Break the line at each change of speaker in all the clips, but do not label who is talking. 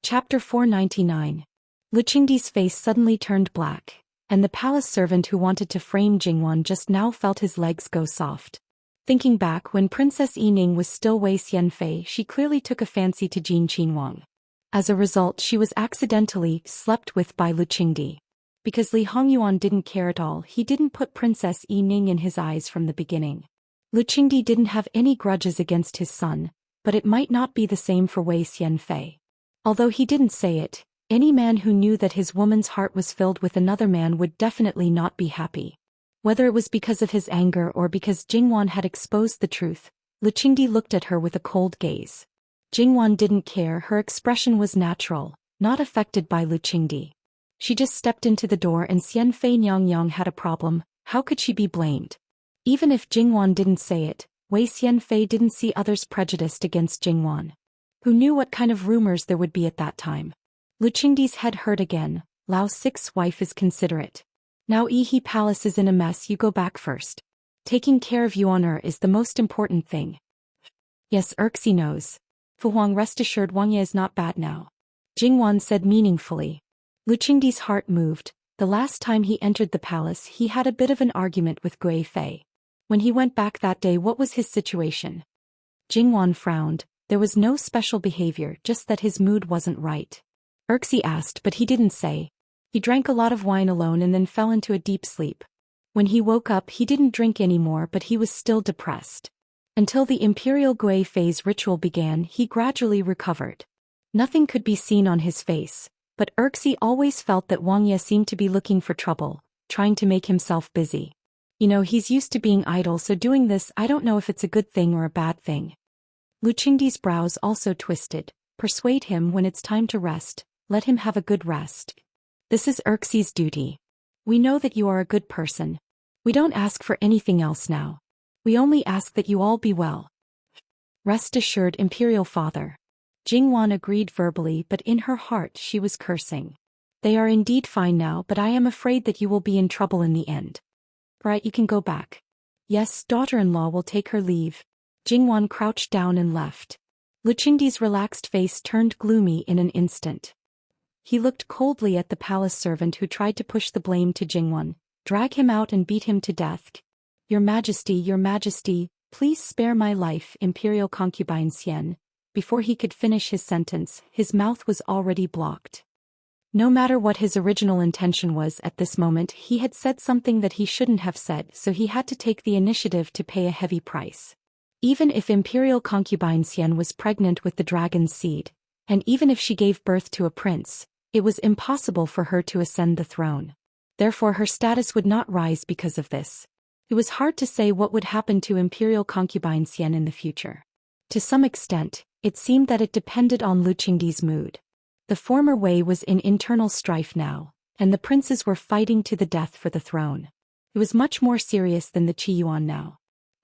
Chapter 499. Luqingdi's face suddenly turned black, and the palace servant who wanted to frame Jingwan just now felt his legs go soft. Thinking back when Princess Yining was still Wei Xianfei, she clearly took a fancy to Jin Qinhuang. As a result, she was accidentally slept with by Luqingdi. Because Li Hongyuan didn't care at all, he didn't put Princess Yining in his eyes from the beginning. Luqingdi didn't have any grudges against his son, but it might not be the same for Wei Xianfei. Although he didn't say it, any man who knew that his woman's heart was filled with another man would definitely not be happy. Whether it was because of his anger or because Jingwan had exposed the truth, Luqingdi looked at her with a cold gaze. Jingwan didn't care, her expression was natural, not affected by Luqingdi. She just stepped into the door and Xianfei Nyang had a problem. How could she be blamed? Even if Jingwan didn't say it, Wei Xianfei didn't see others prejudiced against Jingwan. Who knew what kind of rumors there would be at that time? Luqingdi's head hurt again. Lao Six's wife is considerate. Now Yihe Palace is in a mess, you go back first. Taking care of Yuan'er is the most important thing. Yes, Erxi knows. Fu Huang, rest assured Wang Ye is not bad now. Jingwan said meaningfully. Luqingdi's heart moved. The last time he entered the palace he had a bit of an argument with Gui Fei. When he went back that day, what was his situation? Jingwan frowned. There was no special behavior, just that his mood wasn't right. Erxi asked, but he didn't say. He drank a lot of wine alone and then fell into a deep sleep. When he woke up he didn't drink anymore, but he was still depressed. Until the Imperial Gui Fei's ritual began, he gradually recovered. Nothing could be seen on his face, but Erxi always felt that Wang Ye seemed to be looking for trouble, trying to make himself busy. You know, he's used to being idle, so doing this, I don't know if it's a good thing or a bad thing. Luqingdi's brows also twisted. Persuade him when it's time to rest, let him have a good rest. This is Erxi's duty. We know that you are a good person. We don't ask for anything else now. We only ask that you all be well. Rest assured, Imperial Father. Jingwan agreed verbally, but in her heart she was cursing. They are indeed fine now, but I am afraid that you will be in trouble in the end. Right, you can go back. Yes, daughter-in-law will take her leave. Jingwan crouched down and left. Luqingdi's relaxed face turned gloomy in an instant. He looked coldly at the palace servant who tried to push the blame to Jingwan, drag him out and beat him to death. Your Majesty, please spare my life, Imperial concubine Xian. Before he could finish his sentence, his mouth was already blocked. No matter what his original intention was at this moment, he had said something that he shouldn't have said, so he had to take the initiative to pay a heavy price. Even if Imperial concubine Xian was pregnant with the dragon's seed, and even if she gave birth to a prince, it was impossible for her to ascend the throne. Therefore her status would not rise because of this. It was hard to say what would happen to Imperial concubine Xian in the future. To some extent, it seemed that it depended on Luqingdi's mood. The former Wei was in internal strife now, and the princes were fighting to the death for the throne. It was much more serious than the Qi Yuan now.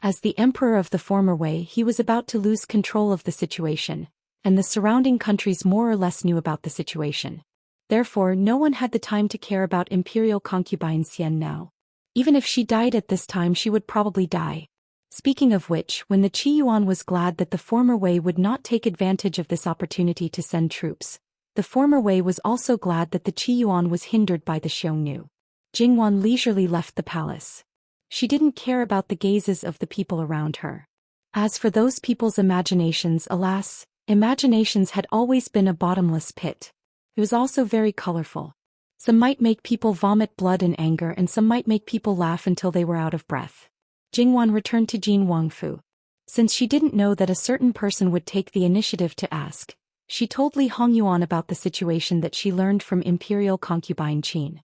As the emperor of the former Wei, he was about to lose control of the situation, and the surrounding countries more or less knew about the situation. Therefore, no one had the time to care about Imperial concubine Xian now. Even if she died at this time, she would probably die. Speaking of which, when the Qi Yuan was glad that the former Wei would not take advantage of this opportunity to send troops, the former Wei was also glad that the Qi Yuan was hindered by the Xiongnu. Jingwan leisurely left the palace. She didn't care about the gazes of the people around her. As for those people's imaginations, alas, imaginations had always been a bottomless pit. It was also very colorful. Some might make people vomit blood in anger, and some might make people laugh until they were out of breath. Jingwan returned to Jin Wangfu. Since she didn't know that a certain person would take the initiative to ask, she told Li Hongyuan about the situation that she learned from Imperial concubine Qin.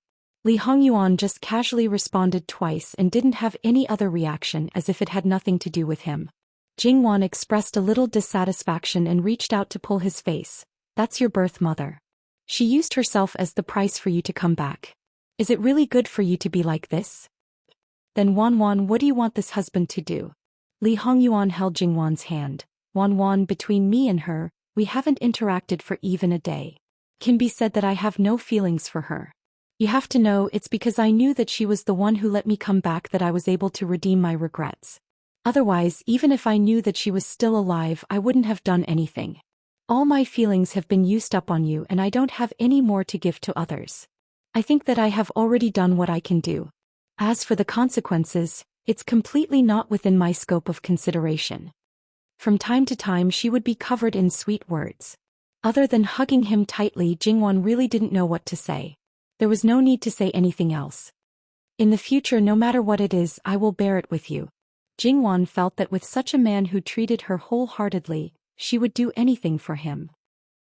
Li Hongyuan just casually responded twice and didn't have any other reaction, as if it had nothing to do with him. Jingwan expressed a little dissatisfaction and reached out to pull his face. That's your birth mother. She used herself as the price for you to come back. Is it really good for you to be like this? Then Wan, what do you want this husband to do? Li Hongyuan held Jingwan's hand. Wan, between me and her, we haven't interacted for even a day. Can be said that I have no feelings for her. You have to know, it's because I knew that she was the one who let me come back that I was able to redeem my regrets. Otherwise, even if I knew that she was still alive, I wouldn't have done anything. All my feelings have been used up on you and I don't have any more to give to others. I think that I have already done what I can do. As for the consequences, it's completely not within my scope of consideration. From time to time she would be covered in sweet words. Other than hugging him tightly, Jingwon really didn't know what to say. There was no need to say anything else. In the future, no matter what it is, I will bear it with you. Jingwon felt that with such a man who treated her wholeheartedly, she would do anything for him.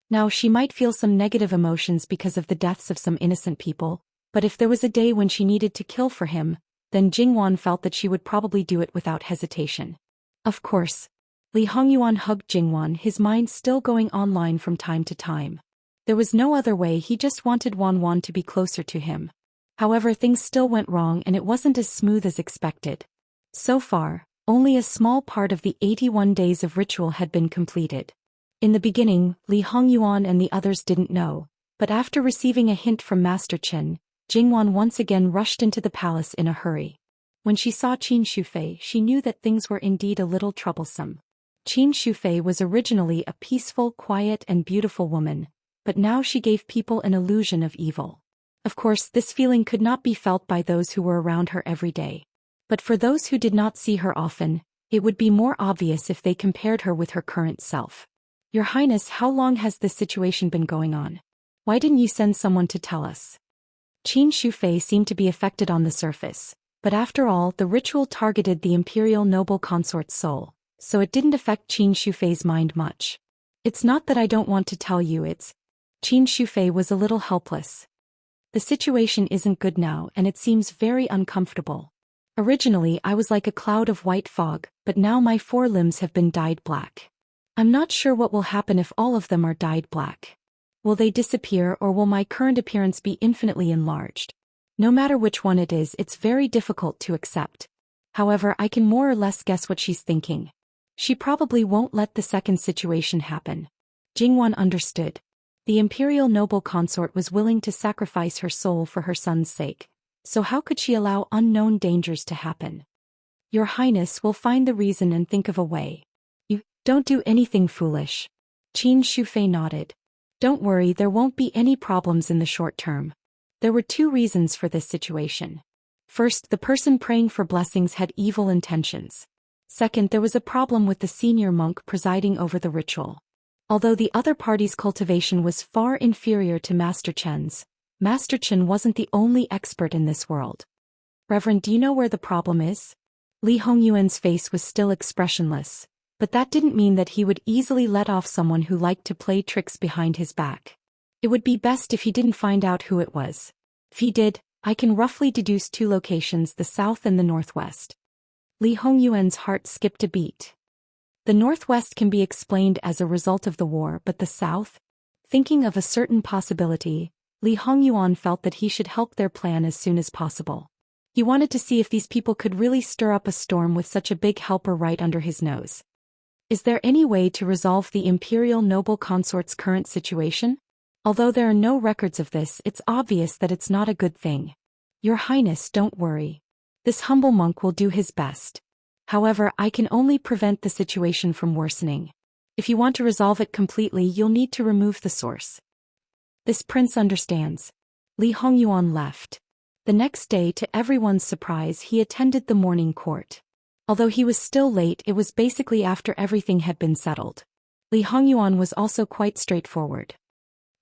Now she might feel some negative emotions because of the deaths of some innocent people, but if there was a day when she needed to kill for him, then Jingwon felt that she would probably do it without hesitation. Of course. Lee Hongyuan hugged Jingwon, his mind still going online from time to time. There was no other way, he just wanted Won to be closer to him. However, things still went wrong and it wasn't as smooth as expected. So far, only a small part of the 81 days of ritual had been completed. In the beginning, Lee Hongyuan and the others didn't know, but after receiving a hint from Master Chen, Jingwon once again rushed into the palace in a hurry. When she saw Qin Shufei, she knew that things were indeed a little troublesome. Qin Shufei was originally a peaceful, quiet and beautiful woman, but now she gave people an illusion of evil. Of course, this feeling could not be felt by those who were around her every day. But for those who did not see her often, it would be more obvious if they compared her with her current self. Your Highness, how long has this situation been going on? Why didn't you send someone to tell us? Qin Shufei seemed to be affected on the surface, but after all, the ritual targeted the imperial noble consort's soul, so it didn't affect Qin Shufei's mind much. It's not that I don't want to tell you, it's... Qin Shufei was a little helpless. The situation isn't good now and it seems very uncomfortable. Originally I was like a cloud of white fog, but now my 4 limbs have been dyed black. I'm not sure what will happen if all of them are dyed black. Will they disappear or will my current appearance be infinitely enlarged? No matter which one it is, it's very difficult to accept. However, I can more or less guess what she's thinking. She probably won't let the second situation happen. Jingwon understood. The imperial noble consort was willing to sacrifice her soul for her son's sake, so how could she allow unknown dangers to happen? Your Highness will find the reason and think of a way. You don't do anything foolish. Qin Shufei nodded. Don't worry, there won't be any problems in the short term. There were 2 reasons for this situation. First, the person praying for blessings had evil intentions. Second, there was a problem with the senior monk presiding over the ritual. Although the other party's cultivation was far inferior to Master Chen's, Master Chen wasn't the only expert in this world. Reverend, do you know where the problem is? Lee Hongyuan's face was still expressionless, but that didn't mean that he would easily let off someone who liked to play tricks behind his back. It would be best if he didn't find out who it was. If he did, I can roughly deduce 2 locations, the south and the northwest. Lee Hongyuan's heart skipped a beat. The northwest can be explained as a result of the war, but the south? Thinking of a certain possibility, Lee Hongyuan felt that he should help their plan as soon as possible. He wanted to see if these people could really stir up a storm with such a big helper right under his nose. Is there any way to resolve the imperial noble consort's current situation? Although there are no records of this, it's obvious that it's not a good thing. Your Highness, don't worry. This humble monk will do his best. However, I can only prevent the situation from worsening. If you want to resolve it completely, you'll need to remove the source. This prince understands. Lee Hongyuan left. The next day, to everyone's surprise, he attended the morning court. Although he was still late, it was basically after everything had been settled. Lee Hongyuan was also quite straightforward.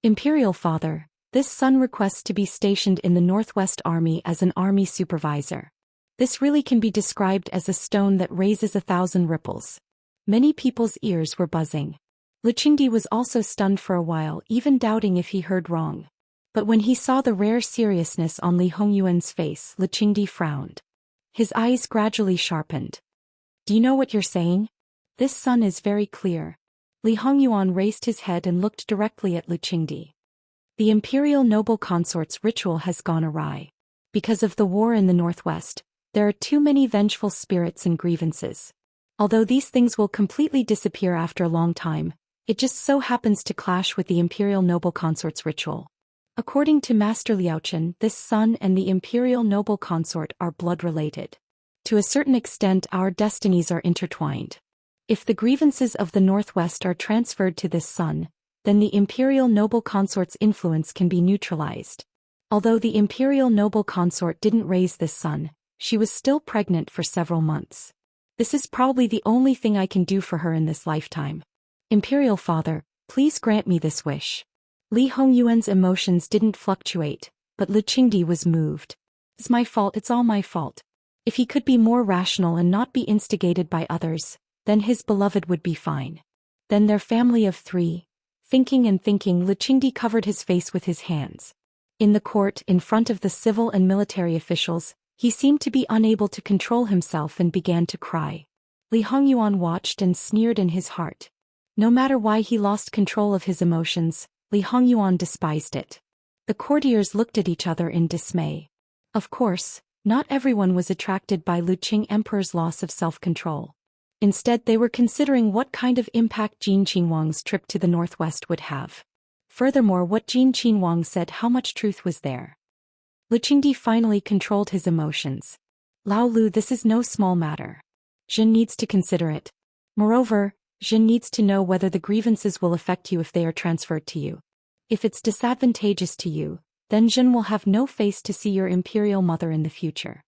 Imperial Father, this son requests to be stationed in the Northwest Army as an army supervisor. This really can be described as a stone that raises 1,000 ripples. Many people's ears were buzzing. Luchingdi was also stunned for a while, even doubting if he heard wrong. But when he saw the rare seriousness on Lee Hongyuan's face, Luchingdi frowned. His eyes gradually sharpened. Do you know what you're saying? This son is very clear. Lee Hongyuan raised his head and looked directly at Luchingdi. The imperial noble consort's ritual has gone awry. Because of the war in the northwest, there are too many vengeful spirits and grievances. Although these things will completely disappear after a long time, it just so happens to clash with the imperial noble consort's ritual. According to Master Liaochen, this son and the imperial noble consort are blood-related. To a certain extent, our destinies are intertwined. If the grievances of the Northwest are transferred to this son, then the imperial noble consort's influence can be neutralized. Although the imperial noble consort didn't raise this son, she was still pregnant for several months. This is probably the only thing I can do for her in this lifetime. Imperial father, please grant me this wish. Li Hongyuan's emotions didn't fluctuate, but Lu Qingdi was moved. It's my fault, it's all my fault. If he could be more rational and not be instigated by others, then his beloved would be fine. Then their family of three. Thinking and thinking, Lu Qingdi covered his face with his hands. In the court, in front of the civil and military officials, he seemed to be unable to control himself and began to cry. Li Hongyuan watched and sneered in his heart. No matter why he lost control of his emotions, Li Hongyuan despised it. The courtiers looked at each other in dismay. Of course, not everyone was attracted by Lu Qing Emperor's loss of self-control. Instead, they were considering what kind of impact Jin Qinhuang's trip to the Northwest would have. Furthermore, what Jin Qinhuang said, how much truth was there? Lu Qingdi finally controlled his emotions. Lao Lu, this is no small matter. Jin needs to consider it. Moreover, Jin needs to know whether the grievances will affect you if they are transferred to you. If it's disadvantageous to you, then Jin will have no face to see your imperial mother in the future.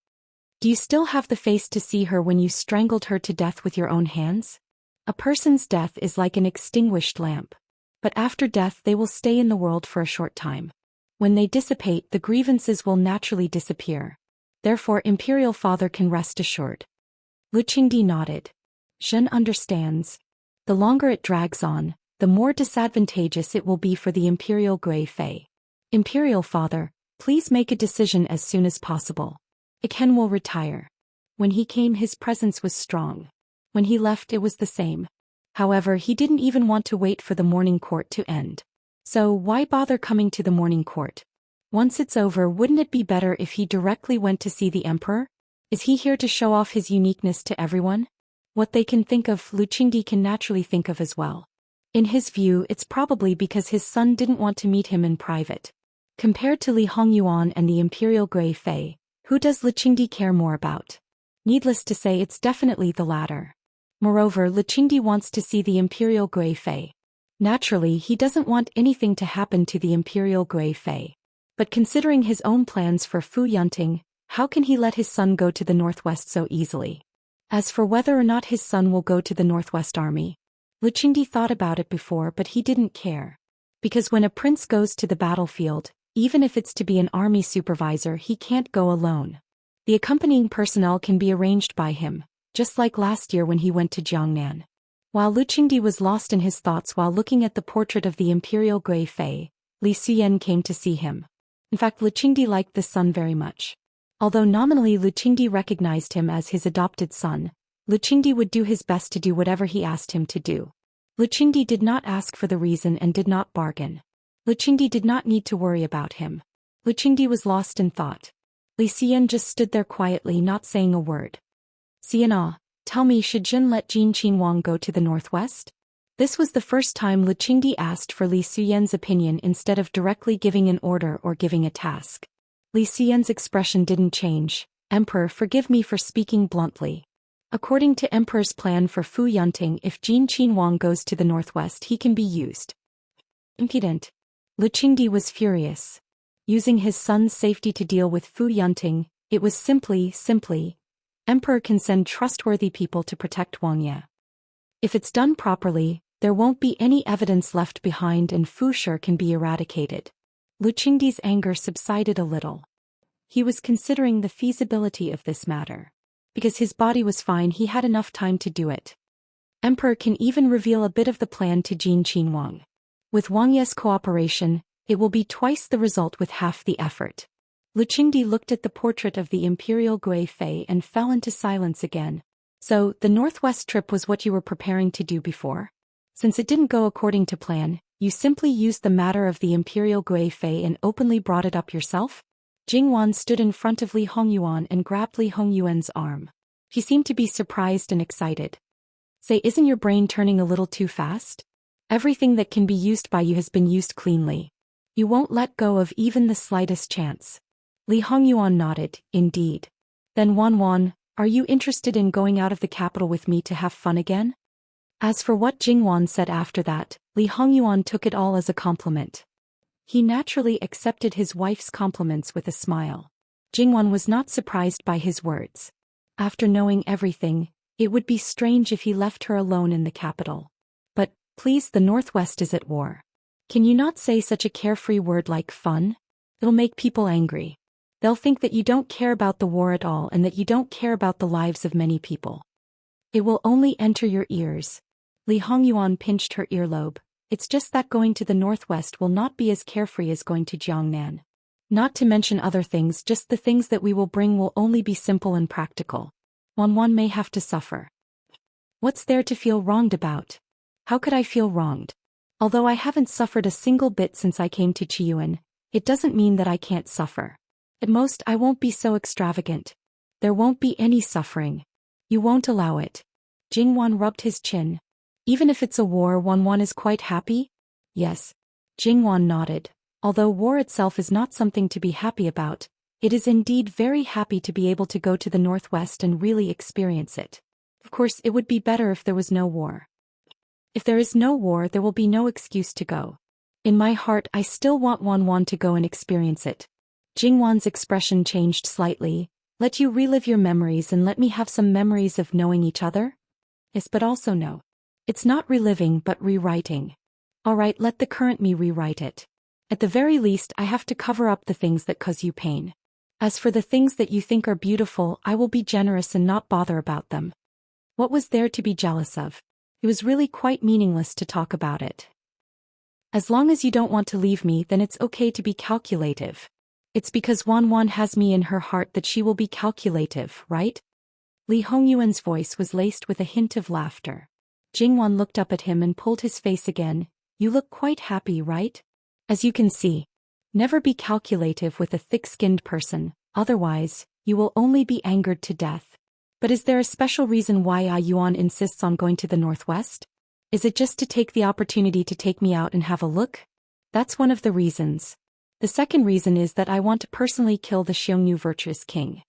Do you still have the face to see her when you strangled her to death with your own hands? A person's death is like an extinguished lamp. But after death they will stay in the world for a short time. When they dissipate, the grievances will naturally disappear. Therefore, imperial father can rest assured. Lu Qingdi nodded. Jin understands. The longer it drags on, the more disadvantageous it will be for the imperial Gui Fei. Imperial father, please make a decision as soon as possible. Iken will retire. When he came, his presence was strong. When he left, it was the same. However, he didn't even want to wait for the morning court to end. So why bother coming to the morning court? Once it's over, wouldn't it be better if he directly went to see the emperor? Is he here to show off his uniqueness to everyone? What they can think of, Lu Qingdi can naturally think of as well. In his view, it's probably because his son didn't want to meet him in private. Compared to Li Hongyuan and the imperial Gui Fei, who does Lu Qingdi care more about? Needless to say, it's definitely the latter. Moreover, Lu Qingdi wants to see the imperial Gui Fei. Naturally, he doesn't want anything to happen to the imperial Gui Fei. But considering his own plans for Fu Yunting, how can he let his son go to the Northwest so easily? As for whether or not his son will go to the Northwest Army, Lu Qingdi thought about it before, but he didn't care. Because when a prince goes to the battlefield, even if it's to be an army supervisor, he can't go alone. The accompanying personnel can be arranged by him, just like last year when he went to Jiangnan. While Lu Qingdi was lost in his thoughts while looking at the portrait of the imperial Gui Fei, Li Suyen came to see him. In fact, Lu Qingdi liked this son very much. Although nominally Lu Qingdi recognized him as his adopted son, Lu Qingdi would do his best to do whatever he asked him to do. Lu Qingdi did not ask for the reason and did not bargain. Lu Qingdi did not need to worry about him. Lu Qingdi was lost in thought. Li Xian just stood there quietly, not saying a word. Xian, tell me, should Jin let Jin Qinhuang go to the Northwest? This was the first time Lu Qingdi asked for Li Suyen's opinion instead of directly giving an order or giving a task. Li Xian's expression didn't change. Emperor, forgive me for speaking bluntly. According to Emperor's plan for Fu Yunting, if Jin Qinhuang goes to the Northwest, he can be used. Impudent. Lu Qingdi was furious. Using his son's safety to deal with Fu Yunting, it was simply. Emperor can send trustworthy people to protect Wang Ye. If it's done properly, there won't be any evidence left behind and Fu Shi can be eradicated. Lu Qingdi's anger subsided a little. He was considering the feasibility of this matter. Because his body was fine, he had enough time to do it. Emperor can even reveal a bit of the plan to Jin Qinhuang. With Wang Ye's cooperation, it will be twice the result with half the effort. Lu Qingdi looked at the portrait of the imperial Gui Fei and fell into silence again. So, the Northwest trip was what you were preparing to do before? Since it didn't go according to plan, you simply used the matter of the imperial Gui Fei and openly brought it up yourself? Jingwan stood in front of Li Hongyuan and grabbed Li Hongyuan's arm. He seemed to be surprised and excited. Say, isn't your brain turning a little too fast? Everything that can be used by you has been used cleanly. You won't let go of even the slightest chance. Li Hongyuan nodded, indeed. Then Wan, are you interested in going out of the capital with me to have fun again? As for what Jingwan said after that, Li Hongyuan took it all as a compliment. He naturally accepted his wife's compliments with a smile. Jingwan was not surprised by his words. After knowing everything, it would be strange if he left her alone in the capital. But, please, the Northwest is at war. Can you not say such a carefree word like fun? It'll make people angry. They'll think that you don't care about the war at all and that you don't care about the lives of many people. It will only enter your ears. Li Hongyuan pinched her earlobe. It's just that going to the Northwest will not be as carefree as going to Jiangnan. Not to mention other things, just the things that we will bring will only be simple and practical. One may have to suffer. What's there to feel wronged about? How could I feel wronged? Although I haven't suffered a single bit since I came to Qiyuan, it doesn't mean that I can't suffer. At most, I won't be so extravagant. There won't be any suffering. You won't allow it. Jingwan rubbed his chin. Even if it's a war, Wan is quite happy? Yes. Jingwan nodded. Although war itself is not something to be happy about, it is indeed very happy to be able to go to the Northwest and really experience it. Of course, it would be better if there was no war. If there is no war, there will be no excuse to go. In my heart, I still want Wan to go and experience it. Jingwan's expression changed slightly. Let you relive your memories and let me have some memories of knowing each other? Yes, but also no. It's not reliving but rewriting. Alright, let the current me rewrite it. At the very least, I have to cover up the things that cause you pain. As for the things that you think are beautiful, I will be generous and not bother about them. What was there to be jealous of? It was really quite meaningless to talk about it. As long as you don't want to leave me, then it's okay to be calculative. It's because Wan has me in her heart that she will be calculative, right? Li Hongyuan's voice was laced with a hint of laughter. Jingwan looked up at him and pulled his face again. You look quite happy, right? As you can see. Never be calculative with a thick-skinned person, otherwise, you will only be angered to death. But is there a special reason why Yuan insists on going to the Northwest? Is it just to take the opportunity to take me out and have a look? That's one of the reasons. The second reason is that I want to personally kill the Xiongnu virtuous king.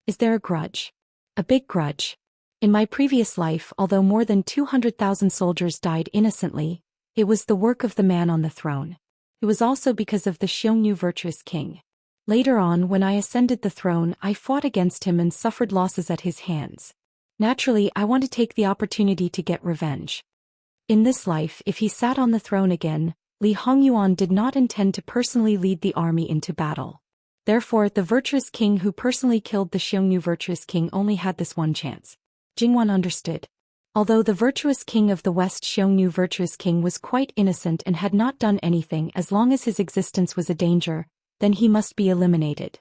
Is there a grudge? A big grudge. In my previous life, although more than 200,000 soldiers died innocently, it was the work of the man on the throne. It was also because of the Xiongnu virtuous king. Later on, when I ascended the throne, I fought against him and suffered losses at his hands. Naturally, I want to take the opportunity to get revenge. In this life, if he sat on the throne again, Li Hongyuan did not intend to personally lead the army into battle. Therefore, the virtuous king who personally killed the Xiongnu virtuous king only had this one chance. Jingwan understood. Although the virtuous king of the West Xiongnu virtuous king was quite innocent and had not done anything, as long as his existence was a danger, then he must be eliminated.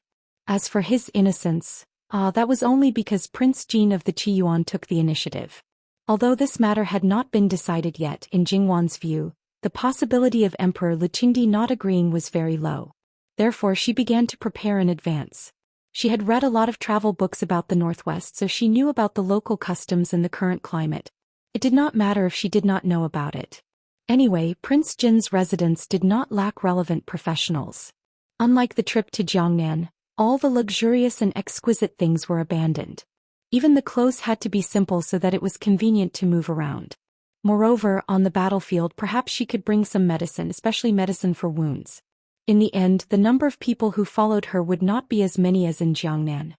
As for his innocence, that was only because Prince Jin of the Qiyuan took the initiative. Although this matter had not been decided yet, in Jingwan's view, the possibility of Emperor Luqingdi not agreeing was very low. Therefore she began to prepare in advance. She had read a lot of travel books about the Northwest, so she knew about the local customs and the current climate. It did not matter if she did not know about it. Anyway, Prince Jin's residence did not lack relevant professionals. Unlike the trip to Jiangnan, all the luxurious and exquisite things were abandoned. Even the clothes had to be simple so that it was convenient to move around. Moreover, on the battlefield, perhaps she could bring some medicine, especially medicine for wounds. In the end, the number of people who followed her would not be as many as in Jiangnan.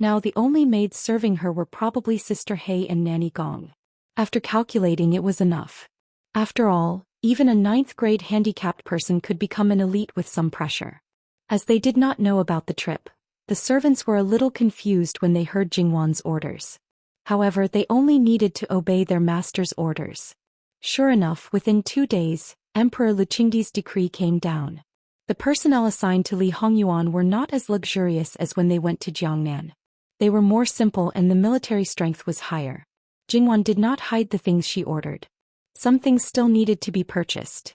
Now the only maids serving her were probably Sister He and Nanny Gong. After calculating, it was enough. After all, even a 9th-grade handicapped person could become an elite with some pressure. As they did not know about the trip, the servants were a little confused when they heard Jingwan's orders. However, they only needed to obey their master's orders. Sure enough, within 2 days, Emperor Luqingdi's decree came down. The personnel assigned to Li Hongyuan were not as luxurious as when they went to Jiangnan. They were more simple and the military strength was higher. Jingwan did not hide the things she ordered. Some things still needed to be purchased.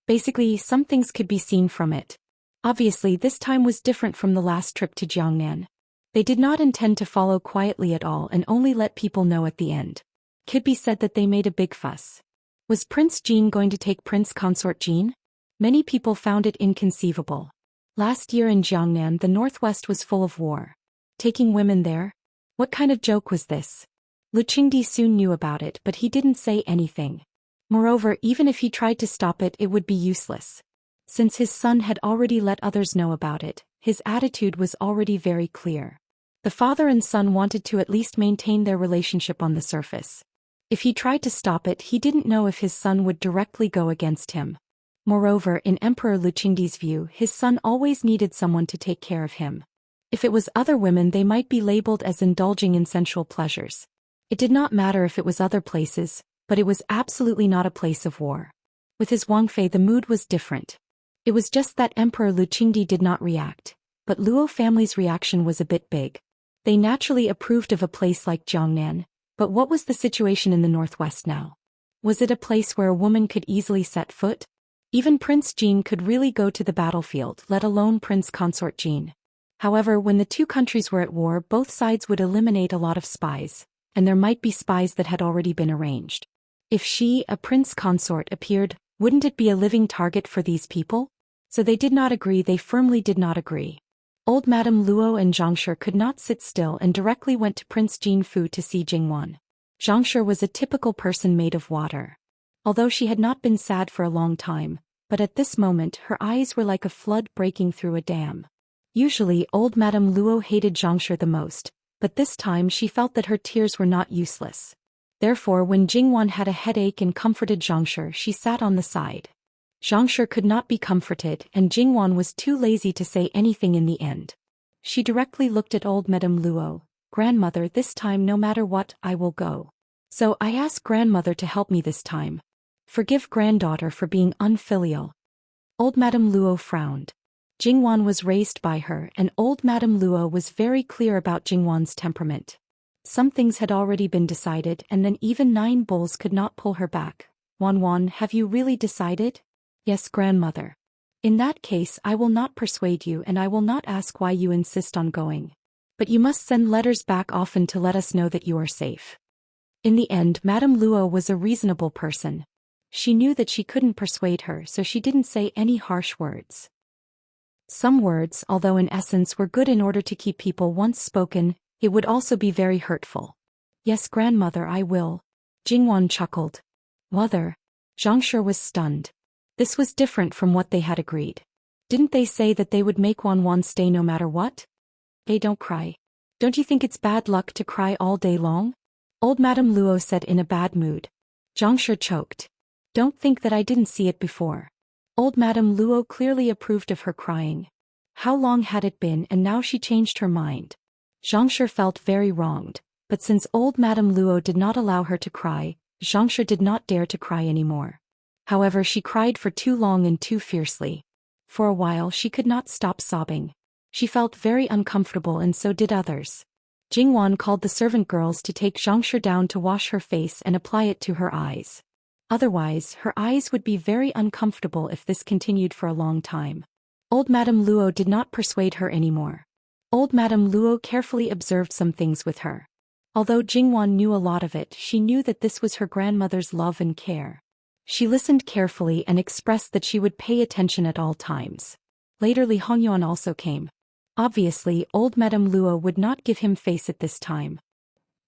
Basically, some things could be seen from it. Obviously, this time was different from the last trip to Jiangnan. They did not intend to follow quietly at all and only let people know at the end. Could be said that they made a big fuss. Was Prince Jin going to take Prince Consort Jin? Many people found it inconceivable. Last year in Jiangnan, the Northwest was full of war. Taking women there? What kind of joke was this? Luchingdi soon knew about it, but he didn't say anything. Moreover, even if he tried to stop it, it would be useless. Since his son had already let others know about it, his attitude was already very clear. The father and son wanted to at least maintain their relationship on the surface. If he tried to stop it, he didn't know if his son would directly go against him. Moreover, in Emperor Luchingdi's view, his son always needed someone to take care of him. If it was other women, they might be labeled as indulging in sensual pleasures. It did not matter if it was other places, but it was absolutely not a place of war. With his Wangfei, the mood was different. It was just that Emperor Luchingdi did not react, but Luo family's reaction was a bit big. They naturally approved of a place like Jiangnan, but what was the situation in the northwest now? Was it a place where a woman could easily set foot? Even Prince Jin could really go to the battlefield, let alone Prince Consort Jin. However, when the two countries were at war, both sides would eliminate a lot of spies, and there might be spies that had already been arranged. If she, a prince consort, appeared, wouldn't it be a living target for these people? So they did not agree, they firmly did not agree. Old Madame Luo and Zhangshi could not sit still and directly went to Prince Jin Fu to see Jingwan. Zhangshi was a typical person made of water. Although she had not been sad for a long time, but at this moment her eyes were like a flood breaking through a dam. Usually old Madame Luo hated Zhangshi the most, but this time she felt that her tears were not useless. Therefore when Jingwan had a headache and comforted Zhangshi, she sat on the side. Zhangshi could not be comforted and Jingwan was too lazy to say anything in the end. She directly looked at old Madame Luo. "Grandmother, this time no matter what, I will go. So I ask grandmother to help me this time. Forgive granddaughter for being unfilial." Old Madame Luo frowned. Jingwan was raised by her and old Madame Luo was very clear about Jingwan's temperament. Some things had already been decided and then even 9 bulls could not pull her back. "Wan, have you really decided?" "Yes, grandmother." "In that case I will not persuade you and I will not ask why you insist on going. But you must send letters back often to let us know that you are safe." In the end, Madame Luo was a reasonable person. She knew that she couldn't persuade her, so she didn't say any harsh words. Some words, although in essence were good in order to keep people once spoken, it would also be very hurtful. "Yes, grandmother, I will." Jingwan chuckled. "Mother." Zhangshi was stunned. This was different from what they had agreed. Didn't they say that they would make Wan stay no matter what? "Hey, don't cry. Don't you think it's bad luck to cry all day long?" Old Madame Luo said in a bad mood. Zhangshi choked. "Don't think that I didn't see it before." Old Madame Luo clearly approved of her crying. How long had it been and now she changed her mind? Zhangshi felt very wronged, but since old Madame Luo did not allow her to cry, Zhangshi did not dare to cry anymore. However, she cried for too long and too fiercely. For a while she could not stop sobbing. She felt very uncomfortable and so did others. Jingwan called the servant girls to take Zhangshi down to wash her face and apply it to her eyes. Otherwise, her eyes would be very uncomfortable if this continued for a long time. Old Madame Luo did not persuade her anymore. Old Madame Luo carefully observed some things with her. Although Jingwan knew a lot of it, she knew that this was her grandmother's love and care. She listened carefully and expressed that she would pay attention at all times. Later Li Hongyuan also came. Obviously, old Madame Luo would not give him face at this time.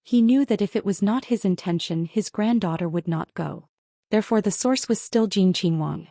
He knew that if it was not his intention, his granddaughter would not go. Therefore the source was still Jin Qinhuang.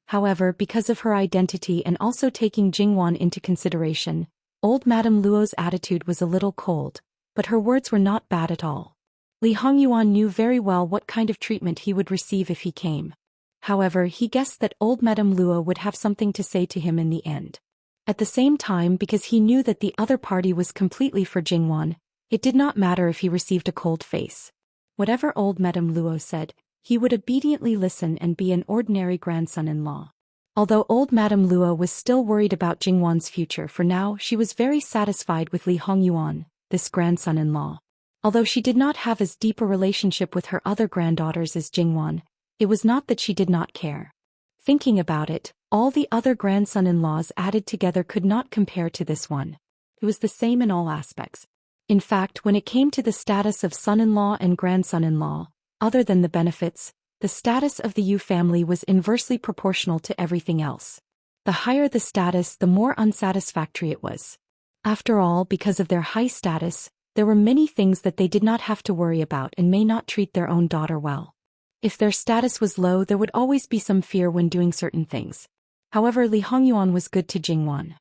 However, because of her identity and also taking Jingwan into consideration, old Madame Luo's attitude was a little cold, but her words were not bad at all. Li Hongyuan knew very well what kind of treatment he would receive if he came. However, he guessed that old Madame Luo would have something to say to him in the end. At the same time, because he knew that the other party was completely for Jingwan, it did not matter if he received a cold face. Whatever old Madame Luo said, he would obediently listen and be an ordinary grandson-in-law. Although old Madame Luo was still worried about Jingwan's future, for now she was very satisfied with Li Hongyuan, this grandson-in-law. Although she did not have as deep a relationship with her other granddaughters as Jingwan, it was not that she did not care. Thinking about it, all the other grandson-in-laws added together could not compare to this one. It was the same in all aspects. In fact, when it came to the status of son-in-law and grandson-in-law, other than the benefits, the status of the Yu family was inversely proportional to everything else. The higher the status, the more unsatisfactory it was. After all, because of their high status, There were many things that they did not have to worry about and may not treat their own daughter well. If their status was low, there would always be some fear when doing certain things. However, Li Hongyuan was good to Jingwan.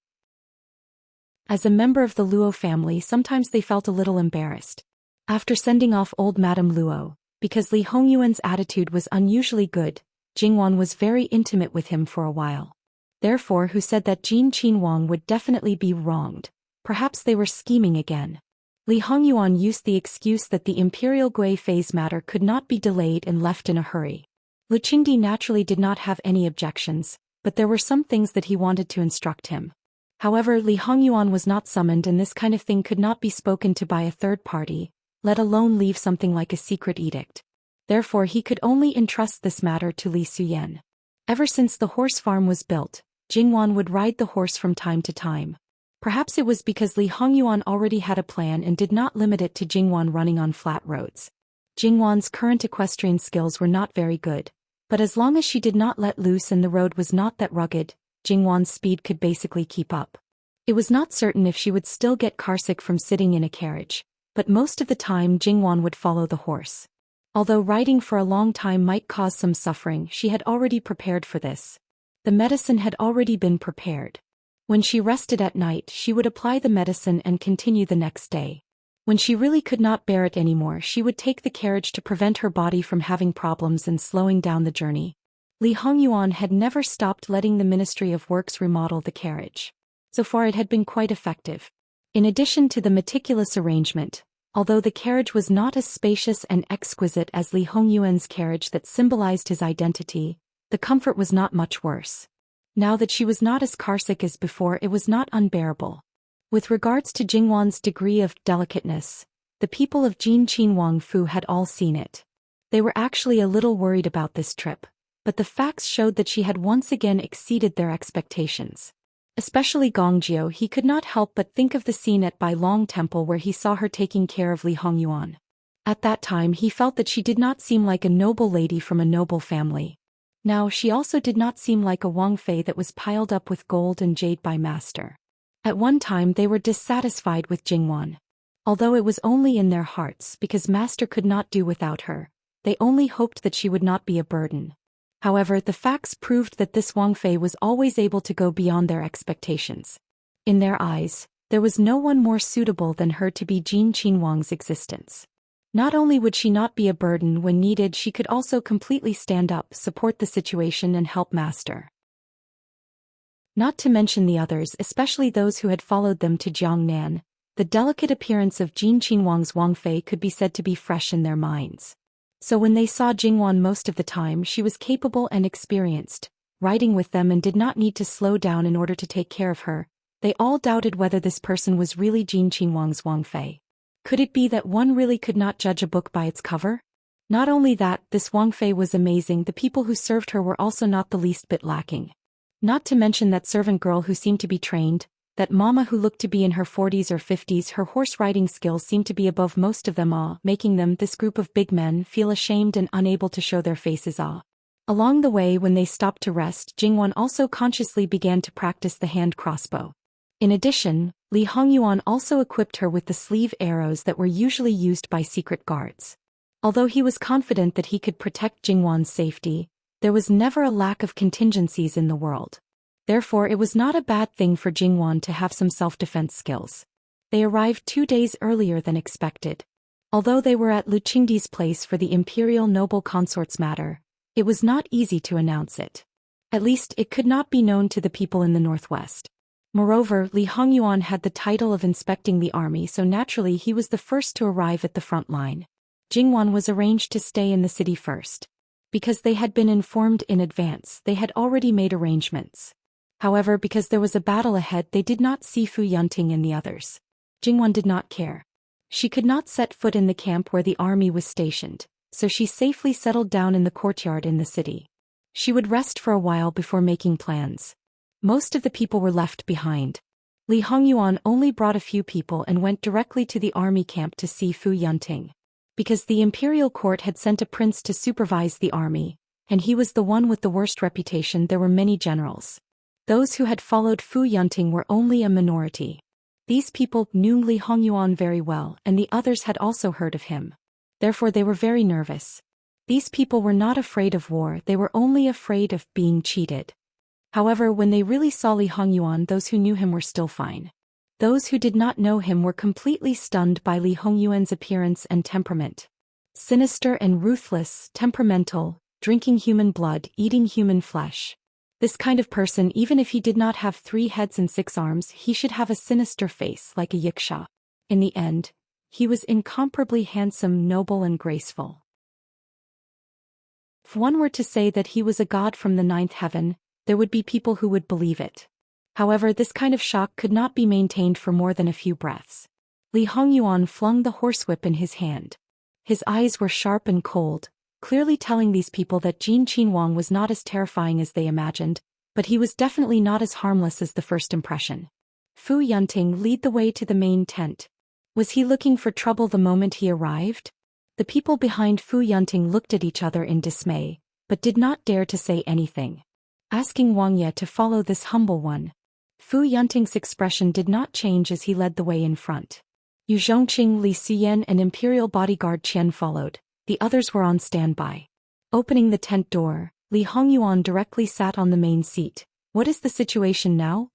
As a member of the Luo family, sometimes they felt a little embarrassed. After sending off old Madame Luo, because Li Hongyuan's attitude was unusually good, Jingwan was very intimate with him for a while. Therefore, who said that Jin Qinhuang would definitely be wronged? Perhaps they were scheming again. Li Hongyuan used the excuse that the imperial Gui phase matter could not be delayed and left in a hurry. Lu Qingdi naturally did not have any objections, but there were some things that he wanted to instruct him. However, Li Hongyuan was not summoned, and this kind of thing could not be spoken to by a third party, let alone leave something like a secret edict. Therefore, he could only entrust this matter to Li Suyen. Ever since the horse farm was built, Jingwan would ride the horse from time to time. Perhaps it was because Li Hongyuan already had a plan and did not limit it to Jingwan running on flat roads. Jingwan's current equestrian skills were not very good, but as long as she did not let loose and the road was not that rugged, Jingwan's speed could basically keep up. It was not certain if she would still get carsick from sitting in a carriage, but most of the time Jingwan would follow the horse. Although riding for a long time might cause some suffering, she had already prepared for this. The medicine had already been prepared. When she rested at night, she would apply the medicine and continue the next day. When she really could not bear it anymore, she would take the carriage to prevent her body from having problems and slowing down the journey. Li Hongyuan had never stopped letting the Ministry of Works remodel the carriage. So far it had been quite effective. In addition to the meticulous arrangement, although the carriage was not as spacious and exquisite as Li Hongyuan's carriage that symbolized his identity, the comfort was not much worse. Now that she was not as carsick as before, it was not unbearable. With regards to Jingwan's degree of delicateness, the people of Jin Qinhuang Fu had all seen it. They were actually a little worried about this trip, but the facts showed that she had once again exceeded their expectations. Especially Gongjiu, he could not help but think of the scene at Bai Long Temple where he saw her taking care of Li Hongyuan. At that time he felt that she did not seem like a noble lady from a noble family. Now she also did not seem like a Wang Fei that was piled up with gold and jade by master. At one time they were dissatisfied with Jingwan. Although it was only in their hearts because master could not do without her, they only hoped that she would not be a burden. However, the facts proved that this Wang Fei was always able to go beyond their expectations. In their eyes, there was no one more suitable than her to be Jin Qinhuang's existence. Not only would she not be a burden when needed, she could also completely stand up, support the situation and help master. Not to mention the others, especially those who had followed them to Jiangnan, the delicate appearance of Jin Qinhuang's Wang Fei could be said to be fresh in their minds. So when they saw Jingwan most of the time, she was capable and experienced, riding with them and did not need to slow down in order to take care of her, they all doubted whether this person was really Jin Qinhuang's Wang Fei. Could it be that one really could not judge a book by its cover? Not only that, this Wang Fei was amazing. The people who served her were also not the least bit lacking. Not to mention that servant girl who seemed to be trained, that mama who looked to be in her 40s or 50s, her horse riding skills seemed to be above most of them all, making them, this group of big men, feel ashamed and unable to show their faces awe. Along the way when they stopped to rest, Jingwan also consciously began to practice the hand crossbow. In addition, Li Hongyuan also equipped her with the sleeve arrows that were usually used by secret guards. Although he was confident that he could protect Jingwan's safety, there was never a lack of contingencies in the world. Therefore, it was not a bad thing for Jingwan to have some self-defense skills. They arrived 2 days earlier than expected. Although they were at Lu Qingdi's place for the imperial noble consort's matter, it was not easy to announce it. At least it could not be known to the people in the northwest. Moreover, Li Hongyuan had the title of inspecting the army, so naturally he was the first to arrive at the front line. Jingwan was arranged to stay in the city first. Because they had been informed in advance, they had already made arrangements. However, because there was a battle ahead, they did not see Fu Yunting and the others. Jingwan did not care. She could not set foot in the camp where the army was stationed, so she safely settled down in the courtyard in the city. She would rest for a while before making plans. Most of the people were left behind. Li Hongyuan only brought a few people and went directly to the army camp to see Fu Yunting. Because the imperial court had sent a prince to supervise the army, and he was the one with the worst reputation, there were many generals. Those who had followed Fu Yunting were only a minority. These people knew Li Hongyuan very well, and the others had also heard of him. Therefore they were very nervous. These people were not afraid of war, they were only afraid of being cheated. However, when they really saw Li Hongyuan, those who knew him were still fine. Those who did not know him were completely stunned by Li Hongyuan's appearance and temperament. Sinister and ruthless, temperamental, drinking human blood, eating human flesh. This kind of person, even if he did not have 3 heads and 6 arms, he should have a sinister face like a yiksha. In the end, he was incomparably handsome, noble and graceful. If one were to say that he was a god from the 9th heaven, there would be people who would believe it. However, this kind of shock could not be maintained for more than a few breaths. Li Hongyuan flung the horsewhip in his hand. His eyes were sharp and cold, clearly telling these people that Jin Qinhuang was not as terrifying as they imagined, but he was definitely not as harmless as the first impression. Fu Yunting led the way to the main tent. Was he looking for trouble the moment he arrived? The people behind Fu Yunting looked at each other in dismay, but did not dare to say anything. Asking Wang Ye to follow this humble one. Fu Yunting's expression did not change as he led the way in front. Yu Zhongqing, Li Siyan and Imperial bodyguard Qian followed. The others were on standby. Opening the tent door, Li Hongyuan directly sat on the main seat. What is the situation now?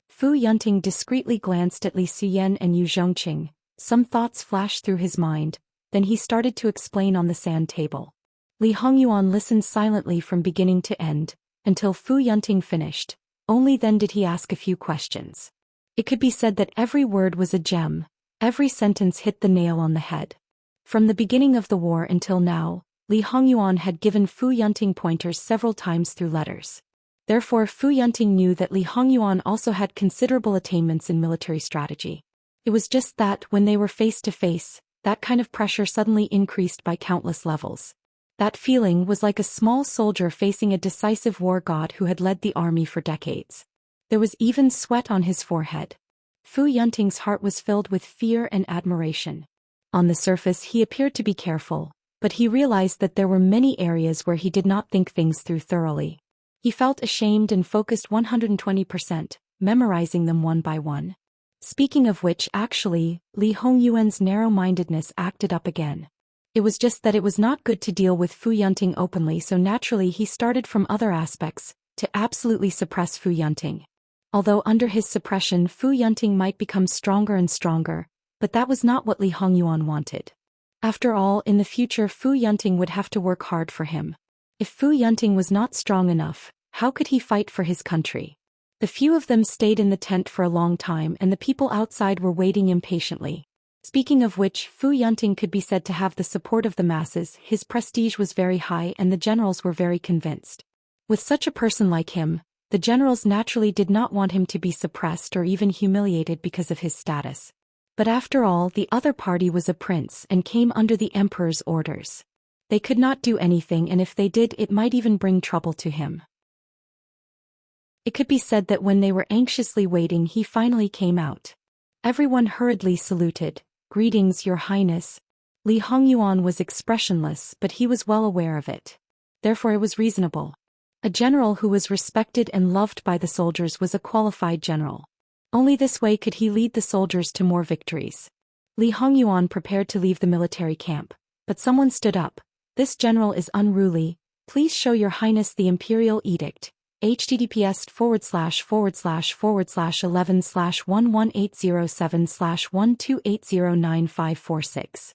Fu Yunting discreetly glanced at Li Siyan and Yu Zhongqing. Some thoughts flashed through his mind, then he started to explain on the sand table. Li Hongyuan listened silently from beginning to end, until Fu Yunting finished. Only then did he ask a few questions. It could be said that every word was a gem, every sentence hit the nail on the head. From the beginning of the war until now, Li Hongyuan had given Fu Yunting pointers several times through letters. Therefore Fu Yunting knew that Li Hongyuan also had considerable attainments in military strategy. It was just that when they were face to face, that kind of pressure suddenly increased by countless levels. That feeling was like a small soldier facing a decisive war god who had led the army for decades. There was even sweat on his forehead. Fu Yunting's heart was filled with fear and admiration. On the surface he appeared to be careful, but he realized that there were many areas where he did not think things through thoroughly. He felt ashamed and focused 120%, memorizing them one by one. Speaking of which, actually, Li Hongyuan's narrow-mindedness acted up again. It was just that it was not good to deal with Fu Yunting openly, so naturally he started from other aspects, to absolutely suppress Fu Yunting. Although under his suppression Fu Yunting might become stronger and stronger, but that was not what Li Hongyuan wanted. After all, in the future Fu Yunting would have to work hard for him. If Fu Yunting was not strong enough, how could he fight for his country? The few of them stayed in the tent for a long time and the people outside were waiting impatiently. Speaking of which, Fu Yunting could be said to have the support of the masses, his prestige was very high and the generals were very convinced. With such a person like him, the generals naturally did not want him to be suppressed or even humiliated because of his status. But after all, the other party was a prince and came under the emperor's orders. They could not do anything, and if they did, it might even bring trouble to him. It could be said that when they were anxiously waiting, he finally came out. Everyone hurriedly saluted. "Greetings, Your Highness." Li Hongyuan was expressionless, but he was well aware of it. Therefore it was reasonable. A general who was respected and loved by the soldiers was a qualified general. Only this way could he lead the soldiers to more victories. Li Hongyuan prepared to leave the military camp, but someone stood up. "This general is unruly. Please show Your Highness the imperial edict. https:///11/11807/128095546."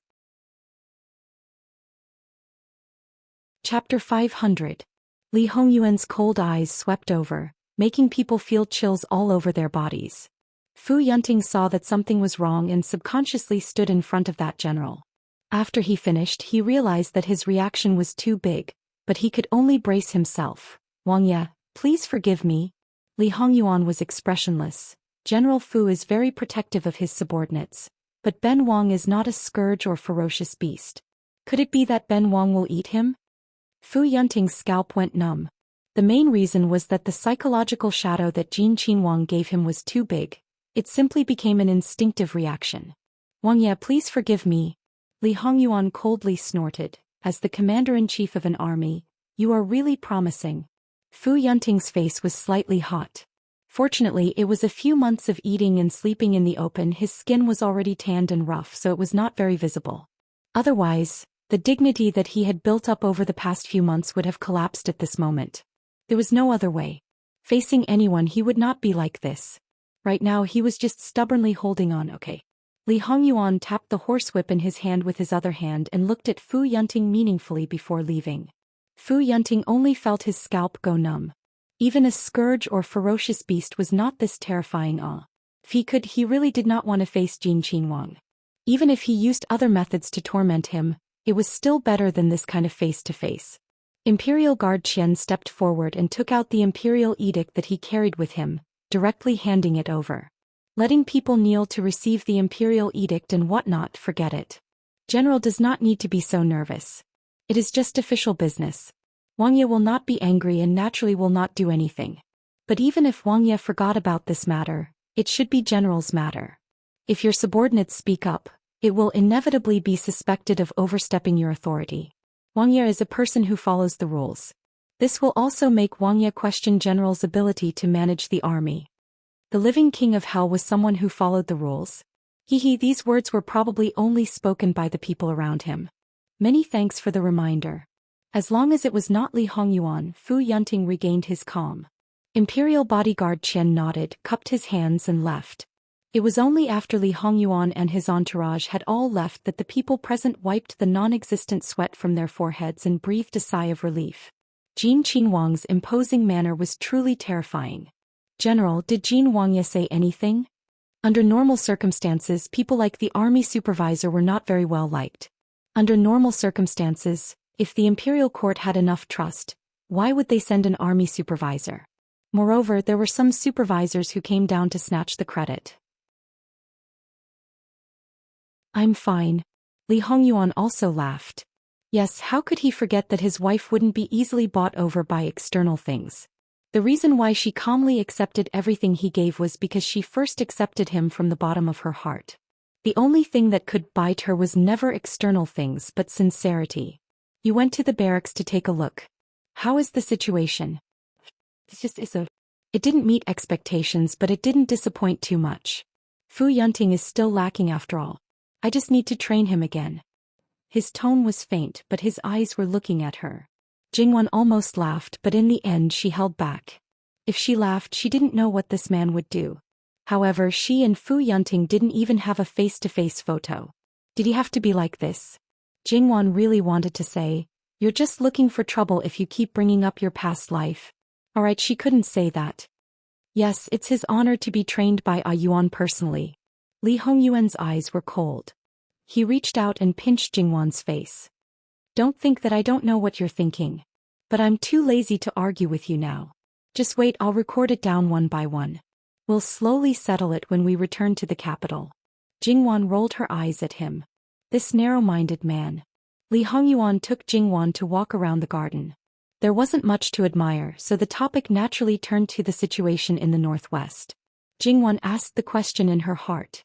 Chapter 500. Li Hongyuan's cold eyes swept over, making people feel chills all over their bodies. Fu Yunting saw that something was wrong and subconsciously stood in front of that general. After he finished, he realized that his reaction was too big, but he could only brace himself. "Wang Ye, please forgive me." Li Hongyuan was expressionless. General Fu is very protective of his subordinates, but Ben Wang is not a scourge or ferocious beast. Could it be that Ben Wang will eat him? Fu Yunting's scalp went numb. The main reason was that the psychological shadow that Jin Qinhuang gave him was too big. It simply became an instinctive reaction. "Wang Ye, please forgive me." Li Hongyuan coldly snorted. "As the commander-in-chief of an army, you are really promising." Fu Yunting's face was slightly hot. Fortunately, it was a few months of eating and sleeping in the open. His skin was already tanned and rough, so it was not very visible. Otherwise, the dignity that he had built up over the past few months would have collapsed at this moment. There was no other way. Facing anyone, he would not be like this. Right now he was just stubbornly holding on. Okay. Li Hongyuan tapped the horsewhip in his hand with his other hand and looked at Fu Yunting meaningfully before leaving. Fu Yunting only felt his scalp go numb. Even a scourge or ferocious beast was not this terrifying. If he could, he really did not want to face Jin Qinhuang. Even if he used other methods to torment him, it was still better than this kind of face-to-face. Imperial Guard Qian stepped forward and took out the imperial edict that he carried with him, directly handing it over. Letting people kneel to receive the imperial edict and whatnot, forget it. General does not need to be so nervous. It is just official business. Wang Ye will not be angry and naturally will not do anything. But even if Wang Ye forgot about this matter, it should be General's matter. If your subordinates speak up, it will inevitably be suspected of overstepping your authority. Wang Ye is a person who follows the rules. This will also make Wang Ye question General's ability to manage the army. The living king of hell was someone who followed the rules. These words were probably only spoken by the people around him. Many thanks for the reminder. As long as it was not Li Hongyuan, Fu Yunting regained his calm. Imperial bodyguard Qian nodded, cupped his hands and left. It was only after Li Hongyuan and his entourage had all left that the people present wiped the non-existent sweat from their foreheads and breathed a sigh of relief. Jin Qinhuang's imposing manner was truly terrifying. General, did Jin Wangye say anything? Under normal circumstances, people like the army supervisor were not very well liked. Under normal circumstances, if the imperial court had enough trust, why would they send an army supervisor? Moreover, there were some supervisors who came down to snatch the credit. I'm fine. Li Hongyuan also laughed. Yes, how could he forget that his wife wouldn't be easily bought over by external things? The reason why she calmly accepted everything he gave was because she first accepted him from the bottom of her heart. The only thing that could bite her was never external things but sincerity. You went to the barracks to take a look. How is the situation? It didn't meet expectations, but it didn't disappoint too much. Fu Yunting is still lacking after all. I just need to train him again. His tone was faint, but his eyes were looking at her. Jingwan almost laughed, but in the end she held back. If she laughed, she didn't know what this man would do. However, she and Fu Yunting didn't even have a face-to-face photo. Did he have to be like this? Jingwan really wanted to say, "You're just looking for trouble if you keep bringing up your past life." Alright, she couldn't say that. Yes, it's his honor to be trained by A Yuan personally. Li Hongyuan's eyes were cold. He reached out and pinched Jingwan's face. Don't think that I don't know what you're thinking. But I'm too lazy to argue with you now. Just wait, I'll record it down one by one. We'll slowly settle it when we return to the capital. Jingwan rolled her eyes at him. This narrow-minded man. Li Hongyuan took Jingwan to walk around the garden. There wasn't much to admire, so the topic naturally turned to the situation in the northwest. Jingwan asked the question in her heart.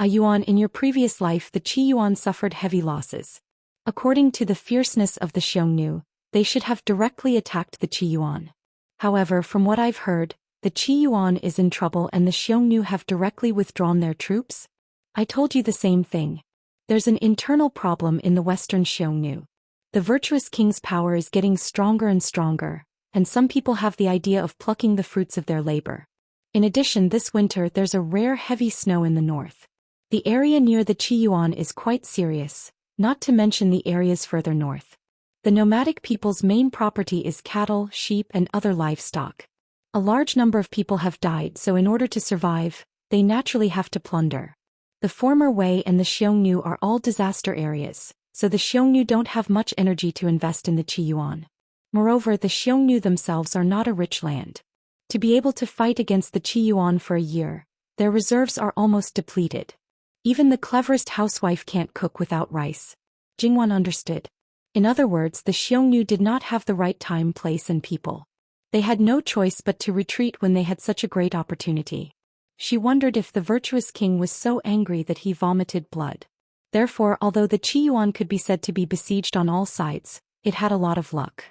A Yuan, in your previous life the Qi Yuan suffered heavy losses. According to the fierceness of the Xiongnu, they should have directly attacked the Qi Yuan. However, from what I've heard, the Qi Yuan is in trouble and the Xiongnu have directly withdrawn their troops. I told you the same thing. There's an internal problem in the western Xiongnu. The virtuous king's power is getting stronger and stronger, and some people have the idea of plucking the fruits of their labor. In addition, this winter there's a rare heavy snow in the north. The area near the Qi Yuan is quite serious, not to mention the areas further north. The nomadic people's main property is cattle, sheep and other livestock. A large number of people have died, so in order to survive, they naturally have to plunder. The former Wei and the Xiongnu are all disaster areas, so the Xiongnu don't have much energy to invest in the Qi Yuan. Moreover, the Xiongnu themselves are not a rich land. To be able to fight against the Qi Yuan for a year, their reserves are almost depleted. Even the cleverest housewife can't cook without rice. Jingwan understood. In other words, the Xiongnu did not have the right time, place and people. They had no choice but to retreat when they had such a great opportunity. She wondered if the virtuous king was so angry that he vomited blood. Therefore, although the Qi Yuan could be said to be besieged on all sides, it had a lot of luck.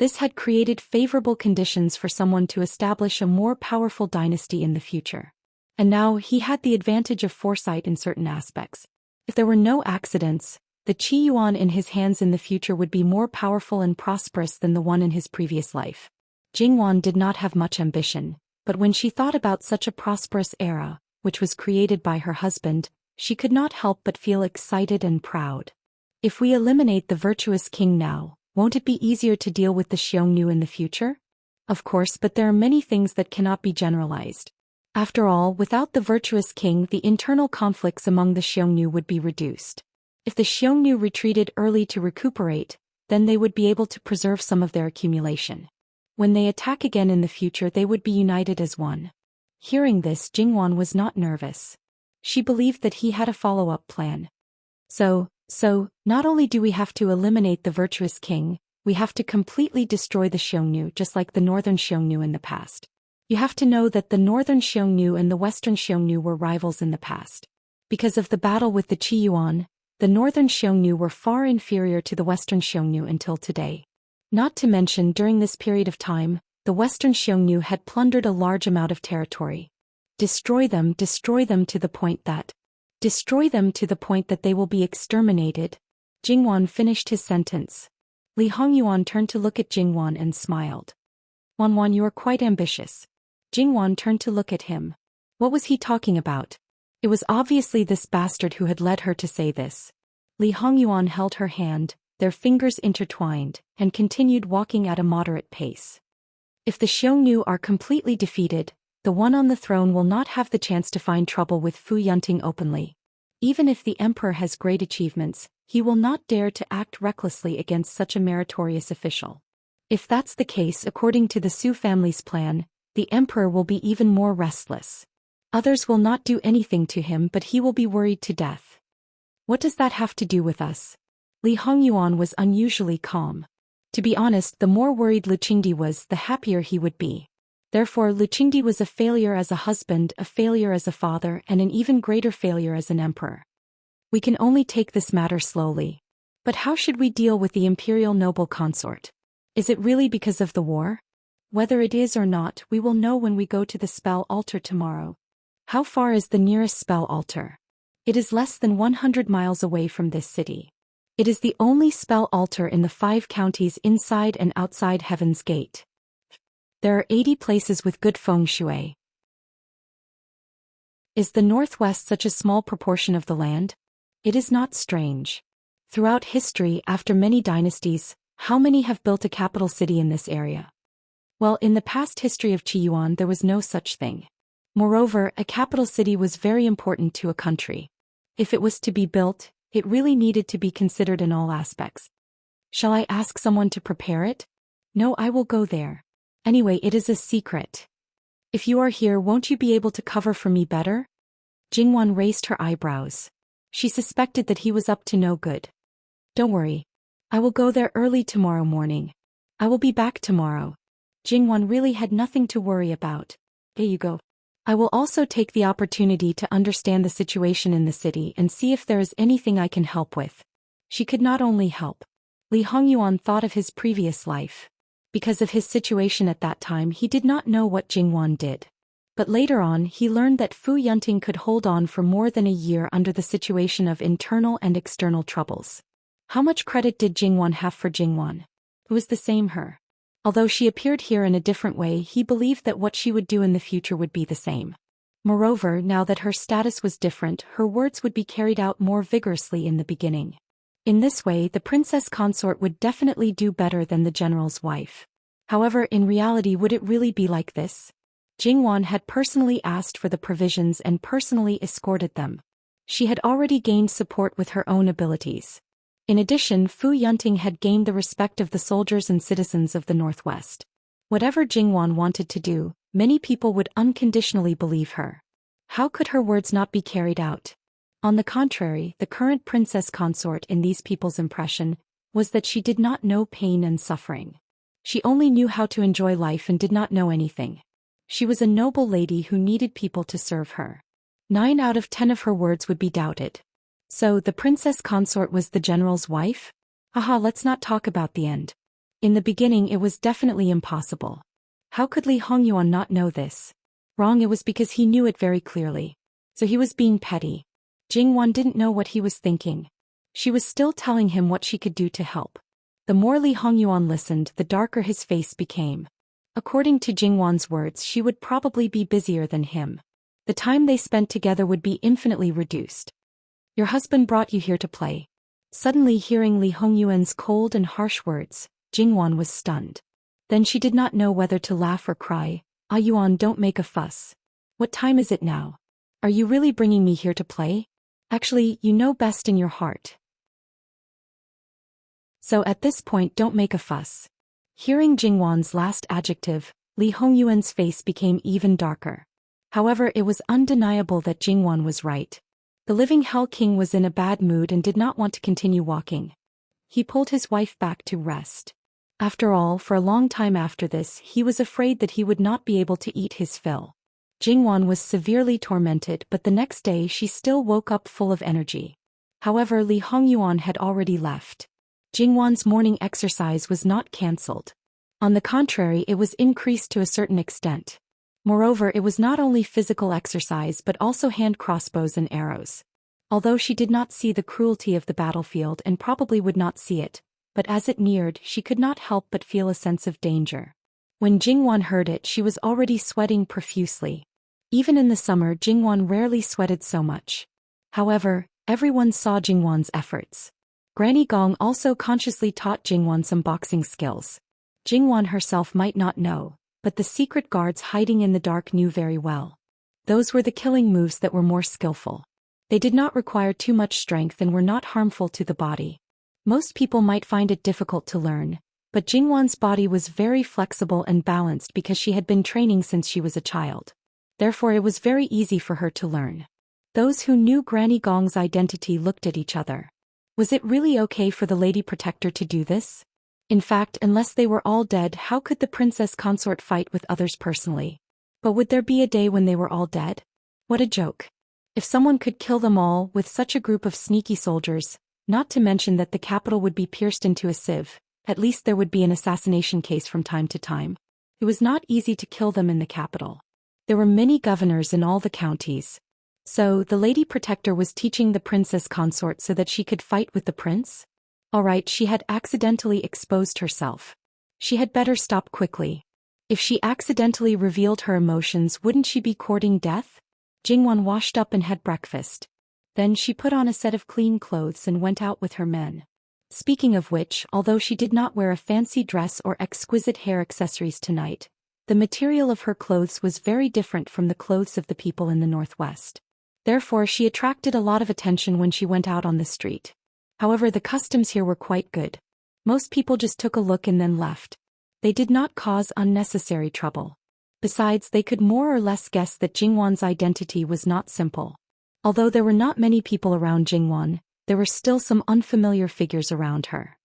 This had created favorable conditions for someone to establish a more powerful dynasty in the future. And now he had the advantage of foresight in certain aspects. If there were no accidents, the Qi Yuan in his hands in the future would be more powerful and prosperous than the one in his previous life. Jingwan did not have much ambition, but when she thought about such a prosperous era, which was created by her husband, she could not help but feel excited and proud. If we eliminate the virtuous king now, won't it be easier to deal with the Xiongnu in the future? Of course, but there are many things that cannot be generalized. After all, without the virtuous king, the internal conflicts among the Xiongnu would be reduced. If the Xiongnu retreated early to recuperate, then they would be able to preserve some of their accumulation. When they attack again in the future, they would be united as one. Hearing this, Jingwan was not nervous. She believed that he had a follow-up plan. So, not only do we have to eliminate the virtuous king, we have to completely destroy the Xiongnu just like the northern Xiongnu in the past. You have to know that the northern Xiongnu and the western Xiongnu were rivals in the past. Because of the battle with the Qi Yuan, the northern Xiongnu were far inferior to the western Xiongnu until today. Not to mention, during this period of time, the western Xiongnu had plundered a large amount of territory. Destroy them to the point that they will be exterminated. Jingwan finished his sentence. Li Hongyuan turned to look at Jingwan and smiled. Wanwan, you are quite ambitious. Jingwan turned to look at him. What was he talking about? It was obviously this bastard who had led her to say this. Li Hongyuan held her hand, their fingers intertwined, and continued walking at a moderate pace. If the Xiongnu are completely defeated, the one on the throne will not have the chance to find trouble with Fu Yunting openly. Even if the emperor has great achievements, he will not dare to act recklessly against such a meritorious official. If that's the case, according to the Su family's plan, the emperor will be even more restless. Others will not do anything to him, but he will be worried to death. What does that have to do with us? Li Hongyuan was unusually calm. To be honest, the more worried Lu Qingdi was, the happier he would be. Therefore, Lu Qingdi was a failure as a husband, a failure as a father, and an even greater failure as an emperor. We can only take this matter slowly. But how should we deal with the imperial noble consort? Is it really because of the war? Whether it is or not, we will know when we go to the spell altar tomorrow. How far is the nearest spell altar? It is less than 100 miles away from this city. It is the only spell altar in the 5 counties inside and outside Heaven's Gate. There are 80 places with good feng shui. Is the Northwest such a small proportion of the land? It is not strange. Throughout history, after many dynasties, how many have built a capital city in this area? Well, in the past history of Qi Yuan, there was no such thing. Moreover, a capital city was very important to a country. If it was to be built, it really needed to be considered in all aspects. Shall I ask someone to prepare it? No, I will go there. Anyway, it is a secret. If you are here, won't you be able to cover for me better? Jingwan raised her eyebrows. She suspected that he was up to no good. Don't worry. I will go there early tomorrow morning. I will be back tomorrow. Jingwan really had nothing to worry about. There you go. I will also take the opportunity to understand the situation in the city and see if there is anything I can help with. She could not only help. Li Hongyuan thought of his previous life. Because of his situation at that time, he did not know what Jingwan did. But later on, he learned that Fu Yunting could hold on for more than a year under the situation of internal and external troubles. How much credit did Jingwan have for Jingwan? It was the same her. Although she appeared here in a different way, he believed that what she would do in the future would be the same. Moreover, now that her status was different, her words would be carried out more vigorously in the beginning. In this way, the princess consort would definitely do better than the general's wife. However, in reality, would it really be like this? Jingwan had personally asked for the provisions and personally escorted them. She had already gained support with her own abilities. In addition, Fu Yunting had gained the respect of the soldiers and citizens of the Northwest. Whatever Jingwan wanted to do, many people would unconditionally believe her. How could her words not be carried out? On the contrary, the current princess consort in these people's impression was that she did not know pain and suffering. She only knew how to enjoy life and did not know anything. She was a noble lady who needed people to serve her. 9 out of 10 of her words would be doubted. So, the princess consort was the general's wife? Let's not talk about the end. In the beginning it was definitely impossible. How could Li Hongyuan not know this? Wrong, it was because he knew it very clearly. So he was being petty. Jingwan didn't know what he was thinking. She was still telling him what she could do to help. The more Li Hongyuan listened, the darker his face became. According to Jingwan's words, she would probably be busier than him. The time they spent together would be infinitely reduced. Your husband brought you here to play. Suddenly hearing Li Hongyuan's cold and harsh words, Jingwan was stunned. Then she did not know whether to laugh or cry. Ah Yuan, don't make a fuss. What time is it now? Are you really bringing me here to play? Actually, you know best in your heart. So at this point, don't make a fuss. Hearing Jingwan's last adjective, Li Hongyuan's face became even darker. However, it was undeniable that Jingwan was right. The living Hell King was in a bad mood and did not want to continue walking. He pulled his wife back to rest. After all, for a long time after this, he was afraid that he would not be able to eat his fill. Jingwan was severely tormented, but the next day she still woke up full of energy. However, Li Hongyuan had already left. Jingwan's morning exercise was not cancelled. On the contrary, it was increased to a certain extent. Moreover, it was not only physical exercise but also hand crossbows and arrows. Although she did not see the cruelty of the battlefield and probably would not see it, but as it neared, she could not help but feel a sense of danger. When Jingwan heard it, she was already sweating profusely. Even in the summer, Jingwan rarely sweated so much. However, everyone saw Jingwan's efforts. Granny Gong also consciously taught Jingwan some boxing skills. Jingwan herself might not know, but the secret guards hiding in the dark knew very well. Those were the killing moves that were more skillful. They did not require too much strength and were not harmful to the body. Most people might find it difficult to learn, but Jingwan's body was very flexible and balanced because she had been training since she was a child. Therefore it was very easy for her to learn. Those who knew Granny Gong's identity looked at each other. Was it really okay for the Lady Protector to do this? In fact, unless they were all dead, how could the Princess Consort fight with others personally? But would there be a day when they were all dead? What a joke. If someone could kill them all with such a group of sneaky soldiers, not to mention that the capital would be pierced into a sieve, at least there would be an assassination case from time to time. It was not easy to kill them in the capital. There were many governors in all the counties. So, the Lady Protector was teaching the Princess Consort so that she could fight with the prince? Alright, she had accidentally exposed herself. She had better stop quickly. If she accidentally revealed her emotions, wouldn't she be courting death? Jingwan washed up and had breakfast. Then she put on a set of clean clothes and went out with her men. Speaking of which, although she did not wear a fancy dress or exquisite hair accessories tonight, the material of her clothes was very different from the clothes of the people in the northwest. Therefore she attracted a lot of attention when she went out on the street. However, the customs here were quite good. Most people just took a look and then left. They did not cause unnecessary trouble. Besides, they could more or less guess that Jingwan's identity was not simple. Although there were not many people around Jingwan, there were still some unfamiliar figures around her.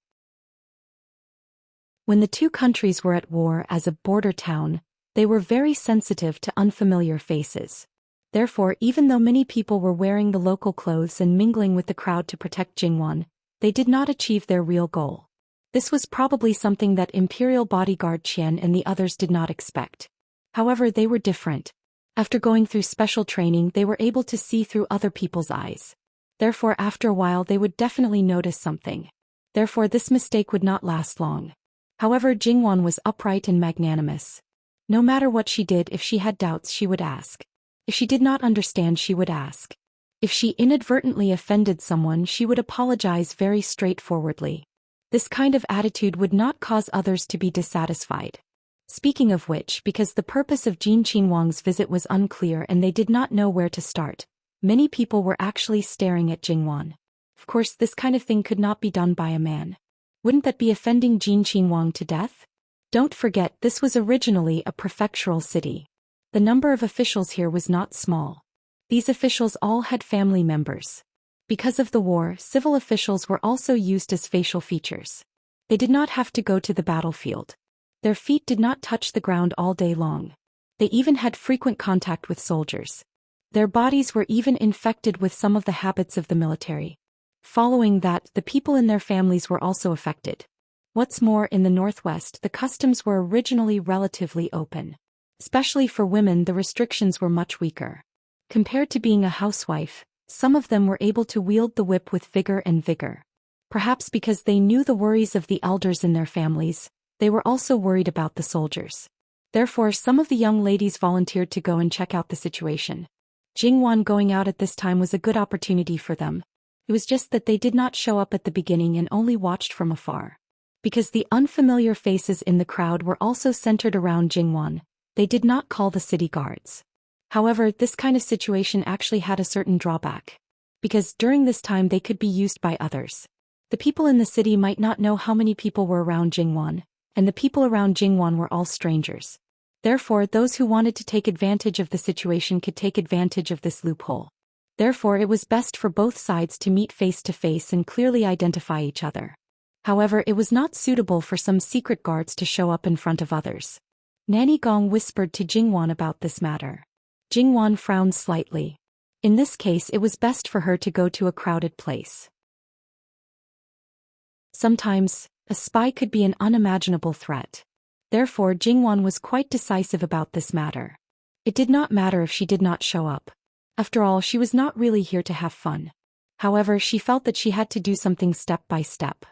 When the two countries were at war as a border town, they were very sensitive to unfamiliar faces. Therefore, even though many people were wearing the local clothes and mingling with the crowd to protect Jingwan, they did not achieve their real goal. This was probably something that Imperial Bodyguard Qian and the others did not expect. However, they were different. After going through special training, they were able to see through other people's eyes. Therefore, after a while they would definitely notice something. Therefore, this mistake would not last long. However, Jingwan was upright and magnanimous. No matter what she did, if she had doubts, she would ask. If she did not understand, she would ask. If she inadvertently offended someone, she would apologize very straightforwardly. This kind of attitude would not cause others to be dissatisfied. Speaking of which, because the purpose of Jin Qinhuang's visit was unclear and they did not know where to start, many people were actually staring at Jingwan. Of course, this kind of thing could not be done by a man. Wouldn't that be offending Jin Qinhuang to death? Don't forget, this was originally a prefectural city. The number of officials here was not small. These officials all had family members. Because of the war, civil officials were also used as facial features. They did not have to go to the battlefield. Their feet did not touch the ground all day long. They even had frequent contact with soldiers. Their bodies were even infected with some of the habits of the military. Following that, the people in their families were also affected. What's more, in the Northwest, the customs were originally relatively open. Especially for women, the restrictions were much weaker. Compared to being a housewife, some of them were able to wield the whip with vigor and vigor. Perhaps because they knew the worries of the elders in their families, they were also worried about the soldiers. Therefore, some of the young ladies volunteered to go and check out the situation. Jingwan going out at this time was a good opportunity for them. It was just that they did not show up at the beginning and only watched from afar. Because the unfamiliar faces in the crowd were also centered around Jingwan, they did not call the city guards. However, this kind of situation actually had a certain drawback. Because during this time they could be used by others. The people in the city might not know how many people were around Jingwan, and the people around Jingwan were all strangers. Therefore, those who wanted to take advantage of the situation could take advantage of this loophole. Therefore, it was best for both sides to meet face to face and clearly identify each other. However, it was not suitable for some secret guards to show up in front of others. Nanny Gong whispered to Jingwan about this matter. Jingwan frowned slightly. In this case, it was best for her to go to a crowded place. Sometimes, a spy could be an unimaginable threat. Therefore, Jingwan was quite decisive about this matter. It did not matter if she did not show up. After all, she was not really here to have fun. However, she felt that she had to do something step by step.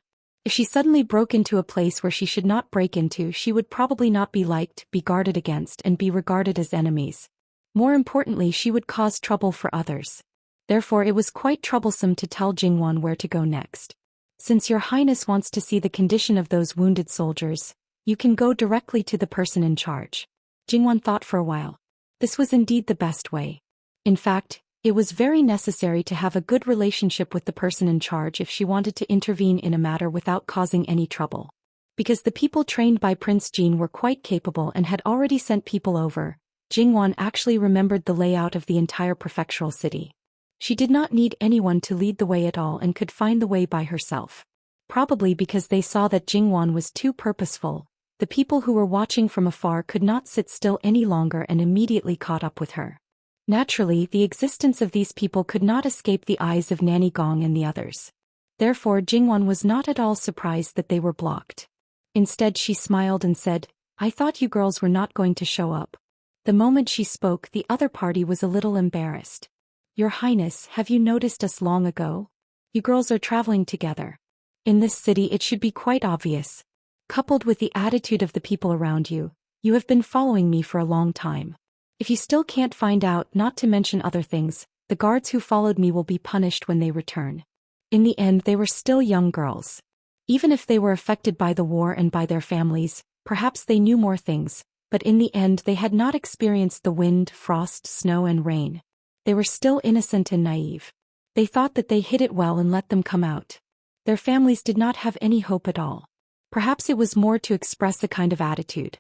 If she suddenly broke into a place where she should not break into, she would probably not be liked, be guarded against, and be regarded as enemies. More importantly, she would cause trouble for others. Therefore, it was quite troublesome to tell Jingwan where to go next. Since Your Highness wants to see the condition of those wounded soldiers, you can go directly to the person in charge. Jingwan thought for a while. This was indeed the best way. In fact, it was very necessary to have a good relationship with the person in charge if she wanted to intervene in a matter without causing any trouble. Because the people trained by Prince Jin were quite capable and had already sent people over, Jingwan actually remembered the layout of the entire prefectural city. She did not need anyone to lead the way at all and could find the way by herself. Probably because they saw that Jingwan was too purposeful, the people who were watching from afar could not sit still any longer and immediately caught up with her. Naturally, the existence of these people could not escape the eyes of Nanny Gong and the others. Therefore, Jingwan was not at all surprised that they were blocked. Instead, she smiled and said, "I thought you girls were not going to show up." The moment she spoke, the other party was a little embarrassed. "Your Highness, have you noticed us long ago? You girls are traveling together. In this city, it should be quite obvious. Coupled with the attitude of the people around you, you have been following me for a long time. If you still can't find out, not to mention other things, the guards who followed me will be punished when they return." In the end, they were still young girls. Even if they were affected by the war and by their families, perhaps they knew more things, but in the end they had not experienced the wind, frost, snow and rain. They were still innocent and naive. They thought that they hid it well and let them come out. Their families did not have any hope at all. Perhaps it was more to express a kind of attitude.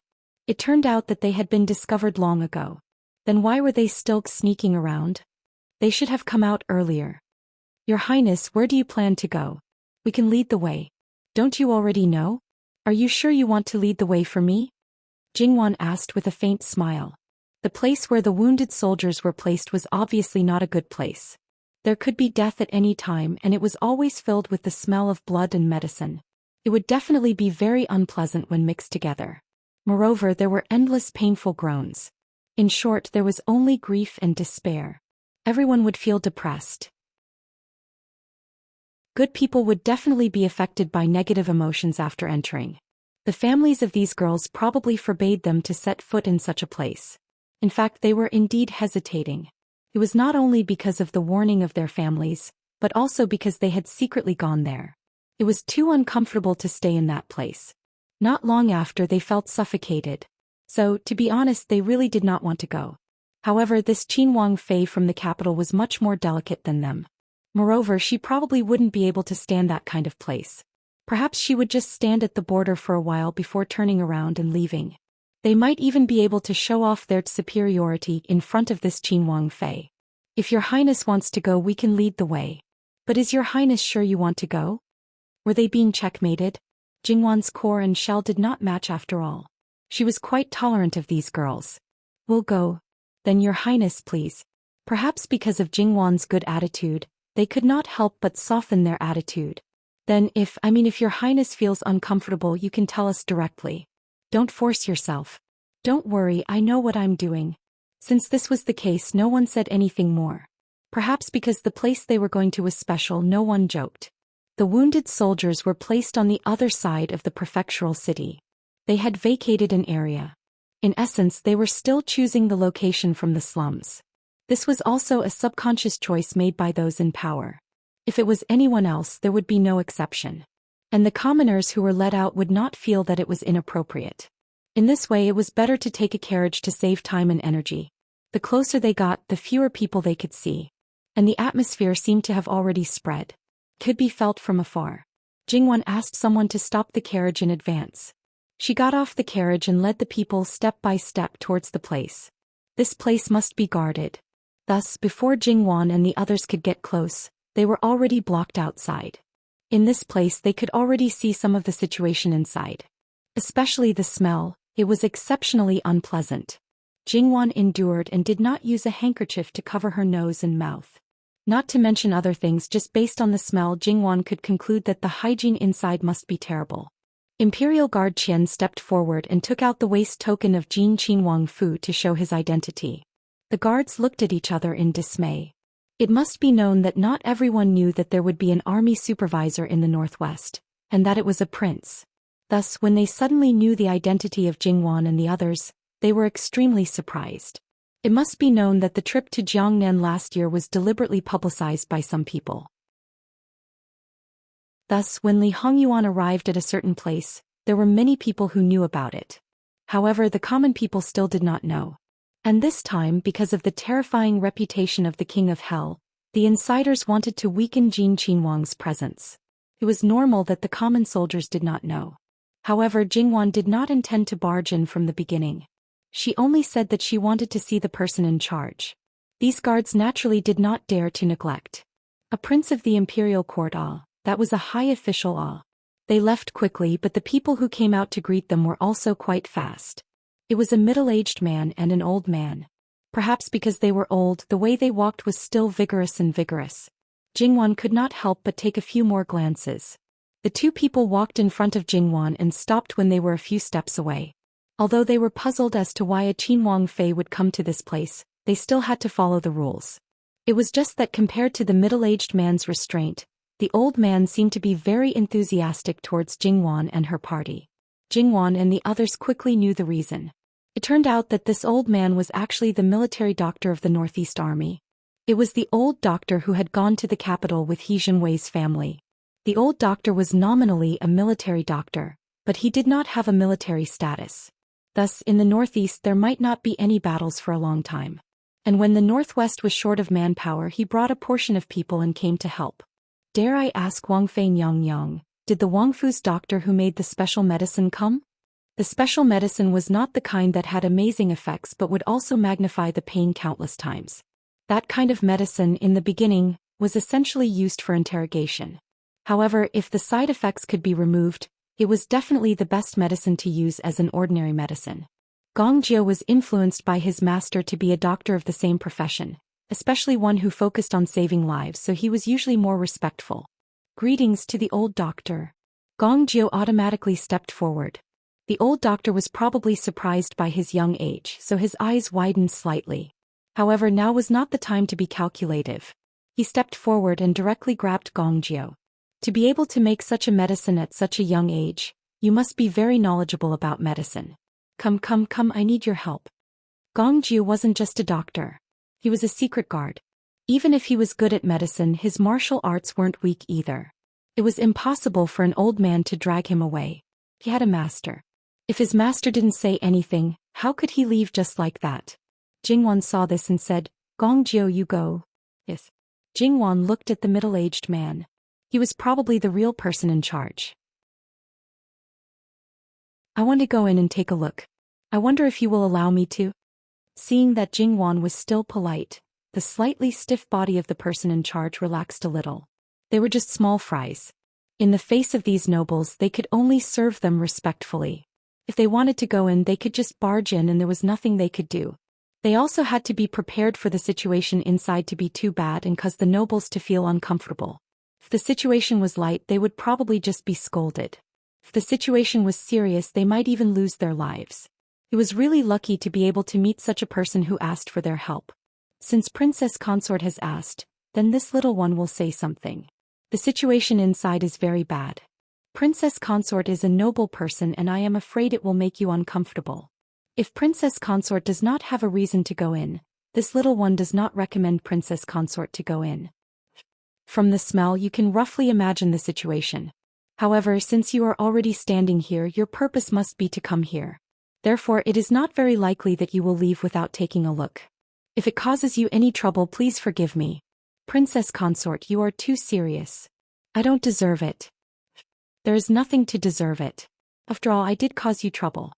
It turned out that they had been discovered long ago. Then why were they still sneaking around? They should have come out earlier. "Your Highness, where do you plan to go? We can lead the way. Don't you already know? Are you sure you want to lead the way for me?" Jingwan asked with a faint smile. The place where the wounded soldiers were placed was obviously not a good place. There could be death at any time, and it was always filled with the smell of blood and medicine. It would definitely be very unpleasant when mixed together. Moreover, there were endless painful groans. In short, there was only grief and despair. Everyone would feel depressed. Good people would definitely be affected by negative emotions after entering. The families of these girls probably forbade them to set foot in such a place. In fact, they were indeed hesitating. It was not only because of the warning of their families, but also because they had secretly gone there. It was too uncomfortable to stay in that place. Not long after, they felt suffocated. So, to be honest, they really did not want to go. However, this Qin Wang Fei from the capital was much more delicate than them. Moreover, she probably wouldn't be able to stand that kind of place. Perhaps she would just stand at the border for a while before turning around and leaving. They might even be able to show off their superiority in front of this Qin Wang Fei. "If Your Highness wants to go, we can lead the way. But is Your Highness sure you want to go?" Were they being checkmated? Jingwan's core and shell did not match after all. She was quite tolerant of these girls. "We'll go." "Then Your Highness, please." Perhaps because of Jingwan's good attitude, they could not help but soften their attitude. Then if your highness feels uncomfortable, you can tell us directly. Don't force yourself. Don't worry, I know what I'm doing. Since this was the case, no one said anything more. Perhaps because the place they were going to was special, no one joked. The wounded soldiers were placed on the other side of the prefectural city. They had vacated an area. In essence, they were still choosing the location from the slums. This was also a subconscious choice made by those in power. If it was anyone else, there would be no exception. And the commoners who were let out would not feel that it was inappropriate. In this way, it was better to take a carriage to save time and energy. The closer they got, the fewer people they could see. And the atmosphere seemed to have already spread. Could be felt from afar. Jingwon asked someone to stop the carriage in advance. She got off the carriage and led the people step by step towards the place. This place must be guarded. Thus, before Jingwon and the others could get close, they were already blocked outside. In this place they could already see some of the situation inside. Especially the smell, it was exceptionally unpleasant. Jingwon endured and did not use a handkerchief to cover her nose and mouth. Not to mention other things, just based on the smell, Jingwon could conclude that the hygiene inside must be terrible. Imperial Guard Qian stepped forward and took out the waist token of Jin Qinhuang Fu to show his identity. The guards looked at each other in dismay. It must be known that not everyone knew that there would be an army supervisor in the northwest, and that it was a prince. Thus, when they suddenly knew the identity of Jingwon and the others, they were extremely surprised. It must be known that the trip to Jiangnan last year was deliberately publicized by some people. Thus, when Li Hongyuan arrived at a certain place, there were many people who knew about it. However, the common people still did not know. And this time, because of the terrifying reputation of the King of Hell, the insiders wanted to weaken Jin Qinhuang's presence. It was normal that the common soldiers did not know. However, Jingwon did not intend to barge in from the beginning. She only said that she wanted to see the person in charge. These guards naturally did not dare to neglect. A prince of the imperial court, that was a high official. They left quickly, but the people who came out to greet them were also quite fast. It was a middle-aged man and an old man. Perhaps because they were old, the way they walked was still vigorous. Jingwon could not help but take a few more glances. The two people walked in front of Jingwon and stopped when they were a few steps away. Although they were puzzled as to why a Qinhuang Fei would come to this place, they still had to follow the rules. It was just that compared to the middle-aged man's restraint, the old man seemed to be very enthusiastic towards Jingwon and her party. Jingwon and the others quickly knew the reason. It turned out that this old man was actually the military doctor of the Northeast Army. It was the old doctor who had gone to the capital with He Jinwei's family. The old doctor was nominally a military doctor, but he did not have a military status. Thus, in the Northeast there might not be any battles for a long time. And when the Northwest was short of manpower, he brought a portion of people and came to help. Dare I ask Wang Fei Yang, did the Wangfu's doctor who made the special medicine come? The special medicine was not the kind that had amazing effects but would also magnify the pain countless times. That kind of medicine, in the beginning, was essentially used for interrogation. However, if the side effects could be removed, it was definitely the best medicine to use as an ordinary medicine. Gong Jiu was influenced by his master to be a doctor of the same profession, especially one who focused on saving lives, so he was usually more respectful. Greetings to the old doctor. Gong Jiu automatically stepped forward. The old doctor was probably surprised by his young age, so his eyes widened slightly. However, now was not the time to be calculative. He stepped forward and directly grabbed Gong Jiu. To be able to make such a medicine at such a young age, you must be very knowledgeable about medicine. Come, I need your help. Gong Jiu wasn't just a doctor. He was a secret guard. Even if he was good at medicine, his martial arts weren't weak either. It was impossible for an old man to drag him away. He had a master. If his master didn't say anything, how could he leave just like that? Jingwon saw this and said, Gong Jiu, you go. Yes. Jingwon looked at the middle-aged man. He was probably the real person in charge. I want to go in and take a look. I wonder if you will allow me to? Seeing that Jingwon was still polite, the slightly stiff body of the person in charge relaxed a little. They were just small fries. In the face of these nobles, they could only serve them respectfully. If they wanted to go in, they could just barge in and there was nothing they could do. They also had to be prepared for the situation inside to be too bad and cause the nobles to feel uncomfortable. the situation was light, they would probably just be scolded. If the situation was serious, they might even lose their lives. He was really lucky to be able to meet such a person who asked for their help. Since Princess Consort has asked, then this little one will say something. The situation inside is very bad. Princess Consort is a noble person and I am afraid it will make you uncomfortable. If Princess Consort does not have a reason to go in, this little one does not recommend Princess Consort to go in. From the smell you can roughly imagine the situation. However, since you are already standing here, your purpose must be to come here. Therefore, it is not very likely that you will leave without taking a look. If it causes you any trouble, please forgive me. Princess Consort, you are too serious. I don't deserve it. There is nothing to deserve it. After all, I did cause you trouble.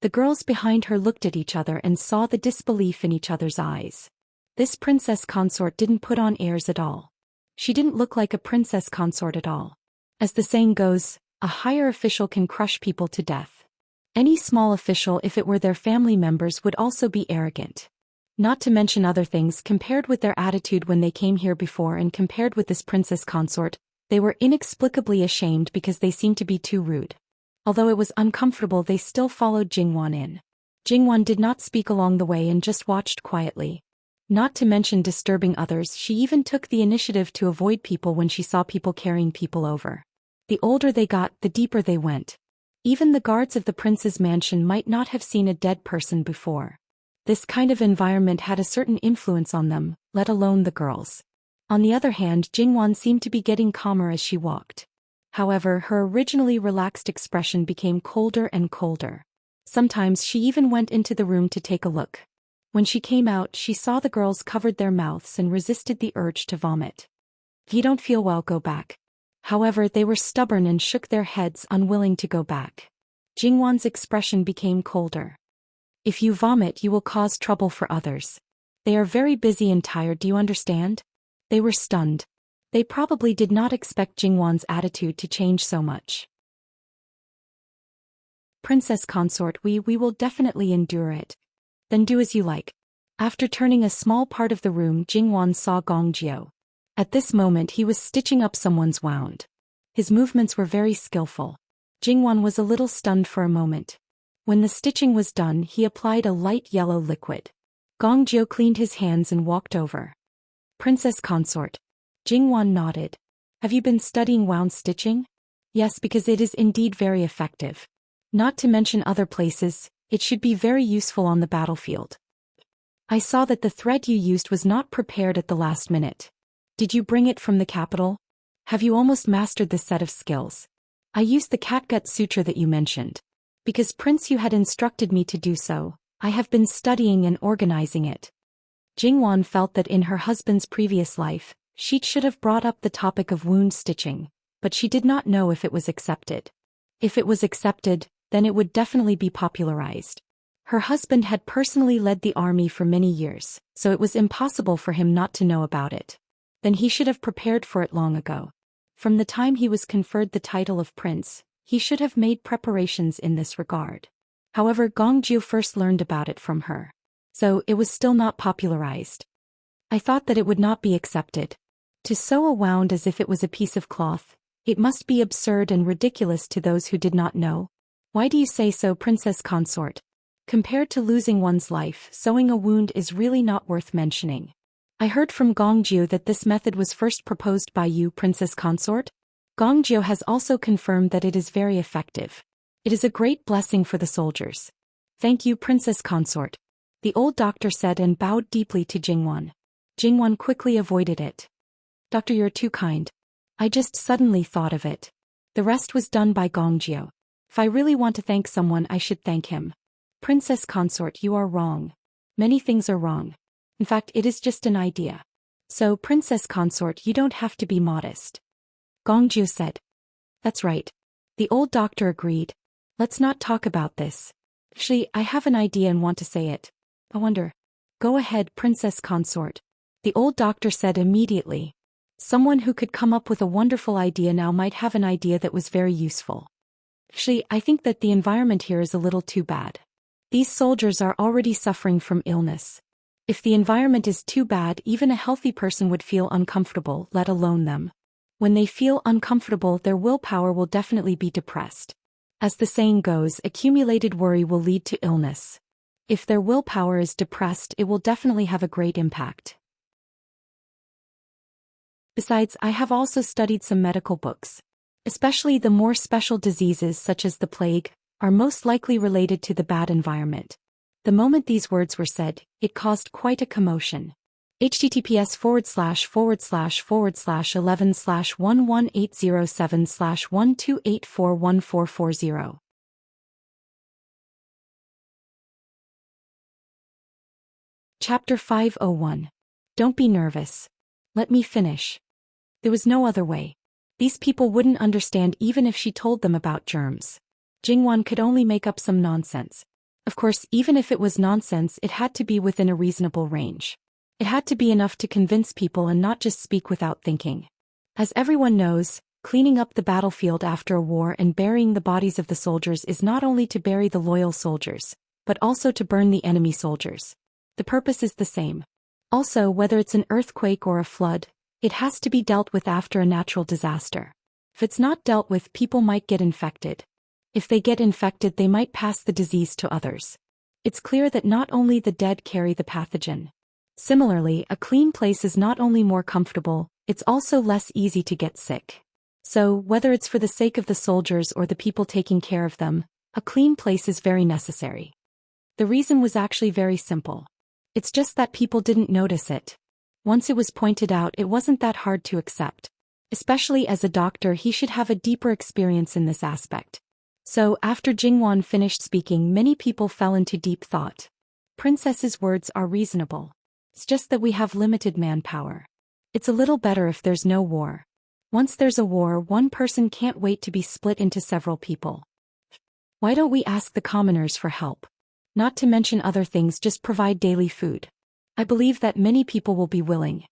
The girls behind her looked at each other and saw the disbelief in each other's eyes. This Princess Consort didn't put on airs at all. She didn't look like a Princess Consort at all. As the saying goes, a higher official can crush people to death. Any small official, if it were their family members, would also be arrogant. Not to mention other things, compared with their attitude when they came here before and compared with this Princess Consort, they were inexplicably ashamed because they seemed to be too rude. Although it was uncomfortable, they still followed Jingwan in. Jingwan did not speak along the way and just watched quietly. Not to mention disturbing others, she even took the initiative to avoid people when she saw people carrying people over. The older they got, the deeper they went. Even the guards of the prince's mansion might not have seen a dead person before. This kind of environment had a certain influence on them, let alone the girls. On the other hand, Jingwan seemed to be getting calmer as she walked. However, her originally relaxed expression became colder and colder. Sometimes she even went into the room to take a look. When she came out, she saw the girls covered their mouths and resisted the urge to vomit. "If you don't feel well, go back." However, they were stubborn and shook their heads, unwilling to go back. Jingwan's expression became colder. "If you vomit, you will cause trouble for others. They are very busy and tired, do you understand?" They were stunned. They probably did not expect Jingwan's attitude to change so much. "Princess Consort, we will definitely endure it." "Then do as you like." After turning a small part of the room, Jingwan saw Gongjio. At this moment he was stitching up someone's wound. His movements were very skillful. Jingwan was a little stunned for a moment. When the stitching was done, he applied a light yellow liquid. Gongjio cleaned his hands and walked over. "Princess Consort." Jingwan nodded. "Have you been studying wound stitching?" "Yes, because it is indeed very effective. Not to mention other places, it should be very useful on the battlefield." "I saw that the thread you used was not prepared at the last minute. Did you bring it from the capital? Have you almost mastered this set of skills?" "I used the catgut suture that you mentioned. Because Prince Yu had instructed me to do so, I have been studying and organizing it." Jingwan felt that in her husband's previous life, she should have brought up the topic of wound stitching, but she did not know if it was accepted. If it was accepted, then it would definitely be popularized. Her husband had personally led the army for many years, so it was impossible for him not to know about it. Then he should have prepared for it long ago. From the time he was conferred the title of prince, he should have made preparations in this regard. However, Gongjio first learned about it from her. So, it was still not popularized. "I thought that it would not be accepted. To sew a wound as if it was a piece of cloth, it must be absurd and ridiculous to those who did not know." "Why do you say so, Princess Consort? Compared to losing one's life, sewing a wound is really not worth mentioning. I heard from Gongjio that this method was first proposed by you, Princess Consort. Gongjio has also confirmed that it is very effective. It is a great blessing for the soldiers." "Thank you, Princess Consort," the old doctor said and bowed deeply to Jingwan. Jingwan quickly avoided it. "Doctor, you're too kind. I just suddenly thought of it." The rest was done by Gongjio. "If I really want to thank someone, I should thank him." "Princess Consort, you are wrong. Many things are wrong. In fact, it is just an idea. So, Princess Consort, you don't have to be modest." Gongjio said. "That's right." The old doctor agreed. "Let's not talk about this. Actually, I have an idea and want to say it. I wonder." "Go ahead, Princess Consort," the old doctor said immediately. Someone who could come up with a wonderful idea now might have an idea that was very useful. "Actually, I think that the environment here is a little too bad. These soldiers are already suffering from illness. If the environment is too bad, even a healthy person would feel uncomfortable, let alone them. When they feel uncomfortable, their willpower will definitely be depressed. As the saying goes, accumulated worry will lead to illness. If their willpower is depressed, it will definitely have a great impact. Besides, I have also studied some medical books. Especially the more special diseases such as the plague, are most likely related to the bad environment. The moment these words were said, it caused quite a commotion. https://11/11807/128414440. Chapter 501. Don't be nervous. Let me finish. There was no other way. These people wouldn't understand even if she told them about germs. Jingwan could only make up some nonsense. Of course, even if it was nonsense, it had to be within a reasonable range. It had to be enough to convince people and not just speak without thinking. As everyone knows, cleaning up the battlefield after a war and burying the bodies of the soldiers is not only to bury the loyal soldiers, but also to burn the enemy soldiers. The purpose is the same. Also, whether it's an earthquake or a flood, it has to be dealt with after a natural disaster. If it's not dealt with, people might get infected. If they get infected, they might pass the disease to others. It's clear that not only the dead carry the pathogen. Similarly, a clean place is not only more comfortable, it's also less easy to get sick. So, whether it's for the sake of the soldiers or the people taking care of them, a clean place is very necessary. The reason was actually very simple. It's just that people didn't notice it. Once it was pointed out, it wasn't that hard to accept. Especially as a doctor, he should have a deeper experience in this aspect. So, after Jingwan finished speaking, many people fell into deep thought. Princess's words are reasonable. It's just that we have limited manpower. It's a little better if there's no war. Once there's a war, one person can't wait to be split into several people. Why don't we ask the commoners for help? Not to mention other things, just provide daily food. I believe that many people will be willing.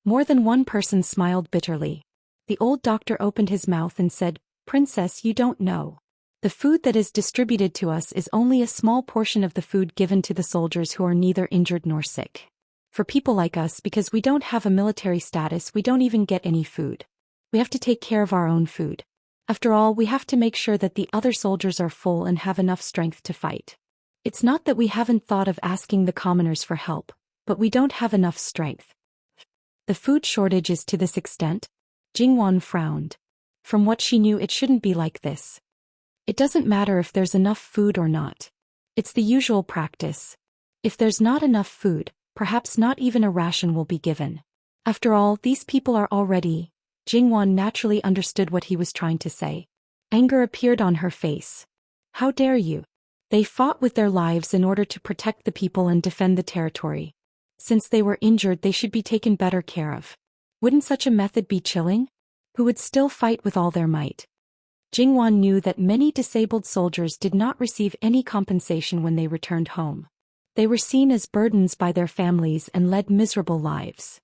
More than one person smiled bitterly. The old doctor opened his mouth and said, "Princess, you don't know. The food that is distributed to us is only a small portion of the food given to the soldiers who are neither injured nor sick. For people like us, because we don't have a military status, we don't even get any food. We have to take care of our own food. After all, we have to make sure that the other soldiers are full and have enough strength to fight. It's not that we haven't thought of asking the commoners for help, but we don't have enough strength." The food shortage is to this extent? Jingwan frowned. From what she knew, it shouldn't be like this. It doesn't matter if there's enough food or not. It's the usual practice. If there's not enough food, perhaps not even a ration will be given. After all, these people are already... Jingwan naturally understood what he was trying to say. Anger appeared on her face. How dare you? They fought with their lives in order to protect the people and defend the territory. Since they were injured, they should be taken better care of. Wouldn't such a method be chilling? Who would still fight with all their might? Jingwan knew that many disabled soldiers did not receive any compensation when they returned home. They were seen as burdens by their families and led miserable lives.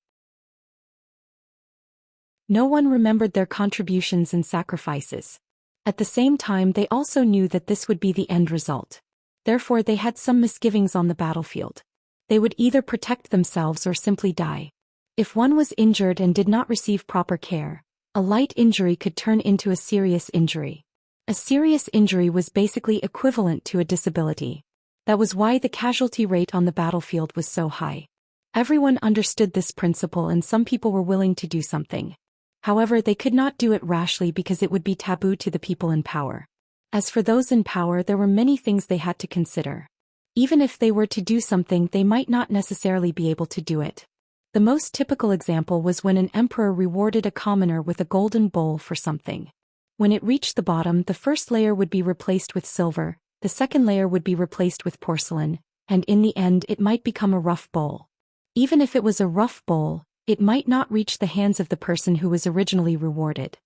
No one remembered their contributions and sacrifices. At the same time, they also knew that this would be the end result. Therefore, they had some misgivings on the battlefield. They would either protect themselves or simply die. If one was injured and did not receive proper care, a light injury could turn into a serious injury. A serious injury was basically equivalent to a disability. That was why the casualty rate on the battlefield was so high. Everyone understood this principle and some people were willing to do something. However, they could not do it rashly because it would be taboo to the people in power. As for those in power, there were many things they had to consider. Even if they were to do something, they might not necessarily be able to do it. The most typical example was when an emperor rewarded a commoner with a golden bowl for something. When it reached the bottom, the first layer would be replaced with silver, the second layer would be replaced with porcelain, and in the end it might become a rough bowl. Even if it was a rough bowl, it might not reach the hands of the person who was originally rewarded.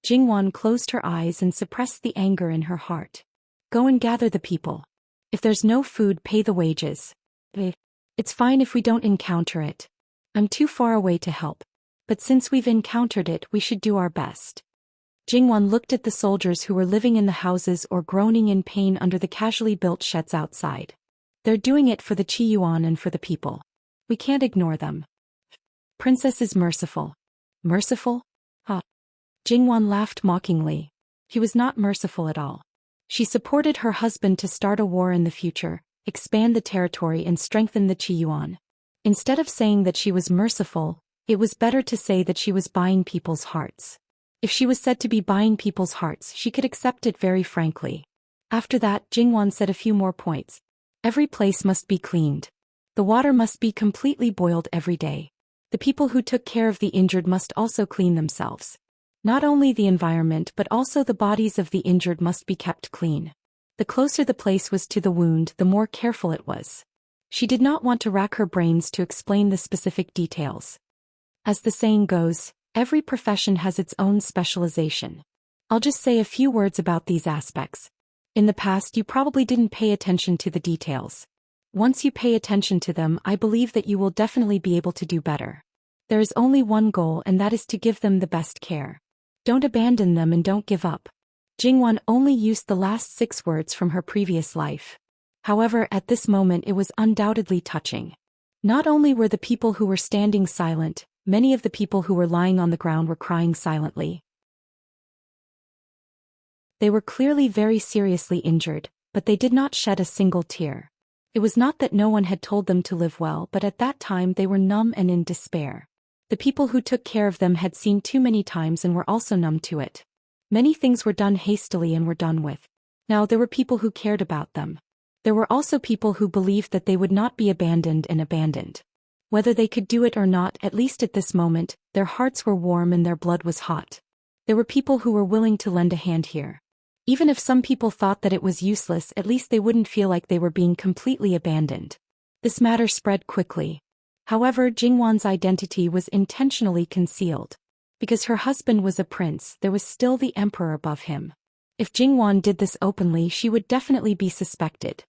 Jingwan closed her eyes and suppressed the anger in her heart. Go and gather the people. If there's no food, pay the wages. It's fine if we don't encounter it. I'm too far away to help. But since we've encountered it, we should do our best. Jingwan looked at the soldiers who were living in the houses or groaning in pain under the casually built sheds outside. They're doing it for the Qiyuan and for the people. We can't ignore them. Princess is merciful. Merciful? Jingwan laughed mockingly. He was not merciful at all. She supported her husband to start a war in the future, expand the territory and strengthen the Qiyuan. Instead of saying that she was merciful, it was better to say that she was buying people's hearts. If she was said to be buying people's hearts, she could accept it very frankly. After that, Jingwan said a few more points. Every place must be cleaned. The water must be completely boiled every day. The people who took care of the injured must also clean themselves. Not only the environment but also the bodies of the injured must be kept clean. The closer the place was to the wound, the more careful it was. She did not want to rack her brains to explain the specific details. As the saying goes, every profession has its own specialization. I'll just say a few words about these aspects. In the past, you probably didn't pay attention to the details. Once you pay attention to them, I believe that you will definitely be able to do better. There is only one goal, and that is to give them the best care. Don't abandon them and don't give up. Jingwan only used the last 6 words from her previous life. However, at this moment it was undoubtedly touching. Not only were the people who were standing silent, many of the people who were lying on the ground were crying silently. They were clearly very seriously injured, but they did not shed a single tear. It was not that no one had told them to live well, but at that time they were numb and in despair. The people who took care of them had seen too many times and were also numb to it. Many things were done hastily and were done with. Now there were people who cared about them. There were also people who believed that they would not be abandoned and abandoned. Whether they could do it or not, at least at this moment, their hearts were warm and their blood was hot. There were people who were willing to lend a hand here. Even if some people thought that it was useless, at least they wouldn't feel like they were being completely abandoned. This matter spread quickly. However, Jingwan's identity was intentionally concealed. Because her husband was a prince, there was still the emperor above him. If Jingwan did this openly, she would definitely be suspected.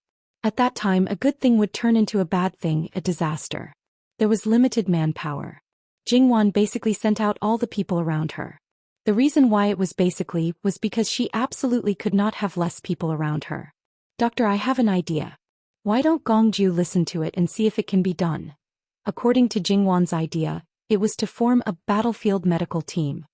At that time, a good thing would turn into a bad thing, a disaster. There was limited manpower. Jingwan basically sent out all the people around her. The reason why it was because she absolutely could not have less people around her. Doctor, I have an idea. Why don't Gongju listen to it and see if it can be done? According to Jingwan's idea, it was to form a battlefield medical team.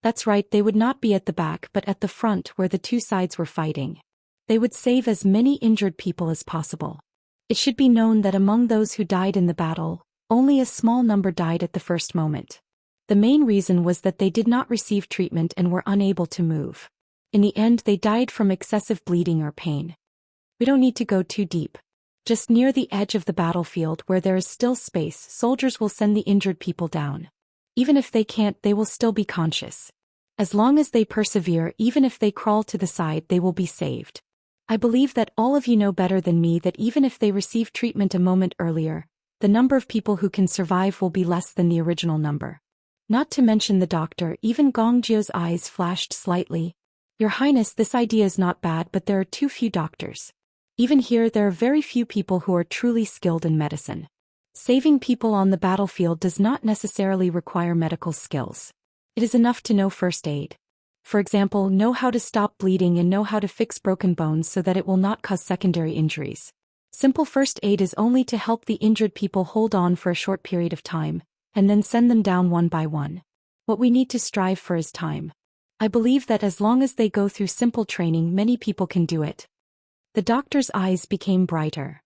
That's right, they would not be at the back but at the front where the two sides were fighting. They would save as many injured people as possible. It should be known that among those who died in the battle, only a small number died at the first moment. The main reason was that they did not receive treatment and were unable to move. In the end, they died from excessive bleeding or pain. We don't need to go too deep. Just near the edge of the battlefield where there is still space, soldiers will send the injured people down. Even if they can't, they will still be conscious. As long as they persevere, even if they crawl to the side, they will be saved. I believe that all of you know better than me that even if they receive treatment a moment earlier, the number of people who can survive will be less than the original number. Not to mention the doctor, even Gongju's eyes flashed slightly. Your Highness, this idea is not bad, but there are too few doctors. Even here, there are very few people who are truly skilled in medicine. Saving people on the battlefield does not necessarily require medical skills. It is enough to know first aid. For example, know how to stop bleeding and know how to fix broken bones so that it will not cause secondary injuries. Simple first aid is only to help the injured people hold on for a short period of time, and then send them down one by one. What we need to strive for is time. I believe that as long as they go through simple training, many people can do it. The doctor's eyes became brighter.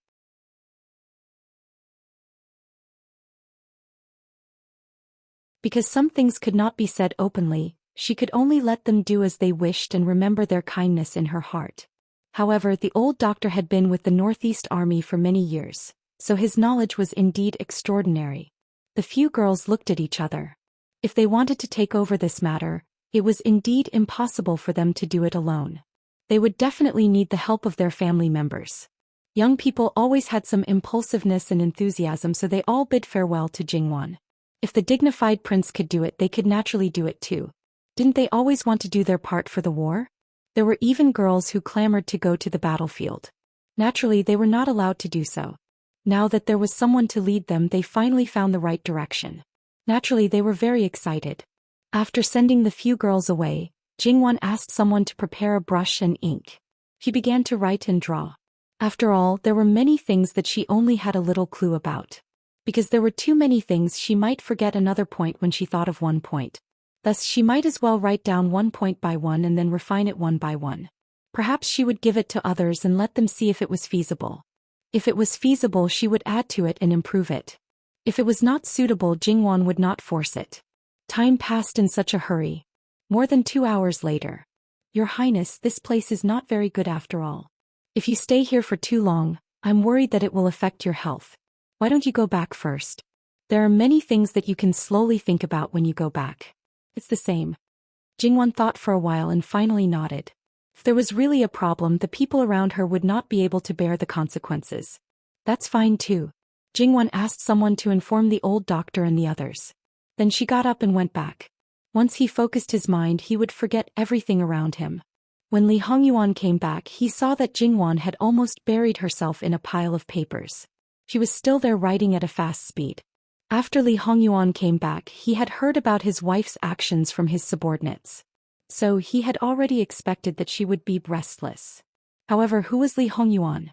Because some things could not be said openly, she could only let them do as they wished and remember their kindness in her heart. However, the old doctor had been with the Northeast Army for many years, so his knowledge was indeed extraordinary. The few girls looked at each other. If they wanted to take over this matter, it was indeed impossible for them to do it alone. They would definitely need the help of their family members. Young people always had some impulsiveness and enthusiasm, so they all bid farewell to Jingwan. If the dignified prince could do it, they could naturally do it too. Didn't they always want to do their part for the war? There were even girls who clamored to go to the battlefield. Naturally, they were not allowed to do so. Now that there was someone to lead them, they finally found the right direction. Naturally, they were very excited. After sending the few girls away, Jingwan asked someone to prepare a brush and ink. He began to write and draw. After all, there were many things that she only had a little clue about. Because there were too many things, she might forget another point when she thought of one point. Thus she might as well write down one point by one and then refine it one by one. Perhaps she would give it to others and let them see if it was feasible. If it was feasible, she would add to it and improve it. If it was not suitable, Jingwan would not force it. Time passed in such a hurry. More than 2 hours later. Your Highness, this place is not very good after all. If you stay here for too long, I'm worried that it will affect your health. Why don't you go back first? There are many things that you can slowly think about when you go back. It's the same. Jingwan thought for a while and finally nodded. If there was really a problem, the people around her would not be able to bear the consequences. That's fine too. Jingwan asked someone to inform the old doctor and the others. Then she got up and went back. Once he focused his mind, he would forget everything around him. When Li Hongyuan came back, he saw that Jingwan had almost buried herself in a pile of papers. She was still there writing at a fast speed. After Li Hongyuan came back, he had heard about his wife's actions from his subordinates. So he had already expected that she would be restless. However, who was Li Hongyuan?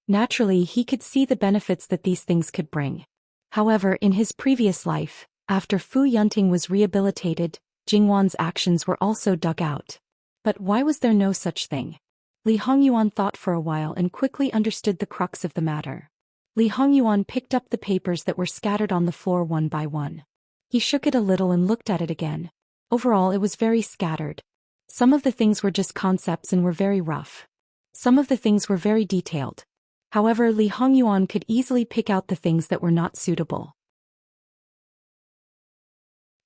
Naturally, he could see the benefits that these things could bring. However, in his previous life, after Fu Yunting was rehabilitated, Jingwan's actions were also dug out. But why was there no such thing? Li Hongyuan thought for a while and quickly understood the crux of the matter. Li Hongyuan picked up the papers that were scattered on the floor one by one. He shook it a little and looked at it again. Overall, it was very scattered. Some of the things were just concepts and were very rough. Some of the things were very detailed. However, Li Hongyuan could easily pick out the things that were not suitable.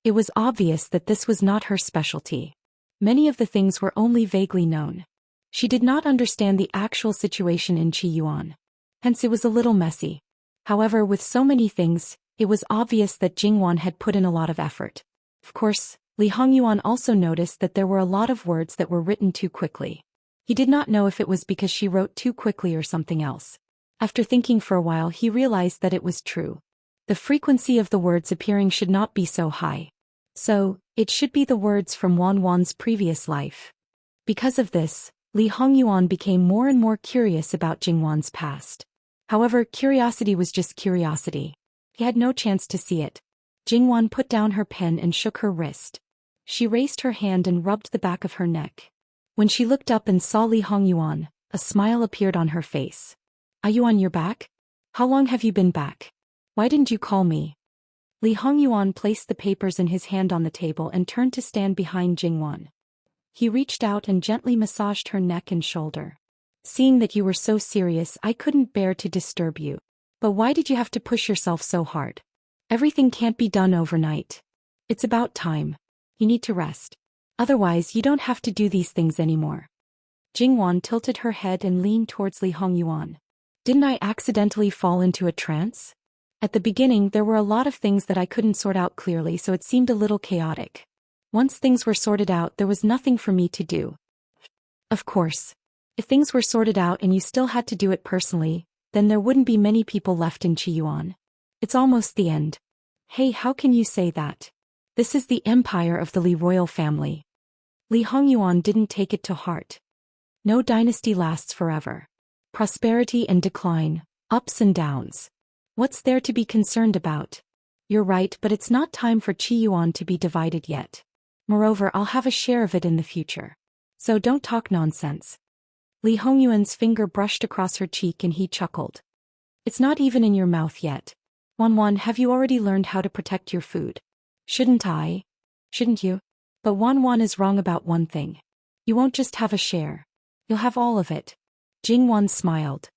It was obvious that this was not her specialty. Many of the things were only vaguely known. She did not understand the actual situation in Qiyuan. Hence it was a little messy. However, with so many things, it was obvious that Jingwan had put in a lot of effort. Of course, Li Hongyuan also noticed that there were a lot of words that were written too quickly. He did not know if it was because she wrote too quickly or something else. After thinking for a while, he realized that it was true. The frequency of the words appearing should not be so high. So, it should be the words from Wan's previous life. Because of this, Li Hongyuan became more and more curious about Jingwan's past. However, curiosity was just curiosity. He had no chance to see it. Jingwan put down her pen and shook her wrist. She raised her hand and rubbed the back of her neck. When she looked up and saw Li Hongyuan, a smile appeared on her face. Yuan, you're back? How long have you been back? Why didn't you call me? Li Hongyuan placed the papers in his hand on the table and turned to stand behind Jingwan. He reached out and gently massaged her neck and shoulder. Seeing that you were so serious, I couldn't bear to disturb you. But why did you have to push yourself so hard? Everything can't be done overnight. It's about time. You need to rest. Otherwise, you don't have to do these things anymore. Jingwan tilted her head and leaned towards Li Hongyuan. Didn't I accidentally fall into a trance? At the beginning, there were a lot of things that I couldn't sort out clearly, so it seemed a little chaotic. Once things were sorted out, there was nothing for me to do. Of course. If things were sorted out and you still had to do it personally, then there wouldn't be many people left in Qiyuan. It's almost the end. Hey, how can you say that? This is the empire of the Li royal family. Li Hongyuan didn't take it to heart. No dynasty lasts forever. Prosperity and decline, ups and downs. What's there to be concerned about? You're right, but it's not time for Qiyuan to be divided yet. Moreover, I'll have a share of it in the future. So don't talk nonsense. Li Hongyuan's finger brushed across her cheek and he chuckled. It's not even in your mouth yet. Wan, have you already learned how to protect your food? Shouldn't I? Shouldn't you? But Wan is wrong about one thing. You won't just have a share. You'll have all of it. Jingwan smiled.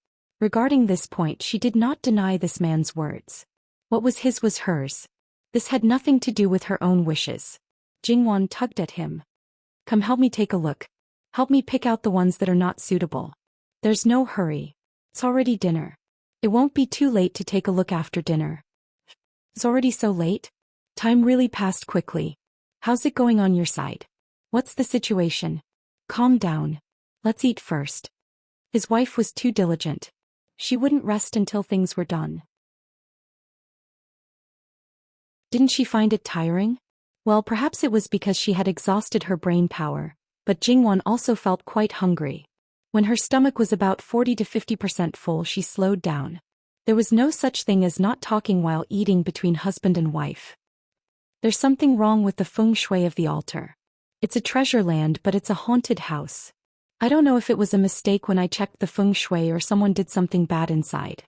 Regarding this point, she did not deny this man's words. What was his was hers. This had nothing to do with her own wishes. Jingwan tugged at him. Come, help me take a look. Help me pick out the ones that are not suitable. There's no hurry. It's already dinner. It won't be too late to take a look after dinner. It's already so late? Time really passed quickly. How's it going on your side? What's the situation? Calm down. Let's eat first. His wife was too diligent. She wouldn't rest until things were done. Didn't she find it tiring? Well, perhaps it was because she had exhausted her brain power, but Jingwan also felt quite hungry. When her stomach was about 40 to 50% full, she slowed down. There was no such thing as not talking while eating between husband and wife. There's something wrong with the feng shui of the altar. It's a treasure land, but it's a haunted house. I don't know if it was a mistake when I checked the feng shui or someone did something bad inside.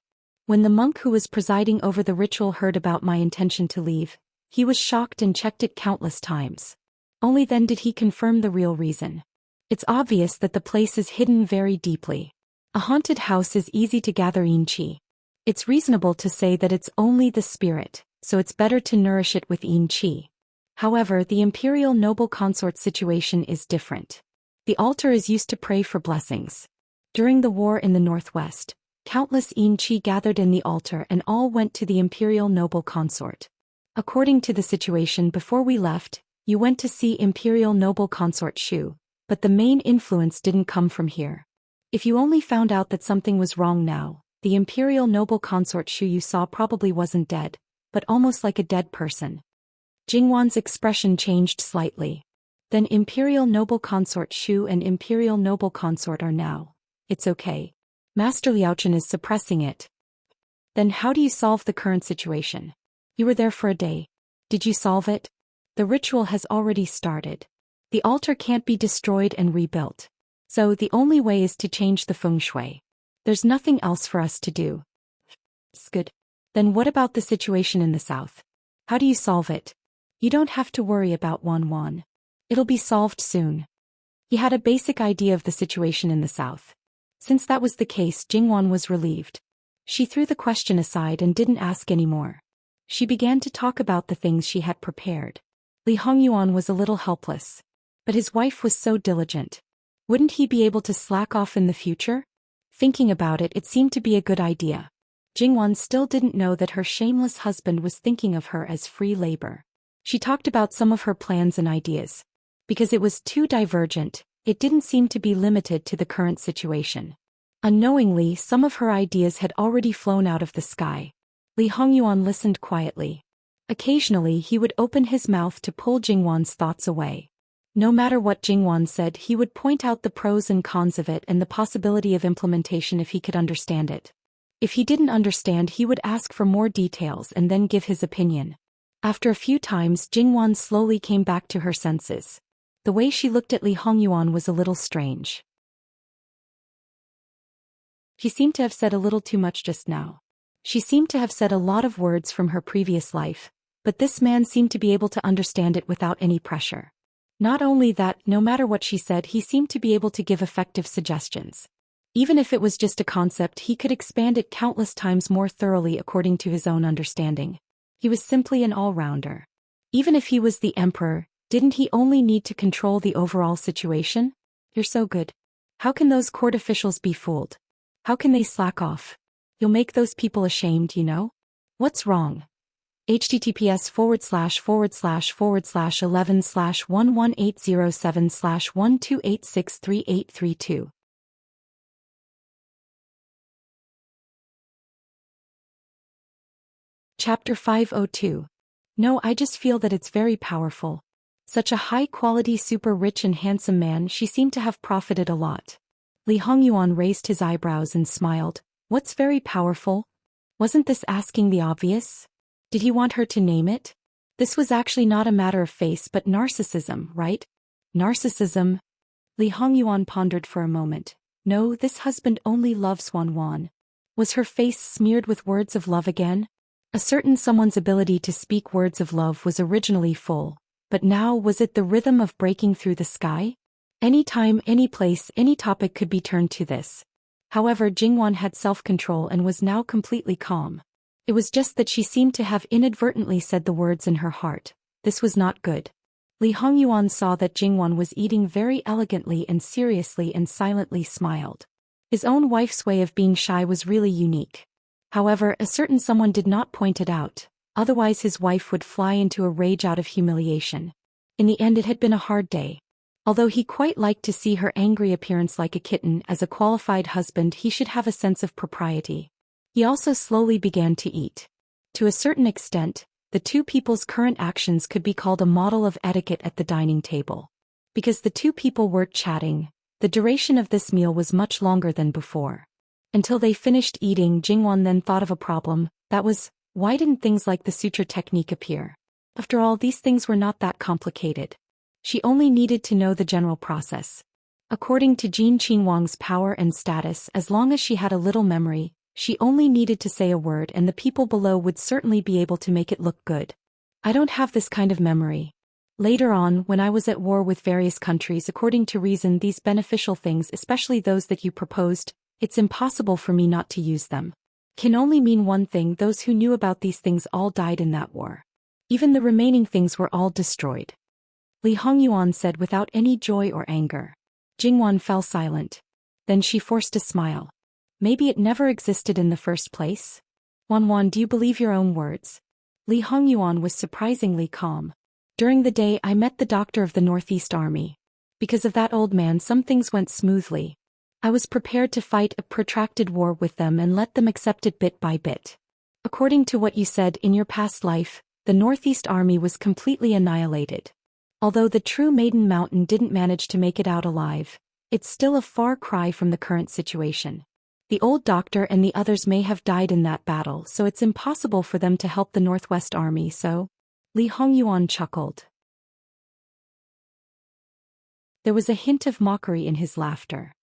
When the monk who was presiding over the ritual heard about my intention to leave, he was shocked and checked it countless times. Only then did he confirm the real reason. It's obvious that the place is hidden very deeply. A haunted house is easy to gather yin qi. It's reasonable to say that it's only the spirit, so it's better to nourish it with yin qi. However, the imperial noble consort situation is different. The altar is used to pray for blessings. During the war in the northwest, countless yin qi gathered in the altar and all went to the imperial noble consort. According to the situation before we left, you went to see imperial noble consort Shu, but the main influence didn't come from here. If you only found out that something was wrong now, the imperial noble consort Shu you saw probably wasn't dead, but almost like a dead person. Jingwan's expression changed slightly. Then imperial noble consort Shu and imperial noble consort are now. It's okay. Master Liaochen is suppressing it. Then how do you solve the current situation? You were there for a day. Did you solve it? The ritual has already started. The altar can't be destroyed and rebuilt. So the only way is to change the feng shui. There's nothing else for us to do. It's good. Then what about the situation in the south? How do you solve it? You don't have to worry about Wan. It'll be solved soon. He had a basic idea of the situation in the south. Since that was the case, Jingwan was relieved. She threw the question aside and didn't ask anymore. She began to talk about the things she had prepared. Li Hongyuan was a little helpless. But his wife was so diligent. Wouldn't he be able to slack off in the future? Thinking about it, it seemed to be a good idea. Jingwan still didn't know that her shameless husband was thinking of her as free labor. She talked about some of her plans and ideas. Because it was too divergent, it didn't seem to be limited to the current situation. Unknowingly, some of her ideas had already flown out of the sky. Li Hongyuan listened quietly. Occasionally he would open his mouth to pull Jingwan's thoughts away. No matter what Jingwan said, he would point out the pros and cons of it and the possibility of implementation if he could understand it. If he didn't understand, he would ask for more details and then give his opinion. After a few times, Jingwan slowly came back to her senses. The way she looked at Li Hongyuan was a little strange. She seemed to have said a little too much just now. She seemed to have said a lot of words from her previous life, but this man seemed to be able to understand it without any pressure. Not only that, no matter what she said, he seemed to be able to give effective suggestions. Even if it was just a concept, he could expand it countless times more thoroughly according to his own understanding. He was simply an all-rounder. Even if he was the emperor, didn't he only need to control the overall situation? You're so good. How can those court officials be fooled? How can they slack off? You'll make those people ashamed, you know? What's wrong? https://11/11/11807/12863832. Chapter 502. No, I just feel that it's very powerful. Such a high-quality, super rich and handsome man, she seemed to have profited a lot. Li Hongyuan raised his eyebrows and smiled. What's very powerful? Wasn't this asking the obvious? Did he want her to name it? This was actually not a matter of face but narcissism, right? Narcissism? Li Hongyuan pondered for a moment. No, this husband only loves Wan. Was her face smeared with words of love again? A certain someone's ability to speak words of love was originally full, but now was it the rhythm of breaking through the sky? Any time, any place, any topic could be turned to this. However, Jingwan had self-control and was now completely calm. It was just that she seemed to have inadvertently said the words in her heart. This was not good. Li Hongyuan saw that Jingwan was eating very elegantly and seriously and silently smiled. His own wife's way of being shy was really unique. However, a certain someone did not point it out, otherwise his wife would fly into a rage out of humiliation. In the end, it had been a hard day. Although he quite liked to see her angry appearance like a kitten, as a qualified husband he should have a sense of propriety. He also slowly began to eat. To a certain extent, the two people's current actions could be called a model of etiquette at the dining table. Because the two people weren't chatting, the duration of this meal was much longer than before. Until they finished eating, Jingwan then thought of a problem, that was, why didn't things like the suture technique appear? After all, these things were not that complicated. She only needed to know the general process. According to Jin Qinhuang's power and status, as long as she had a little memory, she only needed to say a word and the people below would certainly be able to make it look good. I don't have this kind of memory. Later on, when I was at war with various countries, according to reason, these beneficial things, especially those that you proposed, it's impossible for me not to use them. Can only mean one thing: those who knew about these things all died in that war. Even the remaining things were all destroyed. Li Hongyuan said without any joy or anger. Jingwan fell silent. Then she forced a smile. Maybe it never existed in the first place? Wanwan, do you believe your own words? Li Hongyuan was surprisingly calm. During the day I met the doctor of the Northeast Army. Because of that old man, some things went smoothly. I was prepared to fight a protracted war with them and let them accept it bit by bit. According to what you said, in your past life, the Northeast Army was completely annihilated. Although the true Maiden Mountain didn't manage to make it out alive, it's still a far cry from the current situation. The old doctor and the others may have died in that battle, so it's impossible for them to help the Northwest Army, so... Li Hongyuan chuckled. There was a hint of mockery in his laughter.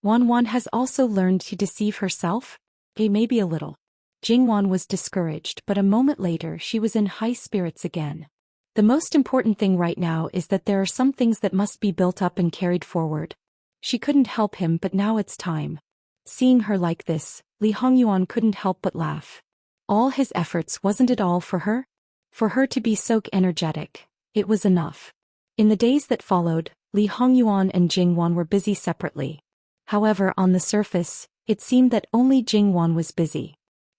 Wanwan has also learned to deceive herself? Maybe a little. Jingwan was discouraged, but a moment later she was in high spirits again. The most important thing right now is that there are some things that must be built up and carried forward. She couldn't help him, but now it's time. Seeing her like this, Li Hongyuan couldn't help but laugh. All his efforts, wasn't it all for her? For her to be so energetic, it was enough. In the days that followed, Li Hongyuan and Jingwan were busy separately. However, on the surface, it seemed that only Jingwan was busy.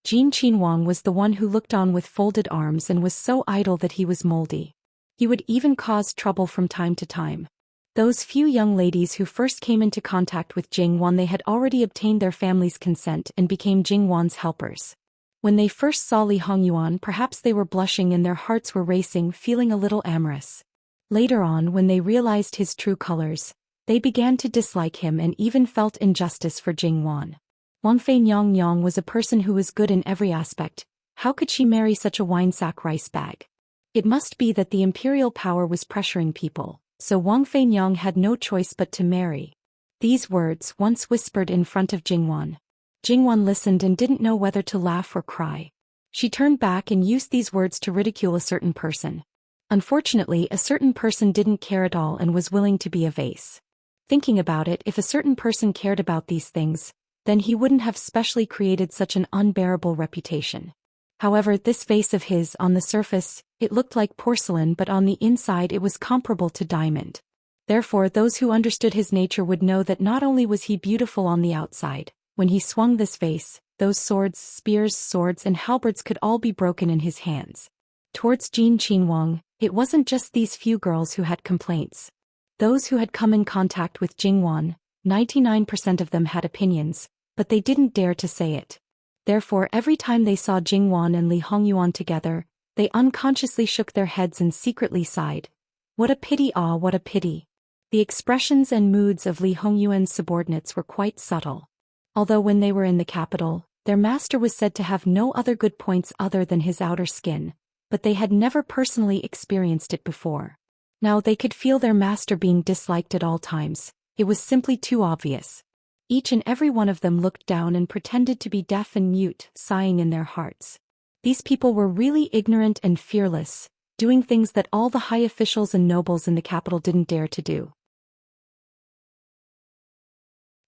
Jin Qinhuang was the one who looked on with folded arms and was so idle that he was moldy. He would even cause trouble from time to time. Those few young ladies who first came into contact with Jingwan, they had already obtained their family's consent and became Jingwan's helpers. When they first saw Li Hongyuan, perhaps they were blushing and their hearts were racing, feeling a little amorous. Later on, when they realized his true colors, they began to dislike him and even felt injustice for Jingwan. Wangfei Nyang was a person who was good in every aspect. How could she marry such a wine-sack rice bag? It must be that the imperial power was pressuring people, so Wangfei Nyang had no choice but to marry. These words, once whispered in front of Jingwan. Jingwan listened and didn't know whether to laugh or cry. She turned back and used these words to ridicule a certain person. Unfortunately, a certain person didn't care at all and was willing to be a vase. Thinking about it, if a certain person cared about these things, then he wouldn't have specially created such an unbearable reputation. However, this vase of his, on the surface, it looked like porcelain, but on the inside it was comparable to diamond. Therefore, those who understood his nature would know that not only was he beautiful on the outside, when he swung this vase, those swords, spears, swords and halberds could all be broken in his hands. Towards Jin Qinhuang, it wasn't just these few girls who had complaints. Those who had come in contact with Jingwan, 99% of them had opinions, but they didn't dare to say it. Therefore, every time they saw Jingwan and Li Hongyuan together, they unconsciously shook their heads and secretly sighed. What a pity, ah, what a pity. The expressions and moods of Li Hongyuan's subordinates were quite subtle. Although when they were in the capital, their master was said to have no other good points other than his outer skin, but they had never personally experienced it before. Now they could feel their master being disliked at all times. It was simply too obvious. Each and every one of them looked down and pretended to be deaf and mute, sighing in their hearts. These people were really ignorant and fearless, doing things that all the high officials and nobles in the capital didn't dare to do.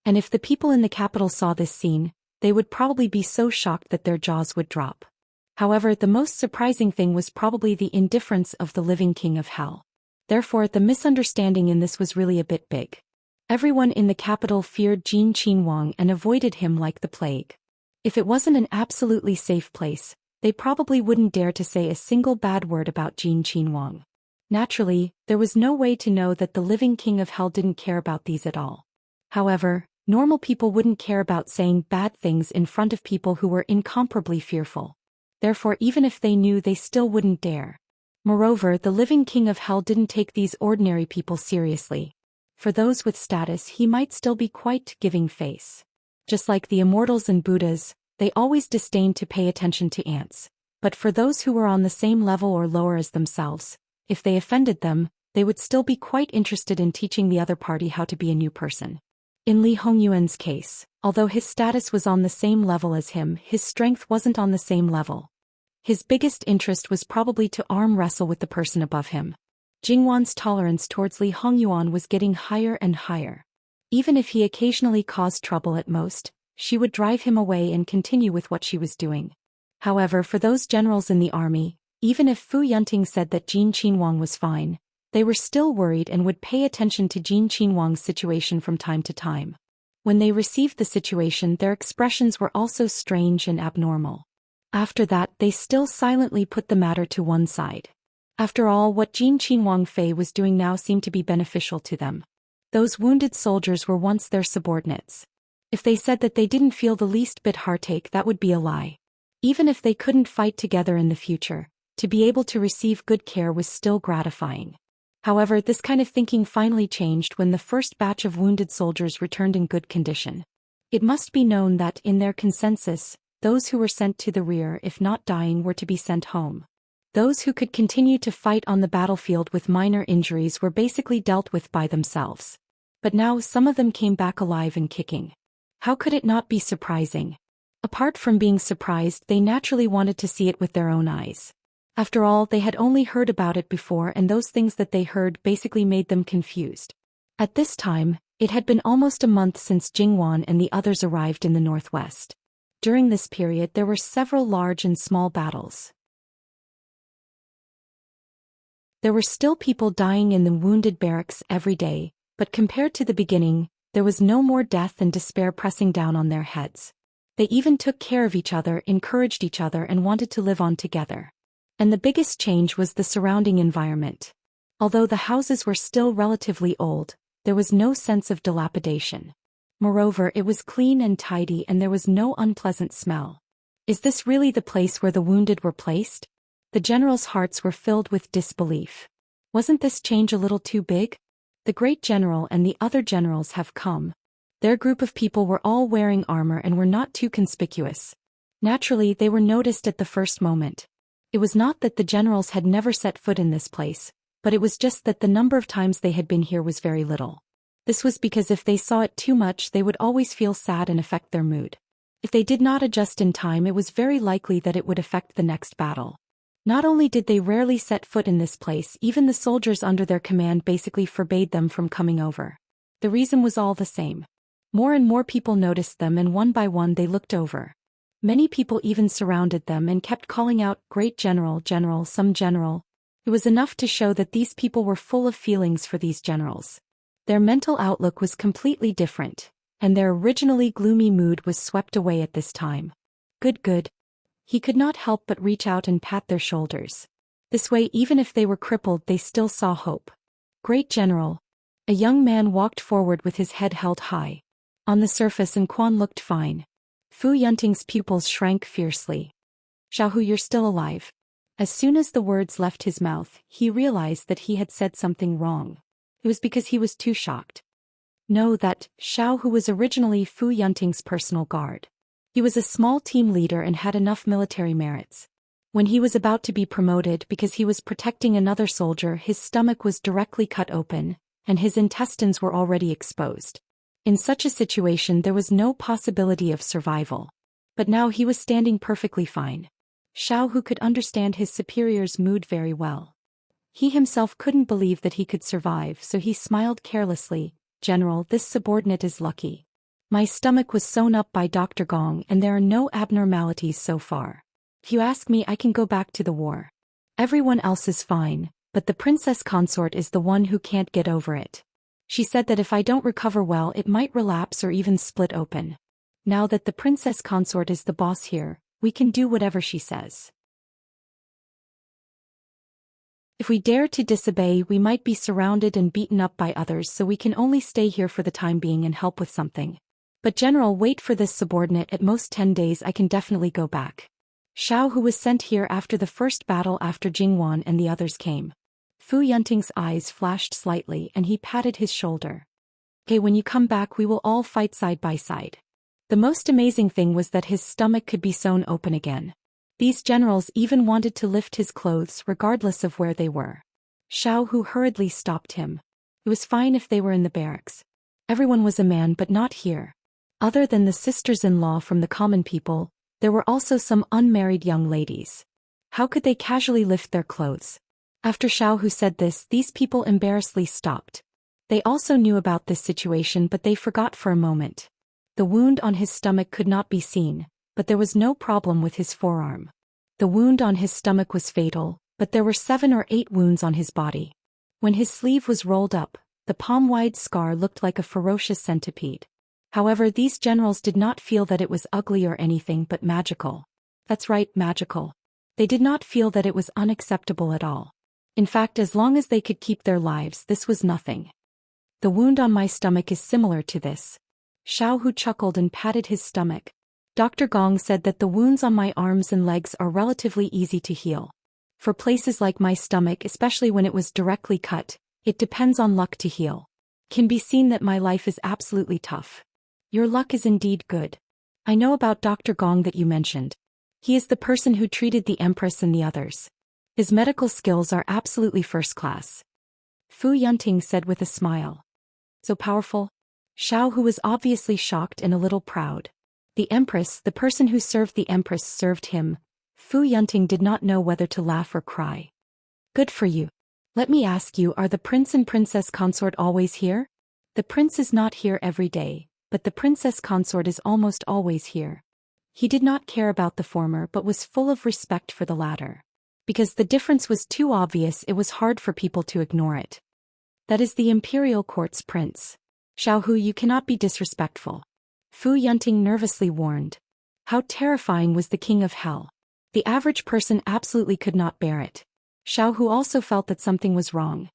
And if the people in the capital saw this scene, they would probably be so shocked that their jaws would drop. However, the most surprising thing was probably the indifference of the living king of hell. Therefore, the misunderstanding in this was really a bit big. Everyone in the capital feared Jin Qinhuang and avoided him like the plague. If it wasn't an absolutely safe place, they probably wouldn't dare to say a single bad word about Jin Qinhuang. Naturally, there was no way to know that the living king of hell didn't care about these at all. However, normal people wouldn't care about saying bad things in front of people who were incomparably fearful. Therefore, even if they knew, they still wouldn't dare. Moreover, the living king of hell didn't take these ordinary people seriously. For those with status, he might still be quite giving face. Just like the immortals and Buddhas, they always disdained to pay attention to ants. But for those who were on the same level or lower as themselves, if they offended them, they would still be quite interested in teaching the other party how to be a new person. In Li Hongyuan's case, although his status was on the same level as him, his strength wasn't on the same level. His biggest interest was probably to arm wrestle with the person above him. Jingwan's tolerance towards Li Hongyuan was getting higher and higher. Even if he occasionally caused trouble at most, she would drive him away and continue with what she was doing. However, for those generals in the army, even if Fu Yunting said that Jin Qinhuang was fine, they were still worried and would pay attention to Jin Qinhuang's situation from time to time. When they received the situation, their expressions were also strange and abnormal. After that, they still silently put the matter to one side. After all, what Jin Qinhuang Fei was doing now seemed to be beneficial to them. Those wounded soldiers were once their subordinates. If they said that they didn't feel the least bit heartache, that would be a lie. Even if they couldn't fight together in the future, to be able to receive good care was still gratifying. However, this kind of thinking finally changed when the first batch of wounded soldiers returned in good condition. It must be known that, in their consensus, those who were sent to the rear, if not dying, were to be sent home. Those who could continue to fight on the battlefield with minor injuries were basically dealt with by themselves. But now some of them came back alive and kicking. How could it not be surprising? Apart from being surprised, they naturally wanted to see it with their own eyes. After all, they had only heard about it before, and those things that they heard basically made them confused. At this time, it had been almost a month since Jingwan and the others arrived in the northwest. During this period, there were several large and small battles. There were still people dying in the wounded barracks every day, but compared to the beginning, there was no more death and despair pressing down on their heads. They even took care of each other, encouraged each other, and wanted to live on together. And the biggest change was the surrounding environment. Although the houses were still relatively old, there was no sense of dilapidation. Moreover, it was clean and tidy, and there was no unpleasant smell. Is this really the place where the wounded were placed? The generals' hearts were filled with disbelief. Wasn't this change a little too big? The great general and the other generals have come. Their group of people were all wearing armor and were not too conspicuous. Naturally, they were noticed at the first moment. It was not that the generals had never set foot in this place, but it was just that the number of times they had been here was very little. This was because if they saw it too much, they would always feel sad and affect their mood. If they did not adjust in time, it was very likely that it would affect the next battle. Not only did they rarely set foot in this place, even the soldiers under their command basically forbade them from coming over. The reason was all the same. More and more people noticed them, and one by one they looked over. Many people even surrounded them and kept calling out, "Great general, general, some general." It was enough to show that these people were full of feelings for these generals. Their mental outlook was completely different, and their originally gloomy mood was swept away at this time. Good, good. He could not help but reach out and pat their shoulders. This way, even if they were crippled, they still saw hope. Great general. A young man walked forward with his head held high. On the surface, Quan looked fine. Fu Yunting's pupils shrank fiercely. "Xiaohu, you're still alive." As soon as the words left his mouth, he realized that he had said something wrong. It was because he was too shocked. Know that Xiaohu was originally Fu Yunting's personal guard. He was a small team leader and had enough military merits. When he was about to be promoted because he was protecting another soldier, his stomach was directly cut open, and his intestines were already exposed. In such a situation, there was no possibility of survival. But now he was standing perfectly fine. Xiaohu could understand his superior's mood very well. He himself couldn't believe that he could survive, so he smiled carelessly. "General, this subordinate is lucky. My stomach was sewn up by Dr. Gong, and there are no abnormalities so far. If you ask me, I can go back to the war. Everyone else is fine, but the Princess Consort is the one who can't get over it. She said that if I don't recover well, it might relapse or even split open. Now that the Princess Consort is the boss here, we can do whatever she says. If we dare to disobey, we might be surrounded and beaten up by others, so we can only stay here for the time being and help with something. But General, wait for this subordinate. At most 10 days I can definitely go back." Xiao, who was sent here after the first battle after Jingwan and the others came. Fu Yunting's eyes flashed slightly and he patted his shoulder. "Okay, when you come back we will all fight side by side." The most amazing thing was that his stomach could be sewn open again. These generals even wanted to lift his clothes regardless of where they were. Xiao Hu hurriedly stopped him. It was fine if they were in the barracks. Everyone was a man, but not here. Other than the sisters-in-law from the common people, there were also some unmarried young ladies. How could they casually lift their clothes? After Xiao Hu said this, these people embarrassedly stopped. They also knew about this situation, but they forgot for a moment. The wound on his stomach could not be seen, but there was no problem with his forearm. The wound on his stomach was fatal, but there were 7 or 8 wounds on his body. When his sleeve was rolled up, the palm-wide scar looked like a ferocious centipede. However, these generals did not feel that it was ugly or anything but magical. That's right, magical. They did not feel that it was unacceptable at all. In fact, as long as they could keep their lives, this was nothing. The wound on my stomach is similar to this. Xiao Hu chuckled and patted his stomach. Dr. Gong said that the wounds on my arms and legs are relatively easy to heal. For places like my stomach, especially when it was directly cut, it depends on luck to heal. Can be seen that my life is absolutely tough. Your luck is indeed good. I know about Dr. Gong that you mentioned. He is the person who treated the Empress and the others. His medical skills are absolutely first class. Fu Yunting said with a smile. So powerful? Xiao Hu was obviously shocked and a little proud. The Empress, the person who served the Empress, served him. Fu Yunting did not know whether to laugh or cry. Good for you. Let me ask you, are the Prince and Princess Consort always here? The Prince is not here every day, but the Princess Consort is almost always here. He did not care about the former but was full of respect for the latter. Because the difference was too obvious, it was hard for people to ignore it. That is the Imperial Court's prince. Xiao Hu, you cannot be disrespectful. Fu Yunting nervously warned. How terrifying was the King of Hell. The average person absolutely could not bear it. Xiao Hu also felt that something was wrong.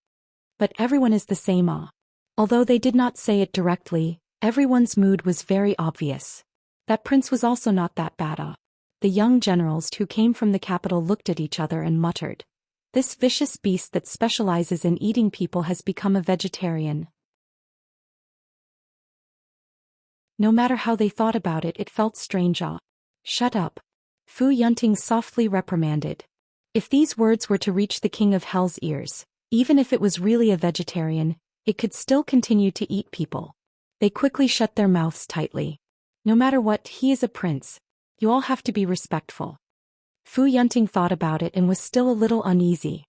But everyone is the same. Although they did not say it directly, everyone's mood was very obvious. That prince was also not that bad. The young generals who came from the capital looked at each other and muttered. This vicious beast that specializes in eating people has become a vegetarian. No matter how they thought about it, it felt strange. Shut up. Fu Yunting softly reprimanded. If these words were to reach the King of Hell's ears, even if it was really a vegetarian, it could still continue to eat people. They quickly shut their mouths tightly. No matter what, he is a prince. You all have to be respectful. Fu Yunting thought about it and was still a little uneasy.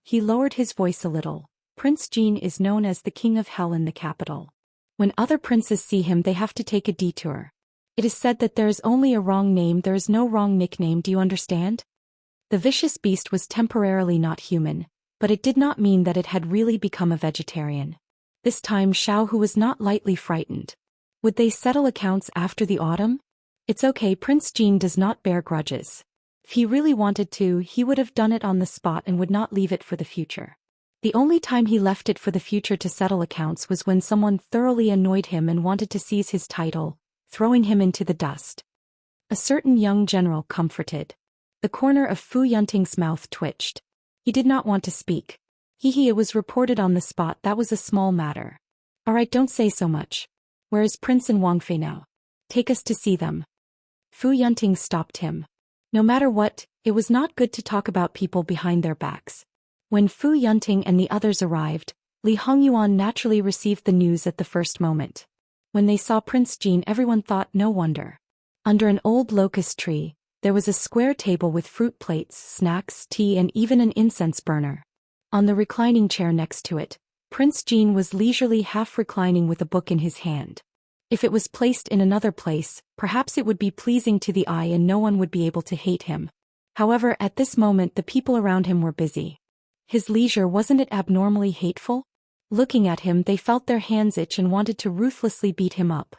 He lowered his voice a little. Prince Jin is known as the King of Hell in the capital. When other princes see him, they have to take a detour. It is said that there is only a wrong name, there is no wrong nickname, do you understand? The vicious beast was temporarily not human, but it did not mean that it had really become a vegetarian. This time Xiao Hu was not lightly frightened. Would they settle accounts after the autumn? It's okay, Prince Jin does not bear grudges. If he really wanted to, he would have done it on the spot and would not leave it for the future. The only time he left it for the future to settle accounts was when someone thoroughly annoyed him and wanted to seize his title, throwing him into the dust. A certain young general comforted. The corner of Fu Yunting's mouth twitched. He did not want to speak. It was reported on the spot, that was a small matter. Alright, don't say so much. Where is Prince and Wang Fei now? Take us to see them. Fu Yunting stopped him. No matter what, it was not good to talk about people behind their backs. When Fu Yunting and the others arrived, Li Hongyuan naturally received the news at the first moment. When they saw Prince Jin, everyone thought no wonder. Under an old locust tree, there was a square table with fruit plates, snacks, tea and even an incense burner. On the reclining chair next to it, Prince Jin was leisurely half-reclining with a book in his hand. If it was placed in another place, perhaps it would be pleasing to the eye and no one would be able to hate him. However, at this moment the people around him were busy. His leisure, wasn't it abnormally hateful? Looking at him, they felt their hands itch and wanted to ruthlessly beat him up.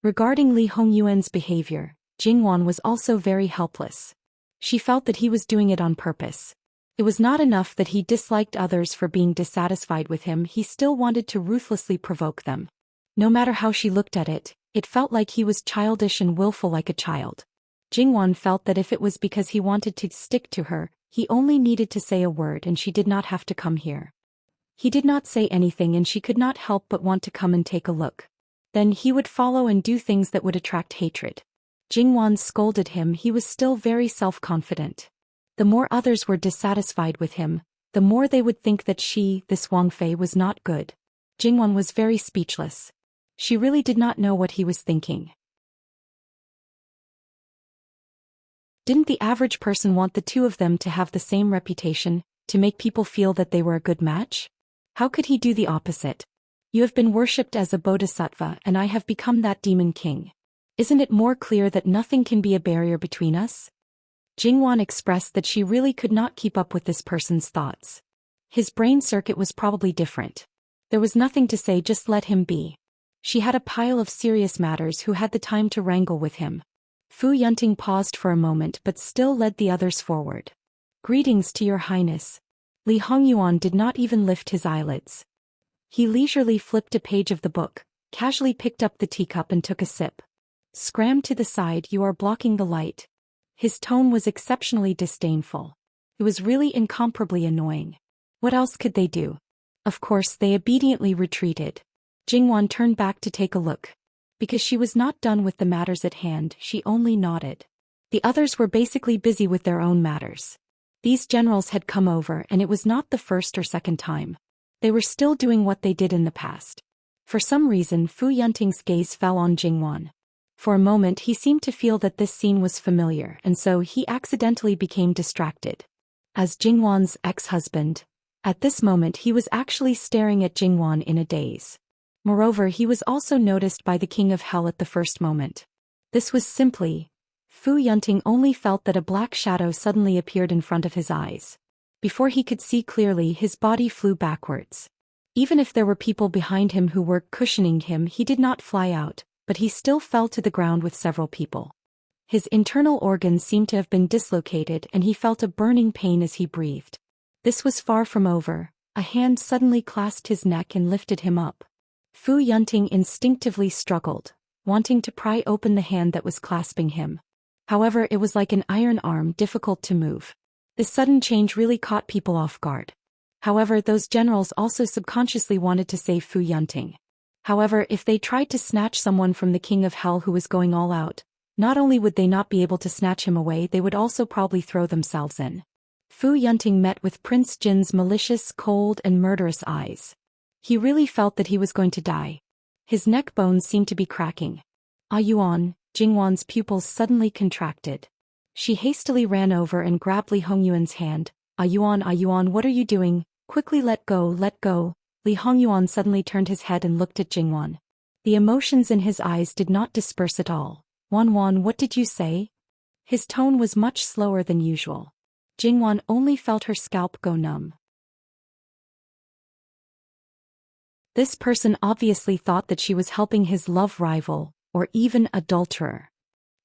Regarding Li Hongyuan's behavior, Jingwan was also very helpless. She felt that he was doing it on purpose. It was not enough that he disliked others for being dissatisfied with him, he still wanted to ruthlessly provoke them. No matter how she looked at it, it felt like he was childish and willful like a child. Jingwan felt that if it was because he wanted to stick to her, he only needed to say a word and she did not have to come here. He did not say anything and she could not help but want to come and take a look. Then he would follow and do things that would attract hatred. Jingwan scolded him. He was still very self-confident. The more others were dissatisfied with him, the more they would think that this Wang Fei was not good. Jingwan was very speechless. She really did not know what he was thinking. Didn't the average person want the two of them to have the same reputation, to make people feel that they were a good match? How could he do the opposite? You have been worshipped as a bodhisattva and I have become that demon king. Isn't it more clear that nothing can be a barrier between us? Jingwan expressed that she really could not keep up with this person's thoughts. His brain circuit was probably different. There was nothing to say, just let him be. She had a pile of serious matters. Who had the time to wrangle with him? Fu Yunting paused for a moment but still led the others forward. Greetings to your highness. Li Hongyuan did not even lift his eyelids. He leisurely flipped a page of the book, casually picked up the teacup and took a sip. Scram to the side, you are blocking the light. His tone was exceptionally disdainful. It was really incomparably annoying. What else could they do? Of course they obediently retreated. Jingwan turned back to take a look. Because she was not done with the matters at hand, she only nodded. The others were basically busy with their own matters. These generals had come over and it was not the first or second time. They were still doing what they did in the past. For some reason Fu Yunting's gaze fell on Jingwan. For a moment he seemed to feel that this scene was familiar and so he accidentally became distracted. As Jingwan's ex-husband, at this moment he was actually staring at Jingwan in a daze. Moreover, he was also noticed by the King of Hell at the first moment. This was simply... Fu Yunting only felt that a black shadow suddenly appeared in front of his eyes. Before he could see clearly, his body flew backwards. Even if there were people behind him who were cushioning him, he did not fly out, but he still fell to the ground with several people. His internal organs seemed to have been dislocated and he felt a burning pain as he breathed. This was far from over. A hand suddenly clasped his neck and lifted him up. Fu Yunting instinctively struggled, wanting to pry open the hand that was clasping him. However, it was like an iron arm, difficult to move. This sudden change really caught people off guard. However, those generals also subconsciously wanted to save Fu Yunting. However, if they tried to snatch someone from the King of Hell who was going all out, not only would they not be able to snatch him away, they would also probably throw themselves in. Fu Yunting met with Prince Jin's malicious, cold and murderous eyes. He really felt that he was going to die. His neck bones seemed to be cracking. Ah Yuan, Jingwan's pupils suddenly contracted. She hastily ran over and grabbed Li Hongyuan's hand. Ah Yuan, what are you doing? Quickly let go, let go. Li Hongyuan suddenly turned his head and looked at Jingwan. The emotions in his eyes did not disperse at all. Wan, what did you say? His tone was much slower than usual. Jingwan only felt her scalp go numb. This person obviously thought that she was helping his love rival, or even adulterer.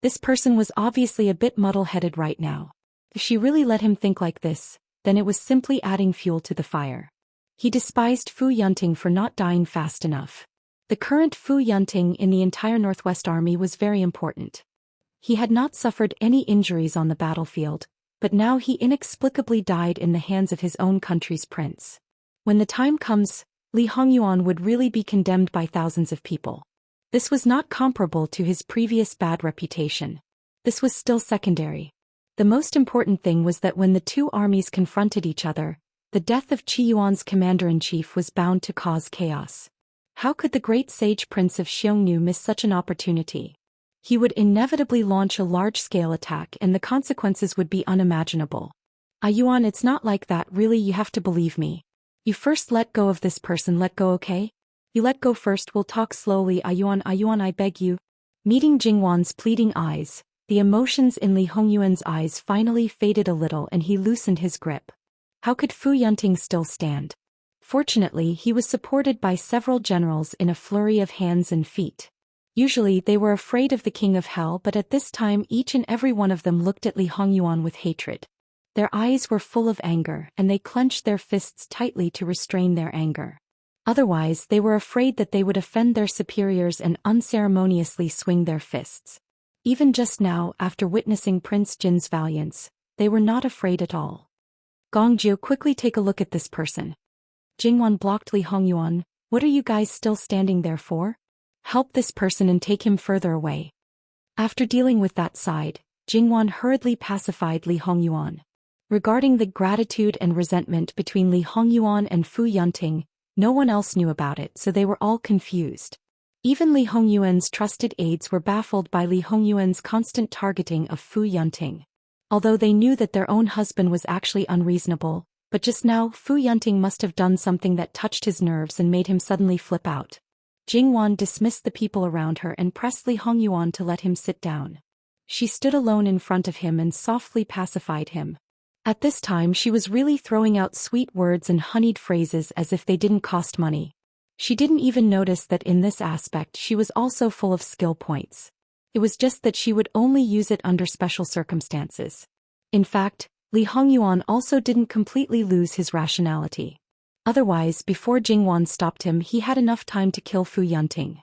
This person was obviously a bit muddle-headed right now. If she really let him think like this, then it was simply adding fuel to the fire. He despised Fu Yunting for not dying fast enough. The current Fu Yunting in the entire Northwest Army was very important. He had not suffered any injuries on the battlefield, but now he inexplicably died in the hands of his own country's prince. When the time comes, Li Hongyuan would really be condemned by thousands of people. This was not comparable to his previous bad reputation. This was still secondary. The most important thing was that when the two armies confronted each other, the death of Qi Yuan's commander-in-chief was bound to cause chaos. How could the great sage prince of Xiongnu miss such an opportunity? He would inevitably launch a large-scale attack and the consequences would be unimaginable. Ah Yuan, it's not like that, really, you have to believe me. You first let go of this person, let go, okay? You let go first, we'll talk slowly. Ah Yuan, I beg you. Meeting Jingwan's pleading eyes, the emotions in Li Hongyuan's eyes finally faded a little and he loosened his grip. How could Fu Yunting still stand? Fortunately, he was supported by several generals in a flurry of hands and feet. Usually they were afraid of the King of Hell, but at this time each and every one of them looked at Li Hongyuan with hatred. Their eyes were full of anger and they clenched their fists tightly to restrain their anger. Otherwise, they were afraid that they would offend their superiors and unceremoniously swing their fists. Even just now, after witnessing Prince Jin's valiance, they were not afraid at all. Gongjiu, quickly take a look at this person. Jingwan blocked Li Hongyuan. What are you guys still standing there for? Help this person and take him further away. After dealing with that side, Jingwan hurriedly pacified Li Hongyuan. Regarding the gratitude and resentment between Li Hongyuan and Fu Yunting, no one else knew about it, so they were all confused. Even Li Hongyuan's trusted aides were baffled by Li Hongyuan's constant targeting of Fu Yunting. Although they knew that their own husband was actually unreasonable, but just now Fu Yunting must have done something that touched his nerves and made him suddenly flip out. Jingwan dismissed the people around her and pressed Li Hongyuan to let him sit down. She stood alone in front of him and softly pacified him. At this time she was really throwing out sweet words and honeyed phrases as if they didn't cost money. She didn't even notice that in this aspect she was also full of skill points. It was just that she would only use it under special circumstances. In fact, Li Hongyuan also didn't completely lose his rationality. Otherwise, before Jingwan stopped him, he had enough time to kill Fu Yunting.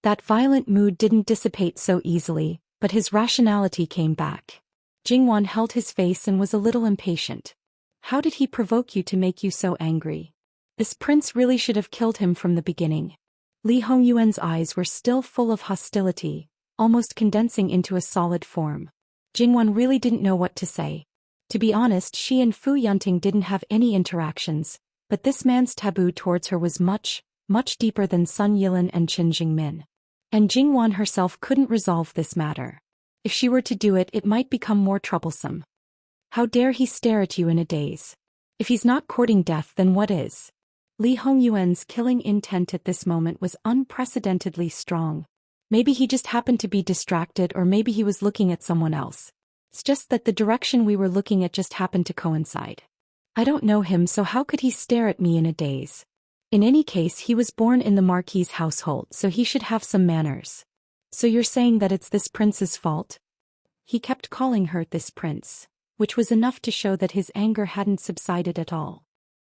That violent mood didn't dissipate so easily, but his rationality came back. Jingwan held his face and was a little impatient. How did he provoke you to make you so angry? This prince really should have killed him from the beginning. Li Hongyuan's eyes were still full of hostility, almost condensing into a solid form. Jingwan really didn't know what to say. To be honest, she and Fu Yunting didn't have any interactions, but this man's taboo towards her was much, much deeper than Sun Yilin and Qin Jingmin. And Jingwan herself couldn't resolve this matter. If she were to do it, it might become more troublesome. How dare he stare at you in a daze? If he's not courting death, then what is? Li Hongyuan's killing intent at this moment was unprecedentedly strong. Maybe he just happened to be distracted, or maybe he was looking at someone else. It's just that the direction we were looking at just happened to coincide. I don't know him, so how could he stare at me in a daze? In any case, he was born in the Marquis's household, so he should have some manners. So you're saying that it's this prince's fault? He kept calling her this prince, which was enough to show that his anger hadn't subsided at all.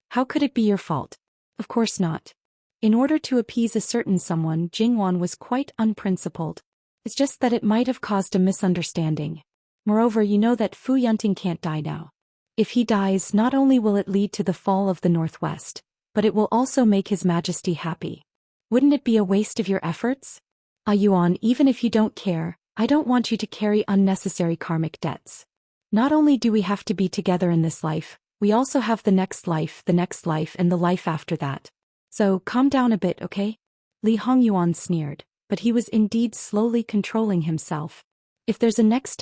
How could it be your fault? Of course not. In order to appease a certain someone, Jingwan was quite unprincipled. It's just that it might have caused a misunderstanding. Moreover, you know that Fu Yunting can't die now. If he dies, not only will it lead to the fall of the Northwest, but it will also make His Majesty happy. Wouldn't it be a waste of your efforts? Yuan, even if you don't care, I don't want you to carry unnecessary karmic debts. Not only do we have to be together in this life, we also have the next life, and the life after that. So, calm down a bit, okay? Li Hongyuan sneered, but he was indeed slowly controlling himself. If there's a next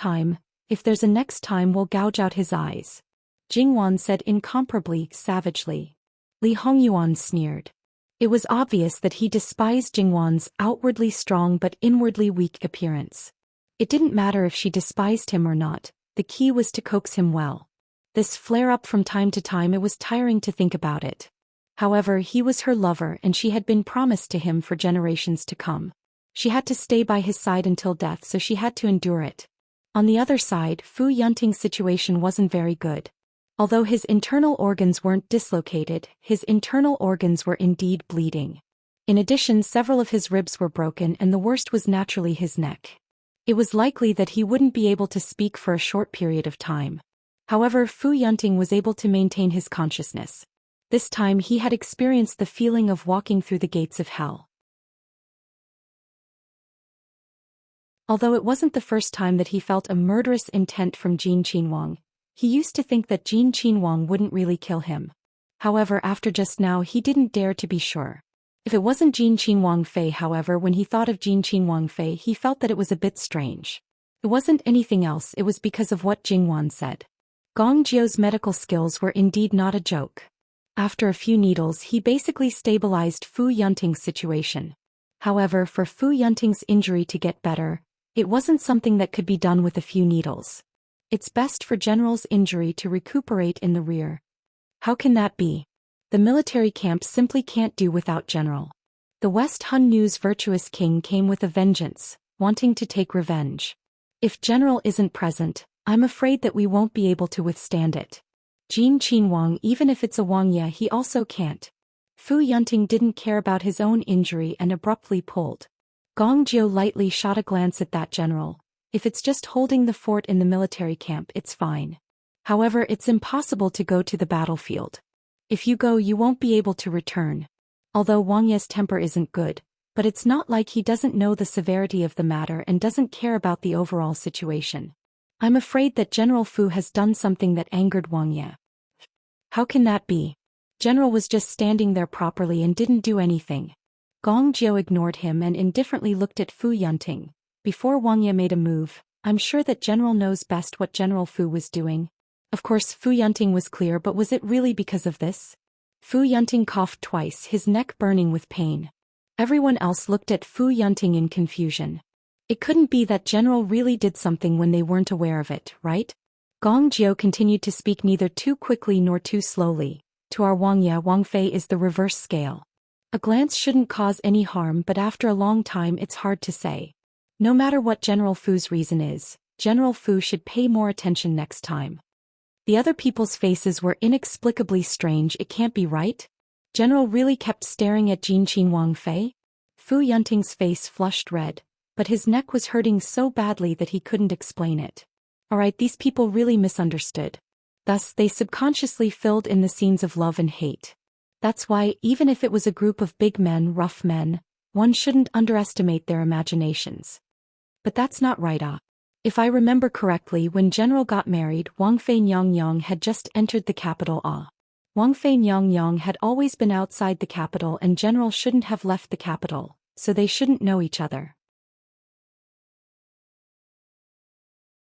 time, we'll gouge out his eyes. Jingwan said incomparably, savagely. Li Hongyuan sneered. It was obvious that he despised Jingwan's outwardly strong but inwardly weak appearance. It didn't matter if she despised him or not, the key was to coax him well. This flare-up from time to time, it was tiring to think about it. However, he was her lover and she had been promised to him for generations to come. She had to stay by his side until death, so she had to endure it. On the other side, Fu Yunting's situation wasn't very good. Although his internal organs weren't dislocated, his internal organs were indeed bleeding. In addition, several of his ribs were broken, and the worst was naturally his neck. It was likely that he wouldn't be able to speak for a short period of time. However, Fu Yunting was able to maintain his consciousness. This time he had experienced the feeling of walking through the gates of hell. Although it wasn't the first time that he felt a murderous intent from Jin Qinhuang, he used to think that Jin Qinhuang wouldn't really kill him. However, after just now, he didn't dare to be sure. If it wasn't Jin Qinhuang Fei, however, when he thought of Jin Qinhuang Fei, he felt that it was a bit strange. It wasn't anything else, it was because of what Jingwan said. Gong Jiu's medical skills were indeed not a joke. After a few needles, he basically stabilized Fu Yunting's situation. However, for Fu Yunting's injury to get better, it wasn't something that could be done with a few needles. It's best for General's injury to recuperate in the rear. How can that be? The military camp simply can't do without General. The West Hun New's virtuous king came with a vengeance, wanting to take revenge. If General isn't present, I'm afraid that we won't be able to withstand it. Jin Qinhuang, even if it's a Wang Ye, he also can't. Fu Yunting didn't care about his own injury and abruptly pulled. Gong Jiu lightly shot a glance at that general. If it's just holding the fort in the military camp, it's fine. However, it's impossible to go to the battlefield. If you go, you won't be able to return. Although Wang Ye's temper isn't good, But it's not like he doesn't know the severity of the matter and doesn't care about the overall situation. I'm afraid that General Fu has done something that angered Wang Ye. How can that be? General was just standing there properly and didn't do anything. Gong Jiu ignored him and indifferently looked at Fu Yunting. Before Wang Ye made a move, I'm sure that General knows best what General Fu was doing. Of course Fu Yunting was clear, but was it really because of this? Fu Yunting coughed twice, his neck burning with pain. Everyone else looked at Fu Yunting in confusion. It couldn't be that General really did something when they weren't aware of it, right? Gong Jiu continued to speak neither too quickly nor too slowly. To our Wang Ye, Wang Fei is the reverse scale. A glance shouldn't cause any harm, but after a long time it's hard to say. No matter what General Fu's reason is, General Fu should pay more attention next time. The other people's faces were inexplicably strange. It can't be right? General really kept staring at Jinqin Wang Fei? Fu Yunting's face flushed red, but his neck was hurting so badly that he couldn't explain it. Alright, these people really misunderstood. Thus, they subconsciously filled in the scenes of love and hate. That's why, even if it was a group of big men, rough men, one shouldn't underestimate their imaginations. But that's not right. If I remember correctly, when General got married, Wang Fei Nyang had just entered the capital. Wang Fei Nyang had always been outside the capital and General shouldn't have left the capital, so they shouldn't know each other.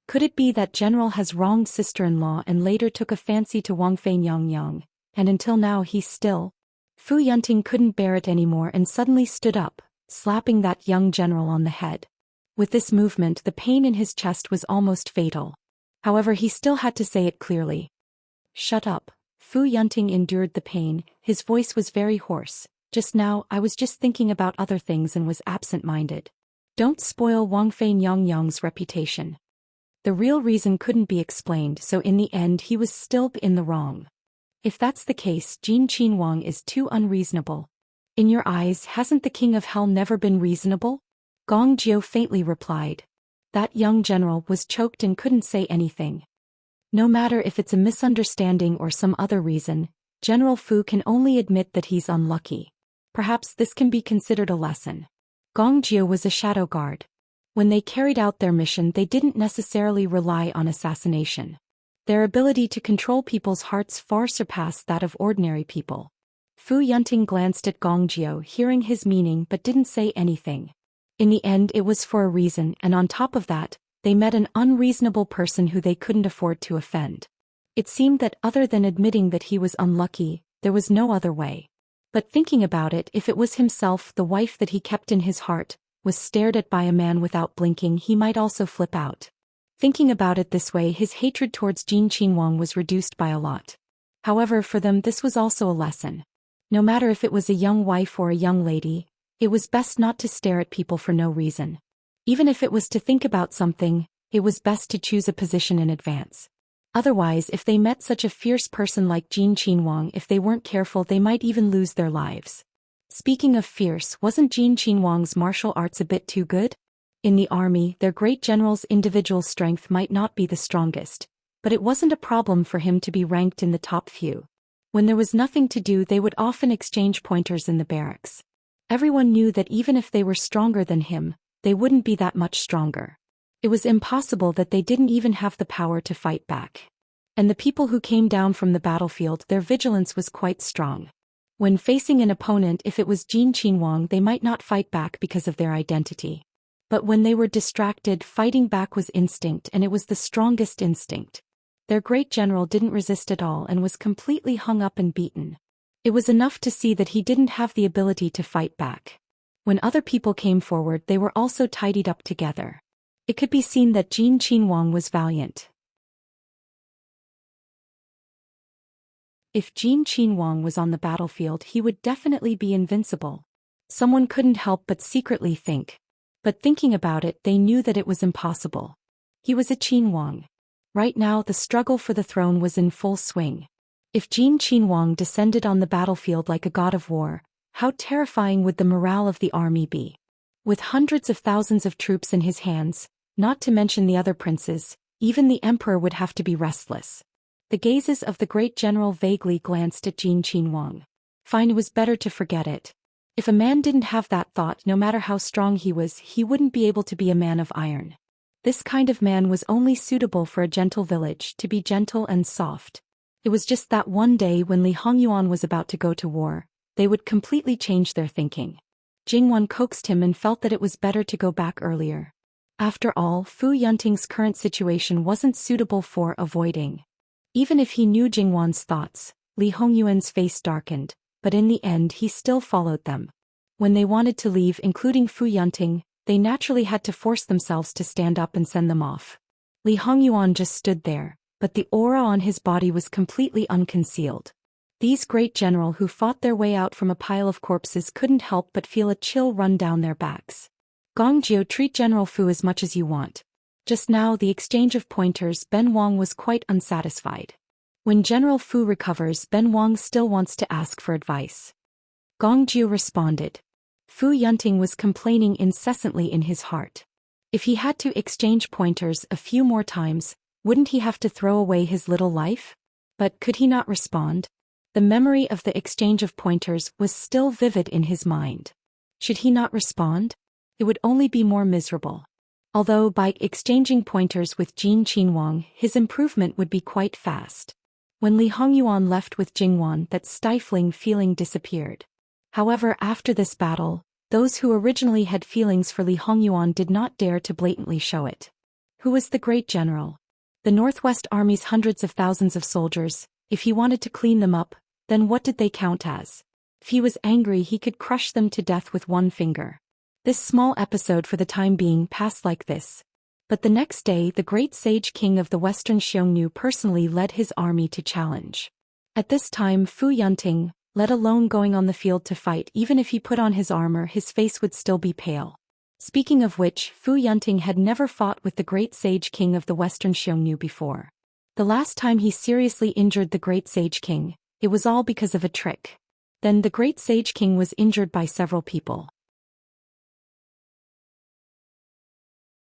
Could it be that General has wronged sister-in-law and later took a fancy to Wang Fei Nyang, and until now he's still? Fu Yunting couldn't bear it anymore and suddenly stood up, slapping that young general on the head. With this movement, the pain in his chest was almost fatal. However, he still had to say it clearly. Shut up. Fu Yunting endured the pain, his voice was very hoarse. Just now, I was just thinking about other things and was absent-minded. Don't spoil Wang Fei Nyang's reputation. The real reason couldn't be explained, so in the end he was still in the wrong. If that's the case, Jinqin Wang is too unreasonable. In your eyes, hasn't the King of Hell never been reasonable? Gong Jiu faintly replied. That young general was choked and couldn't say anything. No matter if it's a misunderstanding or some other reason, General Fu can only admit that he's unlucky. Perhaps this can be considered a lesson. Gong Jiu was a shadow guard. When they carried out their mission, they didn't necessarily rely on assassination. Their ability to control people's hearts far surpassed that of ordinary people. Fu Yunting glanced at Gong Jiu, hearing his meaning but didn't say anything. In the end, it was for a reason, and on top of that, they met an unreasonable person who they couldn't afford to offend. It seemed that other than admitting that he was unlucky, there was no other way. But thinking about it, if it was himself, the wife that he kept in his heart, was stared at by a man without blinking, he might also flip out. Thinking about it this way, his hatred towards Jinqin Wang was reduced by a lot. However, for them this was also a lesson. No matter if it was a young wife or a young lady, it was best not to stare at people for no reason. Even if it was to think about something, it was best to choose a position in advance. Otherwise, if they met such a fierce person like Jinqin Wang, if they weren't careful, they might even lose their lives. Speaking of fierce, wasn't Jinqin Wang's martial arts a bit too good? In the army, their great general's individual strength might not be the strongest, but it wasn't a problem for him to be ranked in the top few. When there was nothing to do, they would often exchange pointers in the barracks. Everyone knew that even if they were stronger than him, they wouldn't be that much stronger. It was impossible that they didn't even have the power to fight back. And the people who came down from the battlefield, their vigilance was quite strong. When facing an opponent, if it was Jinqin Wang, they might not fight back because of their identity. But when they were distracted, fighting back was instinct, and it was the strongest instinct. Their great general didn't resist at all and was completely hung up and beaten. It was enough to see that he didn't have the ability to fight back. When other people came forward, they were also tidied up together. It could be seen that Jinqin Wang was valiant. If Jinqin Wang was on the battlefield, he would definitely be invincible. Someone couldn't help but secretly think. But thinking about it, they knew that it was impossible. He was a Qin Wang. Right now, the struggle for the throne was in full swing. If Jinqin Wang descended on the battlefield like a god of war, how terrifying would the morale of the army be? With hundreds of thousands of troops in his hands, not to mention the other princes, even the emperor would have to be restless. The gazes of the great general vaguely glanced at Jinqin Wang. Fine, it was better to forget it. If a man didn't have that thought, no matter how strong he was, he wouldn't be able to be a man of iron. This kind of man was only suitable for a gentle village, to be gentle and soft. It was just that one day when Li Hongyuan was about to go to war, they would completely change their thinking. Jingwan coaxed him and felt that it was better to go back earlier. After all, Fu Yunting's current situation wasn't suitable for avoiding. Even if he knew Jingwan's thoughts, Li Hongyuan's face darkened, but in the end he still followed them. When they wanted to leave, including Fu Yunting, they naturally had to force themselves to stand up and send them off. Li Hongyuan just stood there, but the aura on his body was completely unconcealed. These great general who fought their way out from a pile of corpses couldn't help but feel a chill run down their backs. Gongjiu, treat General Fu as much as you want. Just now the exchange of pointers, Ben Wang was quite unsatisfied. When General Fu recovers, Ben Wang still wants to ask for advice. Gongjiu responded. Fu Yunting was complaining incessantly in his heart. If he had to exchange pointers a few more times, wouldn't he have to throw away his little life? But could he not respond? The memory of the exchange of pointers was still vivid in his mind. Should he not respond? It would only be more miserable. Although by exchanging pointers with Jin Qinhuang, his improvement would be quite fast. When Li Hongyuan left with Jingwan, that stifling feeling disappeared. However, after this battle, those who originally had feelings for Li Hongyuan did not dare to blatantly show it. Who was the great general? The Northwest Army's hundreds of thousands of soldiers. If he wanted to clean them up, then what did they count as? If he was angry, he could crush them to death with one finger. This small episode for the time being passed like this. But the next day, the great sage king of the Western Xiongnu personally led his army to challenge. At this time, Fu Yunting, let alone going on the field to fight, even if he put on his armor, his face would still be pale. Speaking of which, Fu Yunting had never fought with the great sage king of the Western Xiongnu before. The last time he seriously injured the great sage king, it was all because of a trick. Then the great sage king was injured by several people.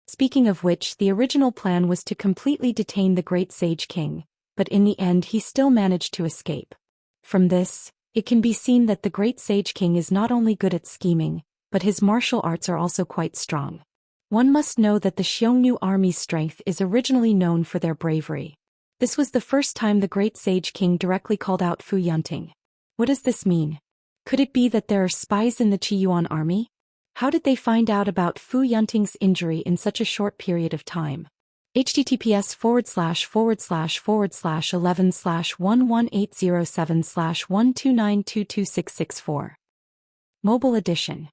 Speaking of which, the original plan was to completely detain the great sage king, but in the end he still managed to escape. From this, it can be seen that the great sage king is not only good at scheming, but his martial arts are also quite strong. One must know that the Xiongnu army's strength is originally known for their bravery. This was the first time the great sage king directly called out Fu Yunting. What does this mean? Could it be that there are spies in the Qiyuan army? How did they find out about Fu Yunting's injury in such a short period of time? https://11/11807/129226664. Mobile edition.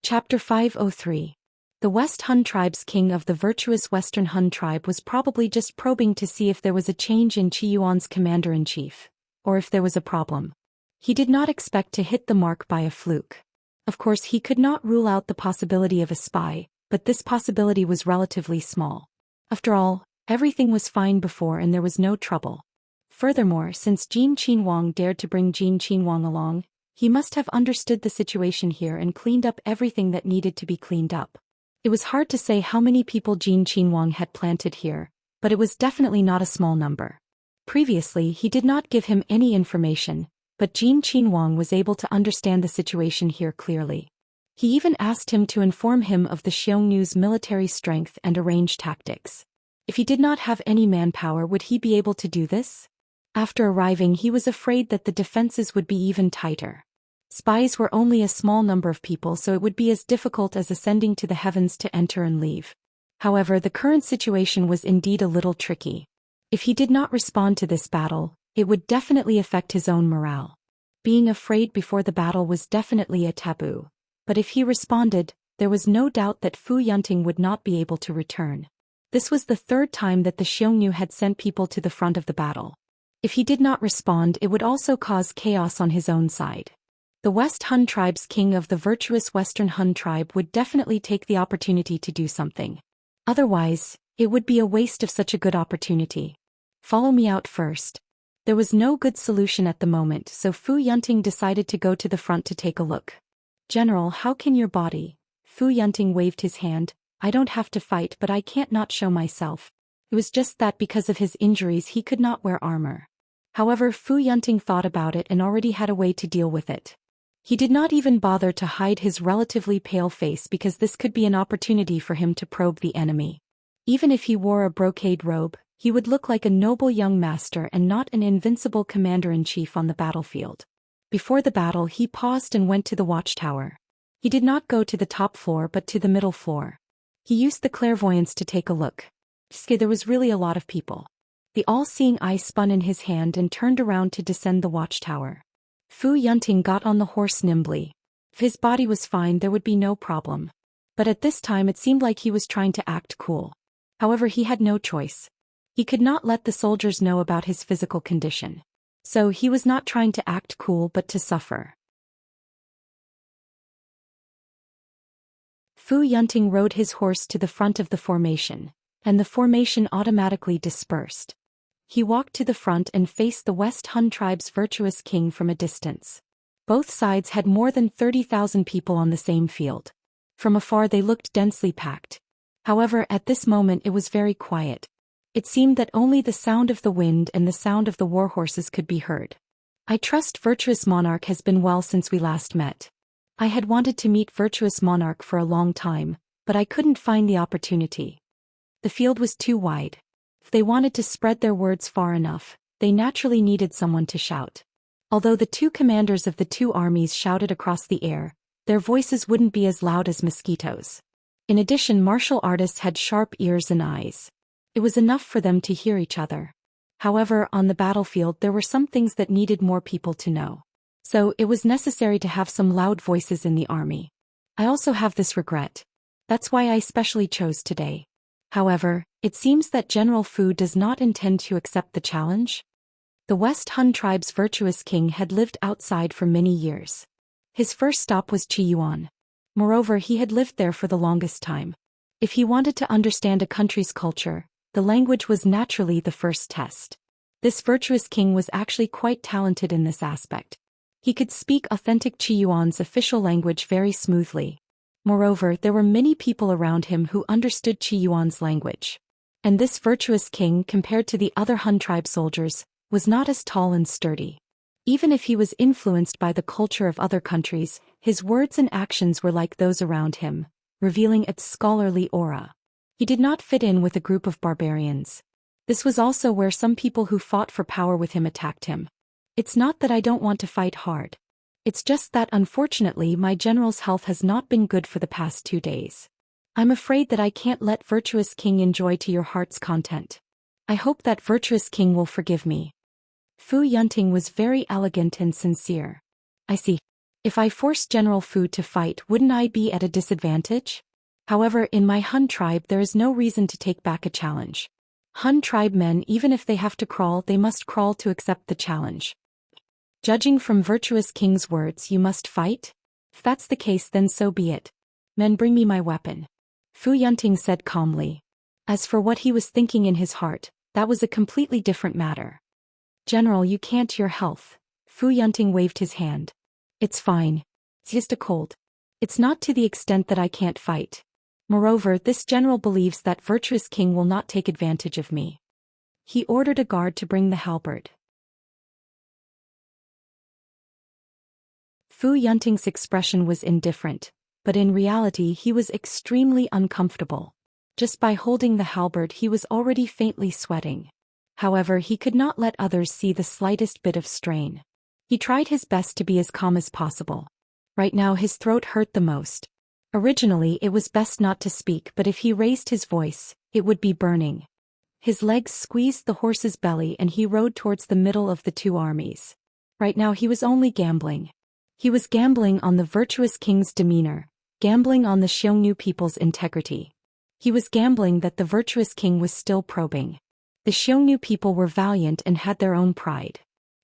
Chapter 503. The West Hun tribe's king of the virtuous Western Hun tribe was probably just probing to see if there was a change in Qiyuan's commander-in-chief, or if there was a problem. He did not expect to hit the mark by a fluke. Of course, he could not rule out the possibility of a spy, but this possibility was relatively small. After all, everything was fine before and there was no trouble. Furthermore, since Jin Qinhuang dared to bring Jin Qinhuang along, he must have understood the situation here and cleaned up everything that needed to be cleaned up. It was hard to say how many people Jin Qinhuang had planted here, but it was definitely not a small number. Previously, he did not give him any information, but Jin Qinhuang was able to understand the situation here clearly. He even asked him to inform him of the Xiongnu's military strength and arrange tactics. If he did not have any manpower, would he be able to do this? After arriving, he was afraid that the defenses would be even tighter. Spies were only a small number of people, so it would be as difficult as ascending to the heavens to enter and leave. However, the current situation was indeed a little tricky. If he did not respond to this battle, it would definitely affect his own morale. Being afraid before the battle was definitely a taboo. But if he responded, there was no doubt that Fu Yunting would not be able to return. This was the third time that the Xiongnu had sent people to the front of the battle. If he did not respond, it would also cause chaos on his own side. The West Hun tribe's king of the virtuous Western Hun tribe would definitely take the opportunity to do something. Otherwise, it would be a waste of such a good opportunity. Follow me out first. There was no good solution at the moment, so Fu Yunting decided to go to the front to take a look. General, how can your body? Fu Yunting waved his hand. I don't have to fight, but I can't not show myself. It was just that because of his injuries he could not wear armor. However, Fu Yunting thought about it and already had a way to deal with it. He did not even bother to hide his relatively pale face because this could be an opportunity for him to probe the enemy. Even if he wore a brocade robe, he would look like a noble young master and not an invincible commander-in-chief on the battlefield. Before the battle he paused and went to the watchtower. He did not go to the top floor but to the middle floor. He used the clairvoyance to take a look. There was really a lot of people. The all-seeing eye spun in his hand and turned around to descend the watchtower. Fu Yunting got on the horse nimbly. If his body was fine there would be no problem. But at this time it seemed like he was trying to act cool. However, he had no choice. He could not let the soldiers know about his physical condition. So he was not trying to act cool but to suffer. Fu Yunting rode his horse to the front of the formation, and the formation automatically dispersed. He walked to the front and faced the West Hun tribe's virtuous king from a distance. Both sides had more than 30,000 people on the same field. From afar they looked densely packed. However, at this moment it was very quiet. It seemed that only the sound of the wind and the sound of the war horses could be heard. I trust Virtuous Monarch has been well since we last met. I had wanted to meet Virtuous Monarch for a long time, but I couldn't find the opportunity. The field was too wide. If they wanted to spread their words far enough, they naturally needed someone to shout. Although the two commanders of the two armies shouted across the air, their voices wouldn't be as loud as mosquitoes. In addition, martial artists had sharp ears and eyes. It was enough for them to hear each other. However, on the battlefield there were some things that needed more people to know. So, it was necessary to have some loud voices in the army. I also have this regret. That's why I specially chose today. However, it seems that General Fu does not intend to accept the challenge. The West Hun tribe's virtuous king had lived outside for many years. His first stop was Qiyuan. Moreover, he had lived there for the longest time. If he wanted to understand a country's culture, the language was naturally the first test. This virtuous king was actually quite talented in this aspect. He could speak authentic Qiyuan's official language very smoothly. Moreover, there were many people around him who understood Qiyuan's language. And this virtuous king, compared to the other Hun tribe soldiers, was not as tall and sturdy. Even if he was influenced by the culture of other countries, his words and actions were like those around him, revealing its scholarly aura. He did not fit in with a group of barbarians. This was also where some people who fought for power with him attacked him. It's not that I don't want to fight hard. It's just that unfortunately my general's health has not been good for the past 2 days. I'm afraid that I can't let Virtuous King enjoy to your heart's content. I hope that Virtuous King will forgive me. Fu Yunting was very elegant and sincere. I see. If I forced General Fu to fight, wouldn't I be at a disadvantage? However, in my Hun tribe there is no reason to take back a challenge. Hun tribe men, even if they have to crawl, they must crawl to accept the challenge. Judging from Virtuous King's words, you must fight? If that's the case, then so be it. Men, bring me my weapon. Fu Yunting said calmly. As for what he was thinking in his heart, that was a completely different matter. General, you can't, your health. Fu Yunting waved his hand. It's fine. It's just a cold. It's not to the extent that I can't fight. Moreover, this general believes that Virtuous King will not take advantage of me. He ordered a guard to bring the halberd. Fu Yunting's expression was indifferent, but in reality he was extremely uncomfortable. Just by holding the halberd he was already faintly sweating. However, he could not let others see the slightest bit of strain. He tried his best to be as calm as possible. Right now his throat hurt the most. Originally it was best not to speak, but if he raised his voice, it would be burning. His legs squeezed the horse's belly and he rode towards the middle of the two armies. Right now he was only gambling. He was gambling on the Virtuous King's demeanor, gambling on the Xiongnu people's integrity. He was gambling that the Virtuous King was still probing. The Xiongnu people were valiant and had their own pride.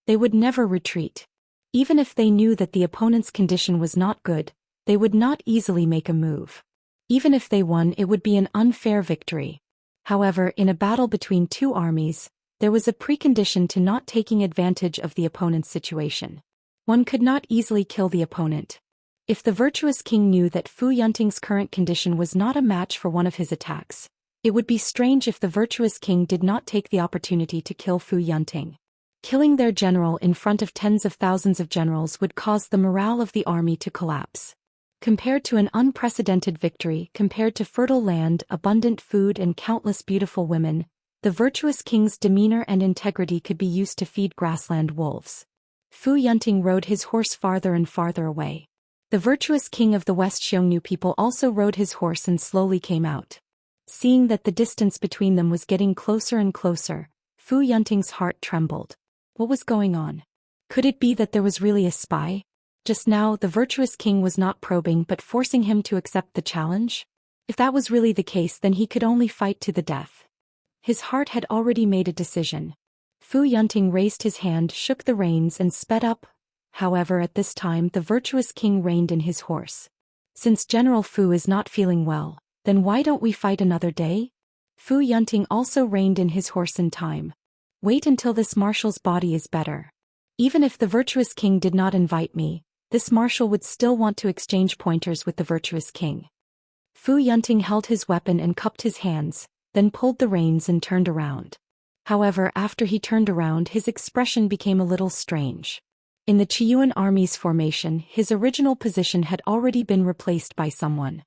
They would never retreat. Even if they knew that the opponent's condition was not good, they would not easily make a move. Even if they won, it would be an unfair victory. However, in a battle between two armies, there was a precondition to not taking advantage of the opponent's situation. One could not easily kill the opponent. If the Virtuous King knew that Fu Yunting's current condition was not a match for one of his attacks, It would be strange if the virtuous king did not take the opportunity to kill Fu Yunting. Killing their general in front of tens of thousands of generals would cause the morale of the army to collapse. Compared to an unprecedented victory, compared to fertile land, abundant food and countless beautiful women, the virtuous king's demeanor and integrity could be used to feed grassland wolves. Fu Yunting rode his horse farther and farther away. The virtuous king of the West Xiongnu people also rode his horse and slowly came out. Seeing that the distance between them was getting closer and closer, Fu Yunting's heart trembled. What was going on? Could it be that there was really a spy? Just now, the virtuous king was not probing but forcing him to accept the challenge? If that was really the case, then he could only fight to the death. His heart had already made a decision. Fu Yunting raised his hand, shook the reins and sped up. However, at this time the virtuous king reined in his horse. Since General Fu is not feeling well, then why don't we fight another day? Fu Yunting also reined in his horse in time. Wait until this marshal's body is better. Even if the virtuous king did not invite me, this marshal would still want to exchange pointers with the virtuous king. Fu Yunting held his weapon and cupped his hands, then pulled the reins and turned around. However, after he turned around, his expression became a little strange. In the Qiyuan army's formation, his original position had already been replaced by someone.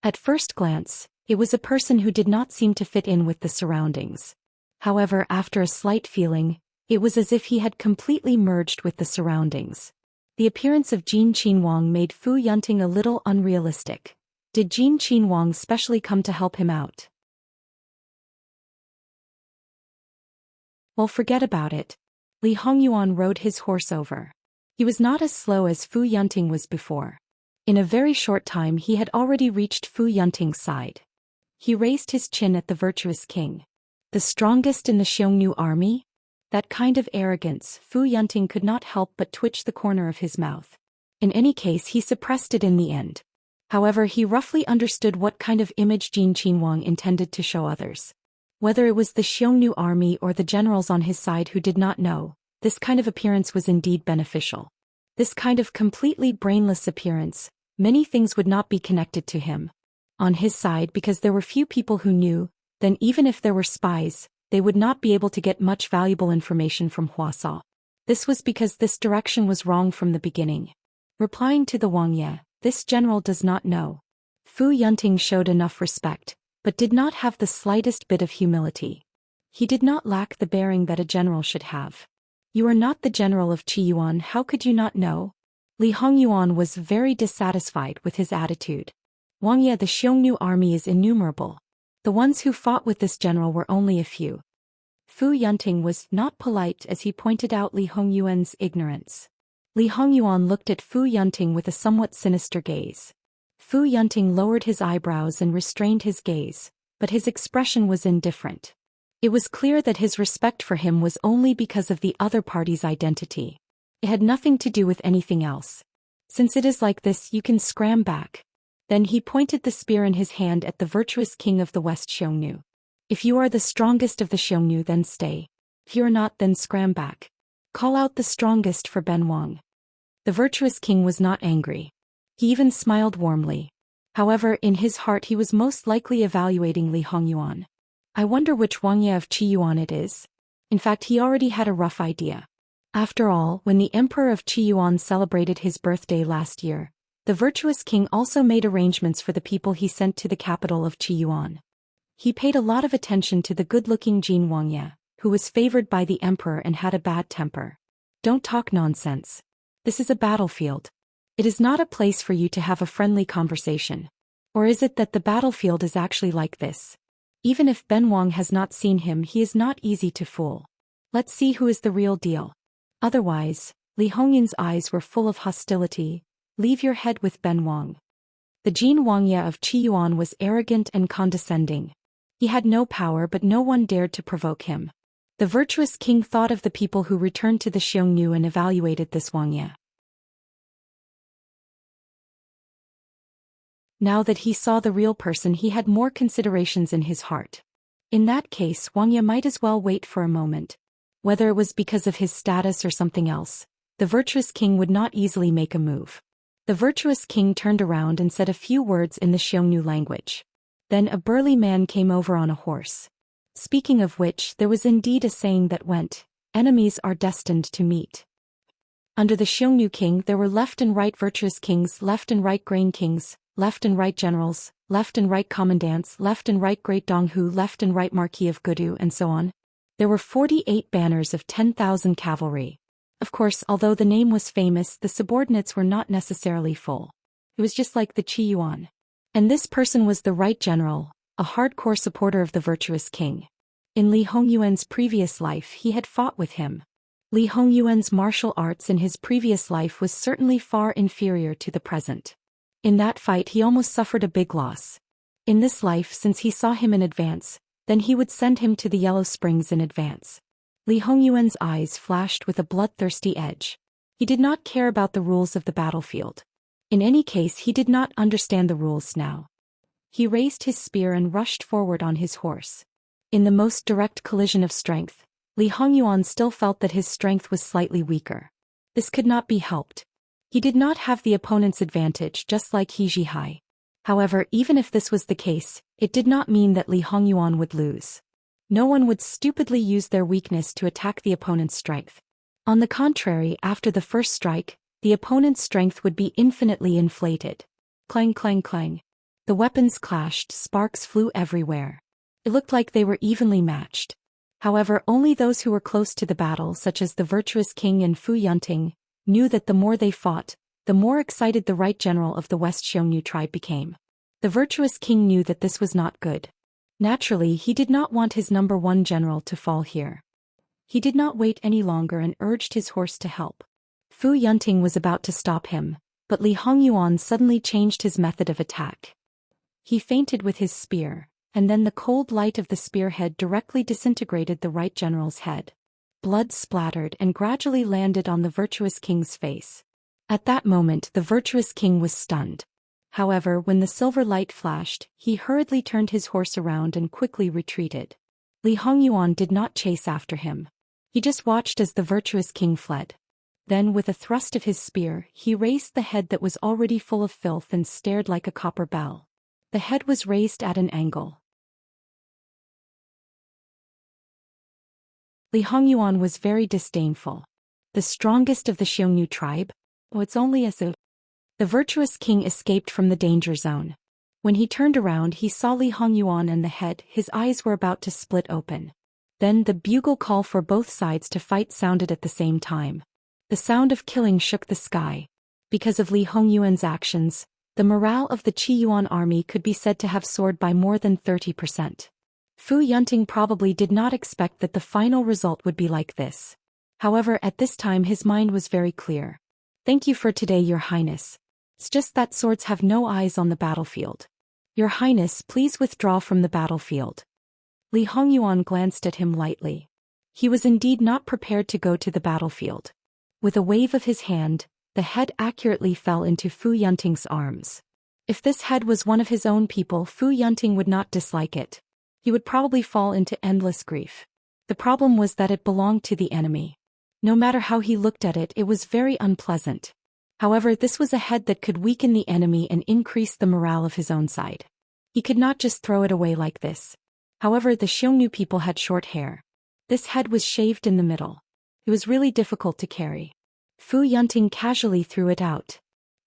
At first glance, it was a person who did not seem to fit in with the surroundings. However, after a slight feeling, it was as if he had completely merged with the surroundings. The appearance of Jin Qinhuang made Fu Yunting a little unrealistic. Did Jin Qinhuang specially come to help him out? Well, forget about it. Li Hongyuan rode his horse over. He was not as slow as Fu Yunting was before. In a very short time he had already reached Fu Yunting's side. He raised his chin at the virtuous king. The strongest in the Xiongnu army? That kind of arrogance, Fu Yunting could not help but twitch the corner of his mouth. In any case, he suppressed it in the end. However, he roughly understood what kind of image Jin Qinhuang intended to show others. Whether it was the Xiongnu army or the generals on his side who did not know, this kind of appearance was indeed beneficial. This kind of completely brainless appearance, many things would not be connected to him. On his side, because there were few people who knew, then even if there were spies, they would not be able to get much valuable information from Huasa. This was because this direction was wrong from the beginning. Replying to the Wang Ye, this general does not know. Fu Yunting showed enough respect, but did not have the slightest bit of humility. He did not lack the bearing that a general should have. You are not the general of Qiyuan, how could you not know? Li Hongyuan was very dissatisfied with his attitude. Wang Ye, the Xiongnu army is innumerable. The ones who fought with this general were only a few. Fu Yunting was not polite as he pointed out Li Hongyuan's ignorance. Li Hongyuan looked at Fu Yunting with a somewhat sinister gaze. Fu Yunting lowered his eyebrows and restrained his gaze, but his expression was indifferent. It was clear that his respect for him was only because of the other party's identity. It had nothing to do with anything else. Since it is like this, you can scram back. Then he pointed the spear in his hand at the virtuous king of the West Xiongnu. If you are the strongest of the Xiongnu, then stay. If you are not, then scram back. Call out the strongest for Ben Wang. The virtuous king was not angry. He even smiled warmly. However, in his heart he was most likely evaluating Li Hongyuan. I wonder which Wang Ye of Qiyuan it is. In fact, he already had a rough idea. After all, when the emperor of Qiyuan celebrated his birthday last year, the virtuous king also made arrangements for the people he sent to the capital of Qiyuan. He paid a lot of attention to the good-looking Jin Wang Ye, who was favored by the emperor and had a bad temper. Don't talk nonsense. This is a battlefield. It is not a place for you to have a friendly conversation. Or is it that the battlefield is actually like this? Even if Ben Wang has not seen him, he is not easy to fool. Let's see who is the real deal. Otherwise, Li Hongyuan's eyes were full of hostility. Leave your head with Ben Wang. The Jin Wang Ye of Qiyuan was arrogant and condescending. He had no power, but no one dared to provoke him. The virtuous king thought of the people who returned to the Xiongnu and evaluated this Wang Ye. Now that he saw the real person, he had more considerations in his heart. In that case, Wang Ye might as well wait for a moment. Whether it was because of his status or something else, the virtuous king would not easily make a move. The virtuous king turned around and said a few words in the Xiongnu language. Then a burly man came over on a horse. Speaking of which, there was indeed a saying that went, "Enemies are destined to meet." Under the Xiongnu king there were left and right virtuous kings, left and right grain kings, left and right generals, left and right commandants, left and right great Donghu, left and right marquis of Gudu, and so on. There were 48 banners of 10,000 cavalry. Of course, although the name was famous, the subordinates were not necessarily full. It was just like the Qi Yuan. And this person was the right general, a hardcore supporter of the virtuous king. In Li Hongyuan's previous life he had fought with him. Li Hongyuan's martial arts in his previous life was certainly far inferior to the present. In that fight he almost suffered a big loss. In this life, since he saw him in advance, then he would send him to the Yellow Springs in advance. Li Hongyuan's eyes flashed with a bloodthirsty edge. He did not care about the rules of the battlefield. In any case, he did not understand the rules now. He raised his spear and rushed forward on his horse. In the most direct collision of strength, Li Hongyuan still felt that his strength was slightly weaker. This could not be helped. He did not have the opponent's advantage, just like He Zhihai. However, even if this was the case, it did not mean that Li Hongyuan would lose. No one would stupidly use their weakness to attack the opponent's strength. On the contrary, after the first strike, the opponent's strength would be infinitely inflated. Clang, clang, clang. The weapons clashed, sparks flew everywhere. It looked like they were evenly matched. However, only those who were close to the battle, such as the virtuous king and Fu Yunting, knew that the more they fought, the more excited the right general of the West Xiongnu tribe became. The virtuous king knew that this was not good. Naturally, he did not want his number one general to fall here. He did not wait any longer and urged his horse to help. Fu Yunting was about to stop him, but Li Hongyuan suddenly changed his method of attack. He feinted with his spear, and then the cold light of the spearhead directly disintegrated the right general's head. Blood splattered and gradually landed on the virtuous king's face. At that moment the virtuous king was stunned. However, when the silver light flashed, he hurriedly turned his horse around and quickly retreated. Li Hongyuan did not chase after him. He just watched as the virtuous king fled. Then with a thrust of his spear, he raised the head that was already full of filth and stared like a copper bell. The head was raised at an angle. Li Hongyuan was very disdainful. The strongest of the Xiongnu tribe? Oh, it's only as if. The virtuous king escaped from the danger zone. When he turned around, he saw Li Hongyuan and the head. His eyes were about to split open. Then the bugle call for both sides to fight sounded at the same time. The sound of killing shook the sky. Because of Li Hongyuan's actions, the morale of the Qi Yuan army could be said to have soared by more than 30%. Fu Yunting probably did not expect that the final result would be like this. However, at this time his mind was very clear. "Thank you for today, Your Highness. It's just that swords have no eyes on the battlefield. Your Highness, please withdraw from the battlefield." Li Hongyuan glanced at him lightly. He was indeed not prepared to go to the battlefield. With a wave of his hand, the head accurately fell into Fu Yunting's arms. If this head was one of his own people, Fu Yunting would not dislike it. He would probably fall into endless grief. The problem was that it belonged to the enemy. No matter how he looked at it, it was very unpleasant. However, this was a head that could weaken the enemy and increase the morale of his own side. He could not just throw it away like this. However, the Xiongnu people had short hair. This head was shaved in the middle. It was really difficult to carry. Fu Yunting casually threw it out.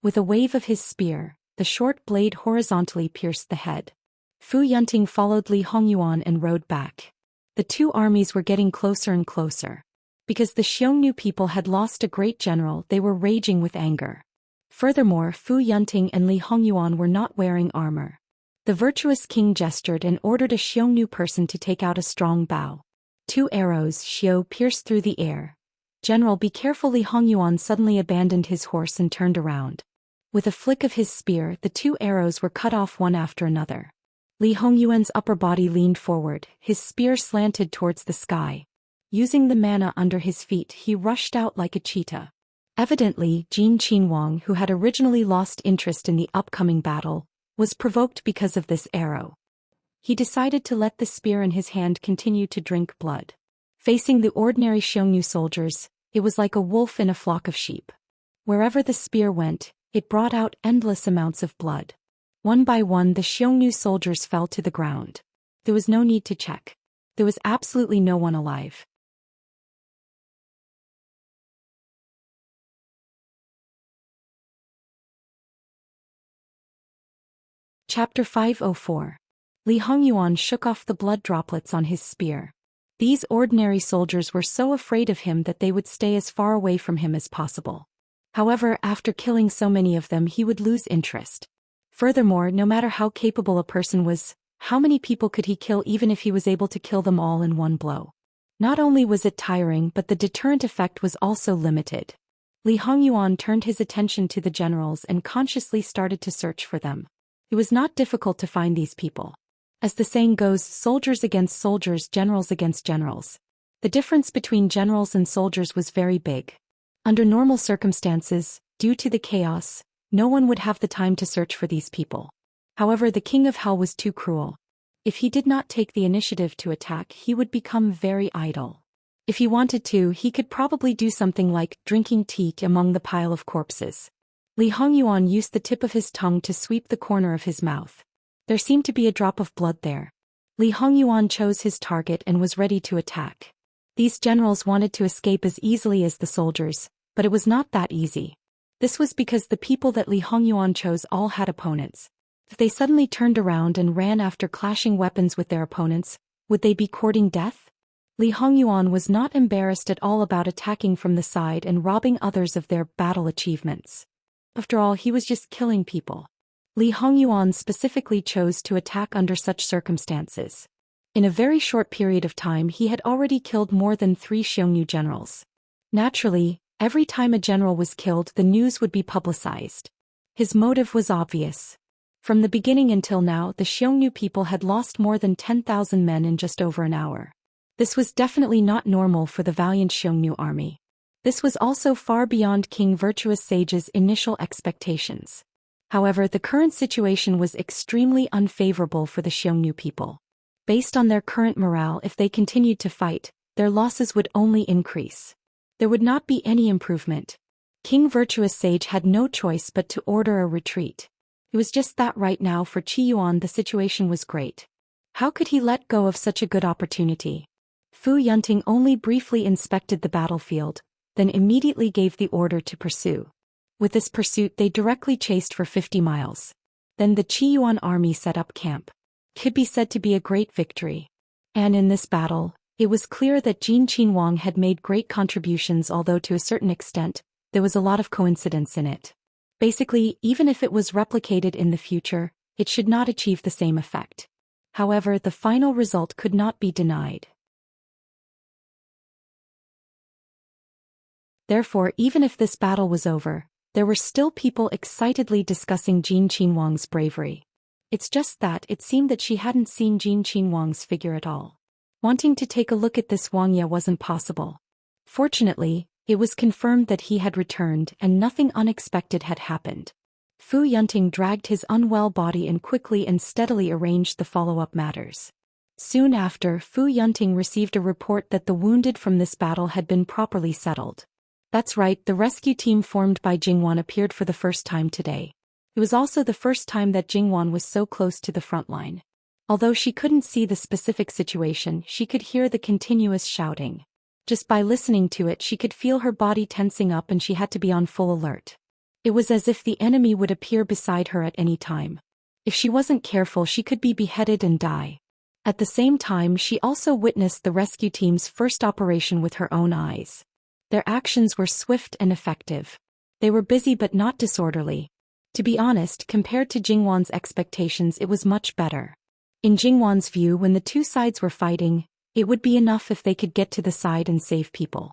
With a wave of his spear, the short blade horizontally pierced the head. Fu Yunting followed Li Hongyuan and rode back. The two armies were getting closer and closer. Because the Xiongnu people had lost a great general, they were raging with anger. Furthermore, Fu Yunting and Li Hongyuan were not wearing armor. The virtuous king gestured and ordered a Xiongnu person to take out a strong bow. 2 arrows Xiao pierced through the air. "General, be careful!" Li Hongyuan suddenly abandoned his horse and turned around. With a flick of his spear, the 2 arrows were cut off one after another. Li Hongyuan's upper body leaned forward, his spear slanted towards the sky. Using the mana under his feet, he rushed out like a cheetah. Evidently, Jin Qinhuang, who had originally lost interest in the upcoming battle, was provoked because of this arrow. He decided to let the spear in his hand continue to drink blood. Facing the ordinary Xiongnu soldiers, it was like a wolf in a flock of sheep. Wherever the spear went, it brought out endless amounts of blood. One by one the Xiongnu soldiers fell to the ground. There was no need to check. There was absolutely no one alive. Chapter 504. Li Hongyuan shook off the blood droplets on his spear. These ordinary soldiers were so afraid of him that they would stay as far away from him as possible. However, after killing so many of them, he would lose interest. Furthermore, no matter how capable a person was, how many people could he kill even if he was able to kill them all in one blow? Not only was it tiring, but the deterrent effect was also limited. Li Hongyuan turned his attention to the generals and consciously started to search for them. It was not difficult to find these people. As the saying goes, soldiers against soldiers, generals against generals. The difference between generals and soldiers was very big. Under normal circumstances, due to the chaos, no one would have the time to search for these people. However, the King of Hell was too cruel. If he did not take the initiative to attack, he would become very idle. If he wanted to, he could probably do something like drinking tea among the pile of corpses. Li Hongyuan used the tip of his tongue to sweep the corner of his mouth. There seemed to be a drop of blood there. Li Hongyuan chose his target and was ready to attack. These generals wanted to escape as easily as the soldiers, but it was not that easy. This was because the people that Li Hongyuan chose all had opponents. If they suddenly turned around and ran after clashing weapons with their opponents, would they be courting death? Li Hongyuan was not embarrassed at all about attacking from the side and robbing others of their battle achievements. After all, he was just killing people. Li Hongyuan specifically chose to attack under such circumstances. In a very short period of time he had already killed more than 3 Xiongnu generals. Naturally, every time a general was killed the news would be publicized. His motive was obvious. From the beginning until now the Xiongnu people had lost more than 10,000 men in just over an hour. This was definitely not normal for the valiant Xiongnu army. This was also far beyond King Virtuous Sage's initial expectations. However, the current situation was extremely unfavorable for the Xiongnu people. Based on their current morale, if they continued to fight, their losses would only increase. There would not be any improvement. King Virtuous Sage had no choice but to order a retreat. It was just that right now for Qi Yuan the situation was great. How could he let go of such a good opportunity? Fu Yunting only briefly inspected the battlefield, then immediately gave the order to pursue. With this pursuit they directly chased for 50 miles. Then the Qi Yuan army set up camp. Could be said to be a great victory. And in this battle, it was clear that Jin Qinhuang had made great contributions, although to a certain extent, there was a lot of coincidence in it. Basically, even if it was replicated in the future, it should not achieve the same effect. However, the final result could not be denied. Therefore, even if this battle was over, there were still people excitedly discussing Jin Qinhuang's bravery. It's just that it seemed that she hadn't seen Jin Qinhuang's figure at all. Wanting to take a look at this Wang Ye wasn't possible. Fortunately, it was confirmed that he had returned and nothing unexpected had happened. Fu Yunting dragged his unwell body and quickly and steadily arranged the follow-up matters. Soon after, Fu Yunting received a report that the wounded from this battle had been properly settled. That's right, the rescue team formed by Jingwan appeared for the first time today. It was also the first time that Jingwan was so close to the front line. Although she couldn't see the specific situation, she could hear the continuous shouting. Just by listening to it she could feel her body tensing up and she had to be on full alert. It was as if the enemy would appear beside her at any time. If she wasn't careful she could be beheaded and die. At the same time she also witnessed the rescue team's first operation with her own eyes. Their actions were swift and effective. They were busy but not disorderly. To be honest, compared to Jingwan's expectations it was much better. In Jingwan's view, when the two sides were fighting, it would be enough if they could get to the side and save people.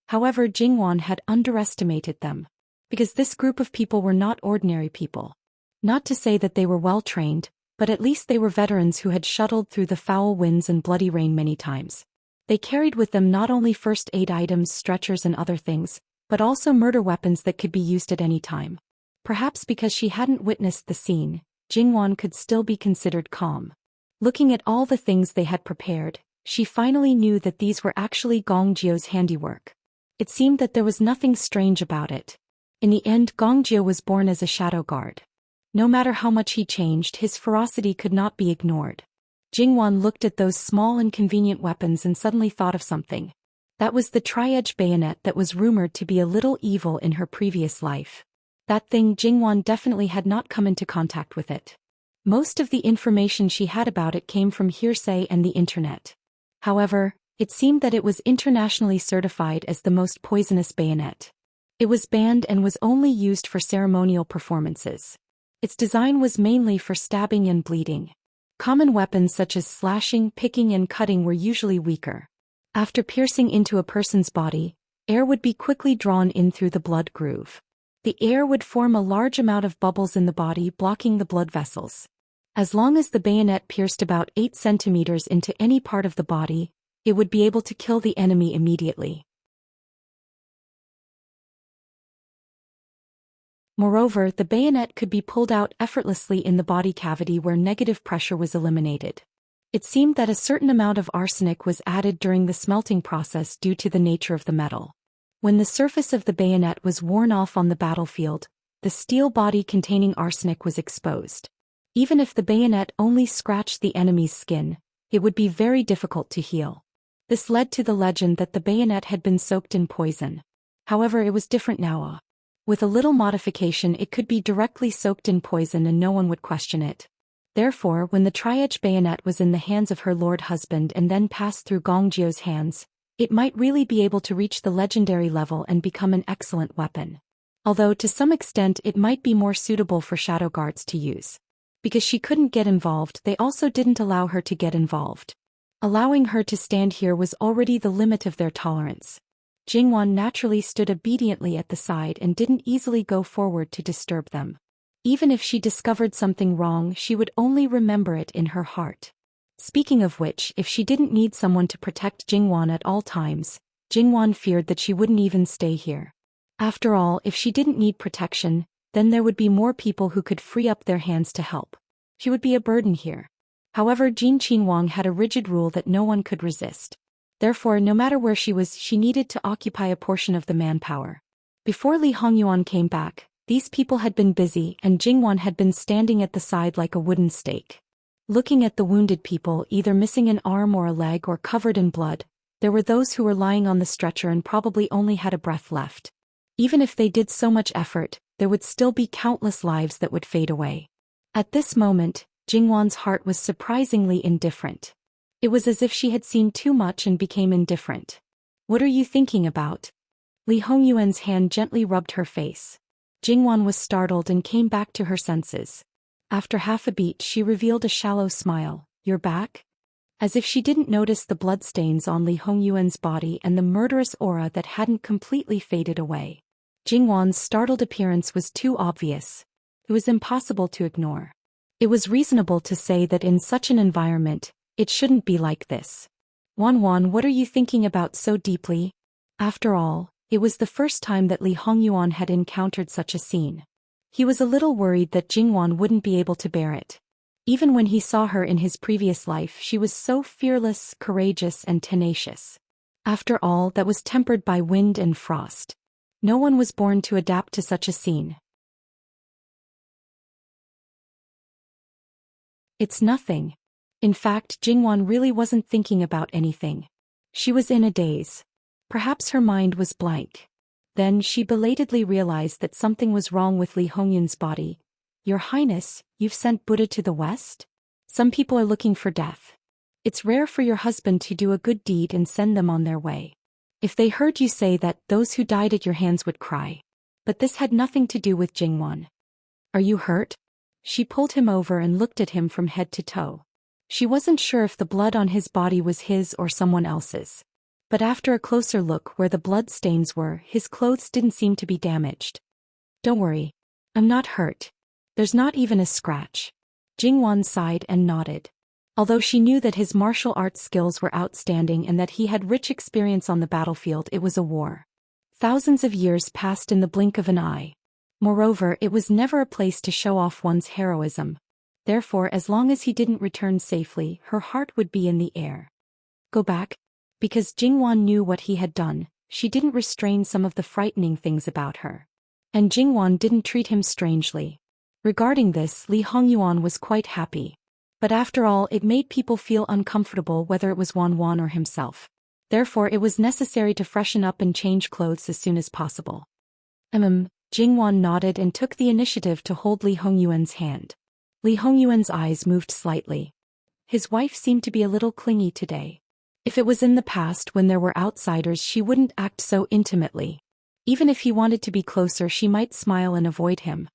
However, Jingwan had underestimated them. Because this group of people were not ordinary people. Not to say that they were well trained, but at least they were veterans who had shuttled through the foul winds and bloody rain many times. They carried with them not only first aid items, stretchers and other things, but also murder weapons that could be used at any time. Perhaps because she hadn't witnessed the scene, Jingwan could still be considered calm. Looking at all the things they had prepared, she finally knew that these were actually Gong Jio's handiwork. It seemed that there was nothing strange about it. In the end, Gong Jio was born as a shadow guard. No matter how much he changed, his ferocity could not be ignored. Jingwan looked at those small and convenient weapons and suddenly thought of something. That was the tri-edge bayonet that was rumored to be a little evil in her previous life. That thing, Jingwan definitely had not come into contact with it. Most of the information she had about it came from hearsay and the internet. However, it seemed that it was internationally certified as the most poisonous bayonet. It was banned and was only used for ceremonial performances. Its design was mainly for stabbing and bleeding. Common weapons such as slashing, picking and cutting were usually weaker. After piercing into a person's body, air would be quickly drawn in through the blood groove. The air would form a large amount of bubbles in the body, blocking the blood vessels. As long as the bayonet pierced about 8 centimeters into any part of the body, it would be able to kill the enemy immediately. Moreover, the bayonet could be pulled out effortlessly in the body cavity where negative pressure was eliminated. It seemed that a certain amount of arsenic was added during the smelting process due to the nature of the metal. When the surface of the bayonet was worn off on the battlefield, the steel body containing arsenic was exposed. Even if the bayonet only scratched the enemy's skin, it would be very difficult to heal. This led to the legend that the bayonet had been soaked in poison. However, it was different now. With a little modification, it could be directly soaked in poison and no one would question it. Therefore, when the tri-edge bayonet was in the hands of her lord husband and then passed through Gongjiu's hands, it might really be able to reach the legendary level and become an excellent weapon. Although to some extent it might be more suitable for shadow guards to use. Because she couldn't get involved, they also didn't allow her to get involved. Allowing her to stand here was already the limit of their tolerance. Jingwan naturally stood obediently at the side and didn't easily go forward to disturb them. Even if she discovered something wrong, she would only remember it in her heart. Speaking of which, if she didn't need someone to protect Jingwan at all times, Jingwan feared that she wouldn't even stay here. After all, if she didn't need protection, then there would be more people who could free up their hands to help. She would be a burden here. However, Jin Qinhuang had a rigid rule that no one could resist. Therefore, no matter where she was, she needed to occupy a portion of the manpower. Before Li Hongyuan came back, these people had been busy and Jingwan had been standing at the side like a wooden stake. Looking at the wounded people, either missing an arm or a leg or covered in blood, there were those who were lying on the stretcher and probably only had a breath left. Even if they did so much effort, there would still be countless lives that would fade away. At this moment, Jingwan's heart was surprisingly indifferent. It was as if she had seen too much and became indifferent. "What are you thinking about?" Li Hongyuan's hand gently rubbed her face. Jingwan was startled and came back to her senses. After half a beat, she revealed a shallow smile. "You're back?" As if she didn't notice the bloodstains on Li Hongyuan's body and the murderous aura that hadn't completely faded away. Jingwan's startled appearance was too obvious. It was impossible to ignore. It was reasonable to say that in such an environment, it shouldn't be like this. "Wan, what are you thinking about so deeply?" After all, it was the first time that Li Hongyuan had encountered such a scene. He was a little worried that Jingwan wouldn't be able to bear it. Even when he saw her in his previous life, she was so fearless, courageous and tenacious. After all, that was tempered by wind and frost. No one was born to adapt to such a scene. "It's nothing." In fact, Jingwan really wasn't thinking about anything. She was in a daze. Perhaps her mind was blank. Then she belatedly realized that something was wrong with Li Hongyuan's body. "Your Highness, you've sent Buddha to the west? Some people are looking for death. It's rare for your husband to do a good deed and send them on their way. If they heard you say that, those who died at your hands would cry." But this had nothing to do with Jingwan. "Are you hurt?" She pulled him over and looked at him from head to toe. She wasn't sure if the blood on his body was his or someone else's. But after a closer look where the blood stains were, his clothes didn't seem to be damaged. "Don't worry. I'm not hurt. There's not even a scratch." Jingwan sighed and nodded. Although she knew that his martial arts skills were outstanding and that he had rich experience on the battlefield, it was a war. Thousands of years passed in the blink of an eye. Moreover, it was never a place to show off one's heroism. Therefore, as long as he didn't return safely, her heart would be in the air. Go back? Because Jingwan knew what he had done, she didn't restrain some of the frightening things about her. And Jingwan didn't treat him strangely. Regarding this, Li Hongyuan was quite happy. But after all, it made people feel uncomfortable whether it was Wan Wan or himself. Therefore it was necessary to freshen up and change clothes as soon as possible. Jingwan nodded and took the initiative to hold Li Hongyuan's hand. Li Hongyuan's eyes moved slightly. His wife seemed to be a little clingy today. If it was in the past when there were outsiders, she wouldn't act so intimately. Even if he wanted to be closer, she might smile and avoid him.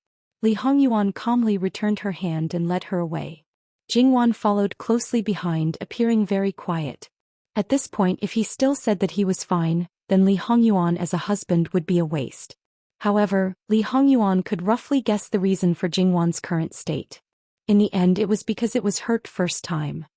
Li Hongyuan calmly returned her hand and led her away. Jingwan followed closely behind, appearing very quiet. At this point, if he still said that he was fine, then Li Hongyuan as a husband would be a waste. However, Li Hongyuan could roughly guess the reason for Jingwan's current state. In the end, it was because it was her first time.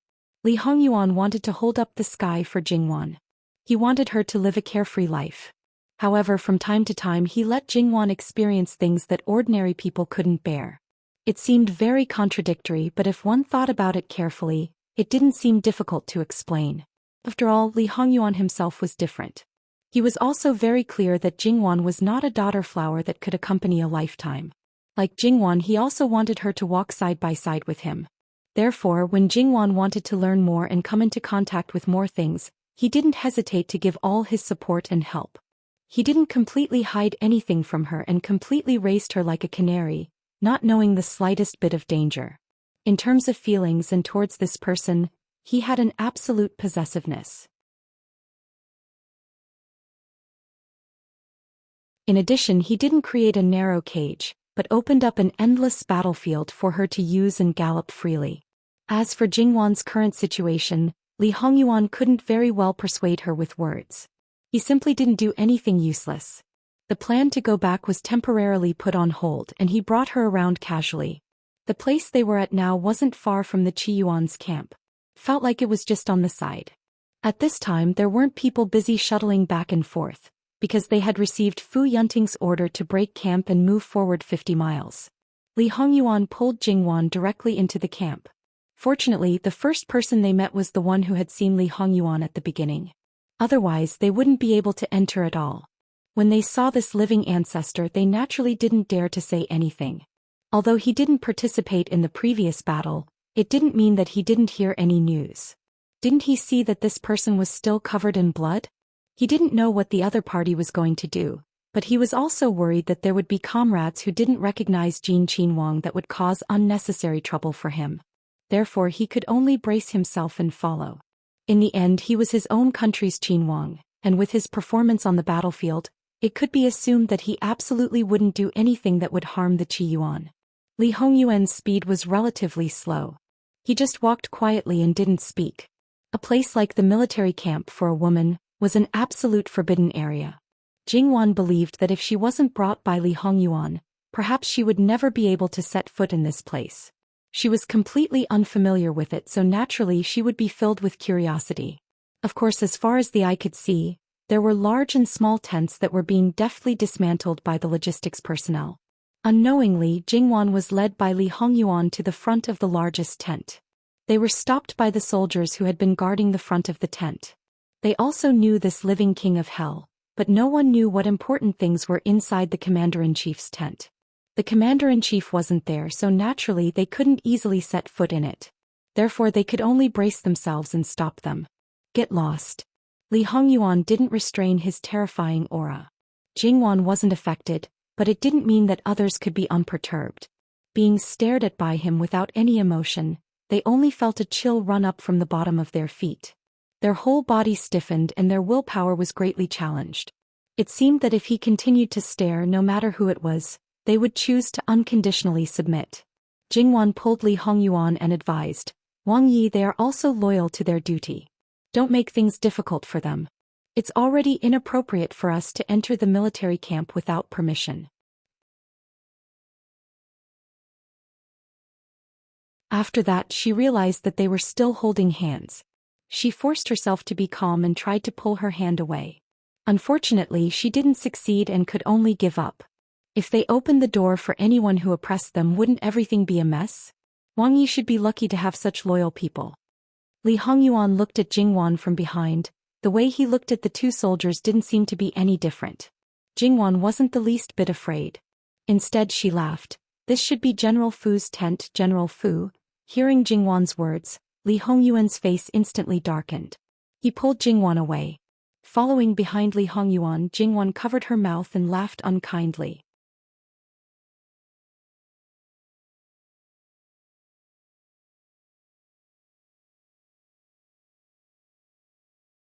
Li Hongyuan wanted to hold up the sky for Jingwan. He wanted her to live a carefree life. However, from time to time he let Jingwan experience things that ordinary people couldn't bear. It seemed very contradictory, but if one thought about it carefully, it didn't seem difficult to explain. After all, Li Hongyuan himself was different. He was also very clear that Jingwan was not a daughter flower that could accompany a lifetime. Like Jingwan, he also wanted her to walk side by side with him. Therefore, when Jingwan wanted to learn more and come into contact with more things, he didn't hesitate to give all his support and help. He didn't completely hide anything from her and completely raised her like a canary, not knowing the slightest bit of danger. In terms of feelings and towards this person, he had an absolute possessiveness. In addition, he didn't create a narrow cage, but opened up an endless battlefield for her to use and gallop freely. As for Jingwan's current situation, Li Hongyuan couldn't very well persuade her with words. He simply didn't do anything useless. The plan to go back was temporarily put on hold and he brought her around casually. The place they were at now wasn't far from the Qiyuan's camp. Felt like it was just on the side. At this time there weren't people busy shuttling back and forth, because they had received Fu Yunting's order to break camp and move forward 50 miles. Li Hongyuan pulled Jingwan directly into the camp. Fortunately, the first person they met was the one who had seen Li Hongyuan at the beginning. Otherwise, they wouldn't be able to enter at all. When they saw this living ancestor, they naturally didn't dare to say anything. Although he didn't participate in the previous battle, it didn't mean that he didn't hear any news. Didn't he see that this person was still covered in blood? He didn't know what the other party was going to do, but he was also worried that there would be comrades who didn't recognize Jin Qinhuang that would cause unnecessary trouble for him. Therefore he could only brace himself and follow. In the end, he was his own country's Qinhuang, and with his performance on the battlefield, it could be assumed that he absolutely wouldn't do anything that would harm the Qiyuan. Li Hongyuan's speed was relatively slow. He just walked quietly and didn't speak. A place like the military camp for a woman was an absolute forbidden area. Jingwan believed that if she wasn't brought by Li Hongyuan, perhaps she would never be able to set foot in this place. She was completely unfamiliar with it, so naturally she would be filled with curiosity. Of course, as far as the eye could see, there were large and small tents that were being deftly dismantled by the logistics personnel. Unknowingly, Jingwan was led by Li Hongyuan to the front of the largest tent. They were stopped by the soldiers who had been guarding the front of the tent. They also knew this living king of hell, but no one knew what important things were inside the commander-in-chief's tent. The commander-in-chief wasn't there, so naturally they couldn't easily set foot in it. Therefore they could only brace themselves and stop them. Get lost. Li Hongyuan didn't restrain his terrifying aura. Jingwan wasn't affected, but it didn't mean that others could be unperturbed. Being stared at by him without any emotion, they only felt a chill run up from the bottom of their feet. Their whole body stiffened and their willpower was greatly challenged. It seemed that if he continued to stare, no matter who it was, they would choose to unconditionally submit. Jingwan pulled Li Hongyuan and advised, "Wang Yi, they are also loyal to their duty. Don't make things difficult for them. It's already inappropriate for us to enter the military camp without permission." After that, she realized that they were still holding hands. She forced herself to be calm and tried to pull her hand away. Unfortunately, she didn't succeed and could only give up. If they opened the door for anyone who oppressed them, wouldn't everything be a mess? Wang Yi should be lucky to have such loyal people. Li Hongyuan looked at Jingwan from behind. The way he looked at the two soldiers didn't seem to be any different. Jingwan wasn't the least bit afraid. Instead, she laughed. This should be General Fu's tent, General Fu. Hearing Jingwan's words, Li Hongyuan's face instantly darkened. He pulled Jingwan away. Following behind Li Hongyuan, Jingwan covered her mouth and laughed unkindly.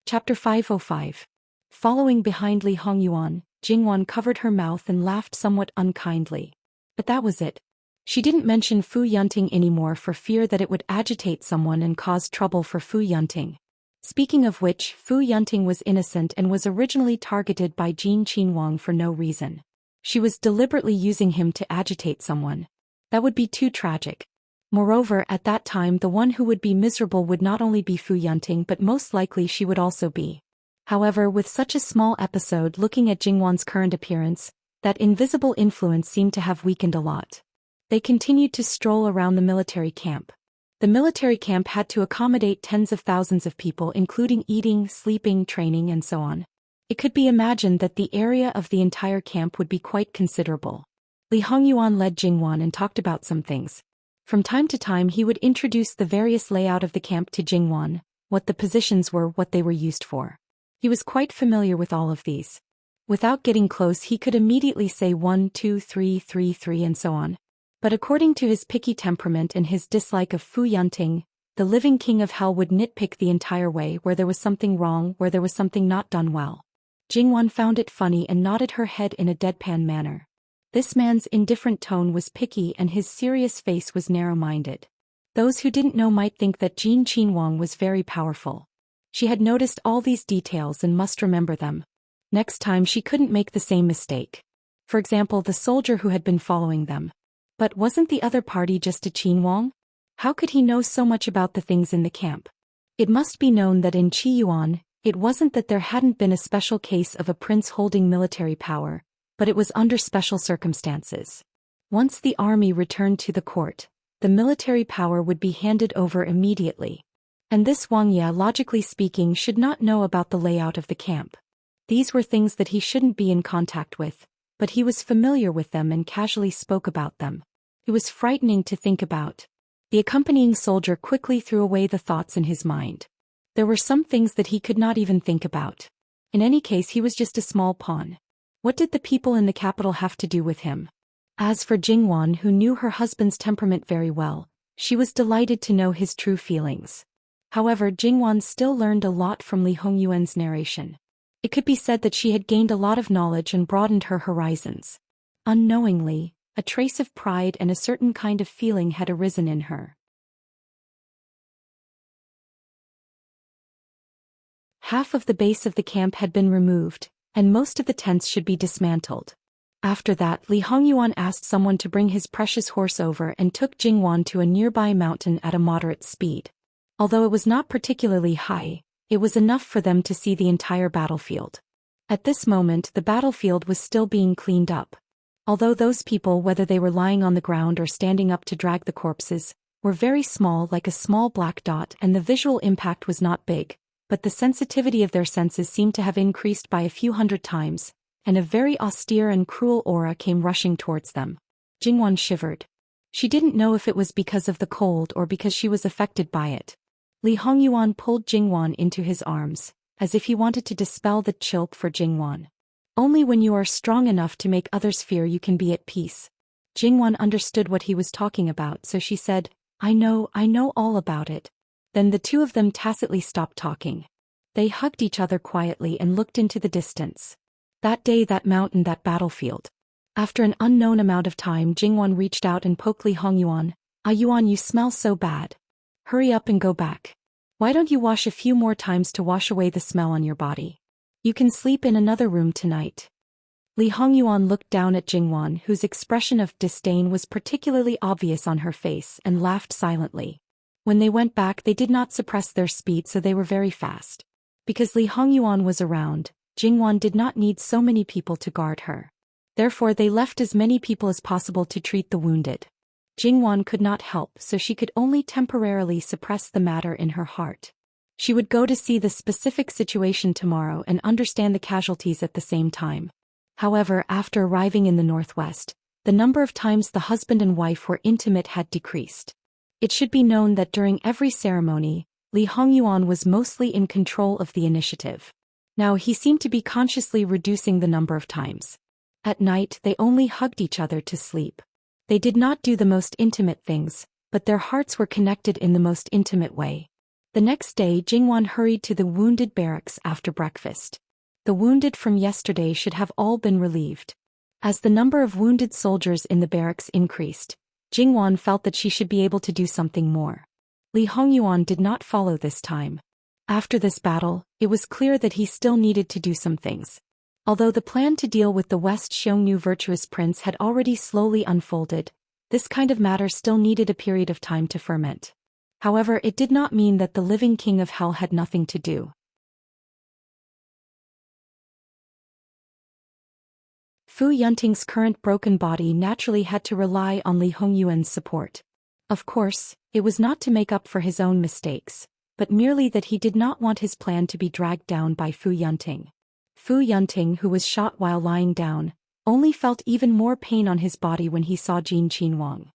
Chapter 505. Following behind Li Hongyuan, Jingwan covered her mouth and laughed somewhat unkindly. But that was it. She didn't mention Fu Yunting anymore for fear that it would agitate someone and cause trouble for Fu Yunting. Speaking of which, Fu Yunting was innocent and was originally targeted by Jin Qinhuang for no reason. She was deliberately using him to agitate someone. That would be too tragic. Moreover, at that time the one who would be miserable would not only be Fu Yunting but most likely she would also be. However, with such a small episode, looking at Jingwan's current appearance, that invisible influence seemed to have weakened a lot. They continued to stroll around the military camp. The military camp had to accommodate tens of thousands of people, including eating, sleeping, training, and so on. It could be imagined that the area of the entire camp would be quite considerable. Li Hongyuan led Jingwan and talked about some things. From time to time he would introduce the various layout of the camp to Jingwan, what the positions were, what they were used for. He was quite familiar with all of these. Without getting close he could immediately say 1, 2, 3, 3, 3 and so on. But according to his picky temperament and his dislike of Fu Yunting, the living king of hell would nitpick the entire way where there was something wrong, where there was something not done well. Jingwan found it funny and nodded her head in a deadpan manner. This man's indifferent tone was picky and his serious face was narrow-minded. Those who didn't know might think that Jin Qinhuang was very powerful. She had noticed all these details and must remember them. Next time she couldn't make the same mistake. For example, the soldier who had been following them. But wasn't the other party just a Qinhuang? How could he know so much about the things in the camp? It must be known that in Qiyuan, it wasn't that there hadn't been a special case of a prince holding military power, but it was under special circumstances. Once the army returned to the court, the military power would be handed over immediately. And this Wang Ye, logically speaking, should not know about the layout of the camp. These were things that he shouldn't be in contact with, but he was familiar with them and casually spoke about them. It was frightening to think about. The accompanying soldier quickly threw away the thoughts in his mind. There were some things that he could not even think about. In any case, he was just a small pawn. What did the people in the capital have to do with him? As for Jingwan, who knew her husband's temperament very well, she was delighted to know his true feelings. However, Jingwan still learned a lot from Li Hongyuan's narration. It could be said that she had gained a lot of knowledge and broadened her horizons. Unknowingly, a trace of pride and a certain kind of feeling had arisen in her. Half of the base of the camp had been removed, and most of the tents should be dismantled. After that, Li Hongyuan asked someone to bring his precious horse over and took Jingwan to a nearby mountain at a moderate speed. Although it was not particularly high, it was enough for them to see the entire battlefield. At this moment the battlefield was still being cleaned up. Although those people, whether they were lying on the ground or standing up to drag the corpses, were very small, like a small black dot, and the visual impact was not big, but the sensitivity of their senses seemed to have increased by a few hundred times, and a very austere and cruel aura came rushing towards them. Jingwan shivered. She didn't know if it was because of the cold or because she was affected by it. Li Hongyuan pulled Jingwan into his arms, as if he wanted to dispel the chill for Jingwan. Only when you are strong enough to make others fear you can be at peace. Jingwan understood what he was talking about, so she said, I know all about it. Then the two of them tacitly stopped talking. They hugged each other quietly and looked into the distance. That day, that mountain, that battlefield. After an unknown amount of time, Jingwan reached out and poked Li Hongyuan. Ah Yuan, you smell so bad. Hurry up and go back. Why don't you wash a few more times to wash away the smell on your body? You can sleep in another room tonight. Li Hongyuan looked down at Jingwan, whose expression of disdain was particularly obvious on her face, and laughed silently. When they went back, they did not suppress their speed, so they were very fast. Because Li Hongyuan was around, Jingwan did not need so many people to guard her. Therefore they left as many people as possible to treat the wounded. Jingwan could not help, so she could only temporarily suppress the matter in her heart. She would go to see the specific situation tomorrow and understand the casualties at the same time. However, after arriving in the northwest, The number of times the husband and wife were intimate had decreased. It should be known that during every ceremony, Li Hongyuan was mostly in control of the initiative. Now he seemed to be consciously reducing the number of times. At night they only hugged each other to sleep. They did not do the most intimate things, but their hearts were connected in the most intimate way. The next day Jingwan hurried to the wounded barracks after breakfast. The wounded from yesterday should have all been relieved. As the number of wounded soldiers in the barracks increased, Jingwan felt that she should be able to do something more. Li Hongyuan did not follow this time. After this battle, it was clear that he still needed to do some things. Although the plan to deal with the West Xiongnu virtuous prince had already slowly unfolded, this kind of matter still needed a period of time to ferment. However, it did not mean that the living king of hell had nothing to do. Fu Yunting's current broken body naturally had to rely on Li Hongyuan's support. Of course, it was not to make up for his own mistakes, but merely that he did not want his plan to be dragged down by Fu Yunting. Fu Yunting, who was shot while lying down, only felt even more pain on his body when he saw Jin Qinhuang.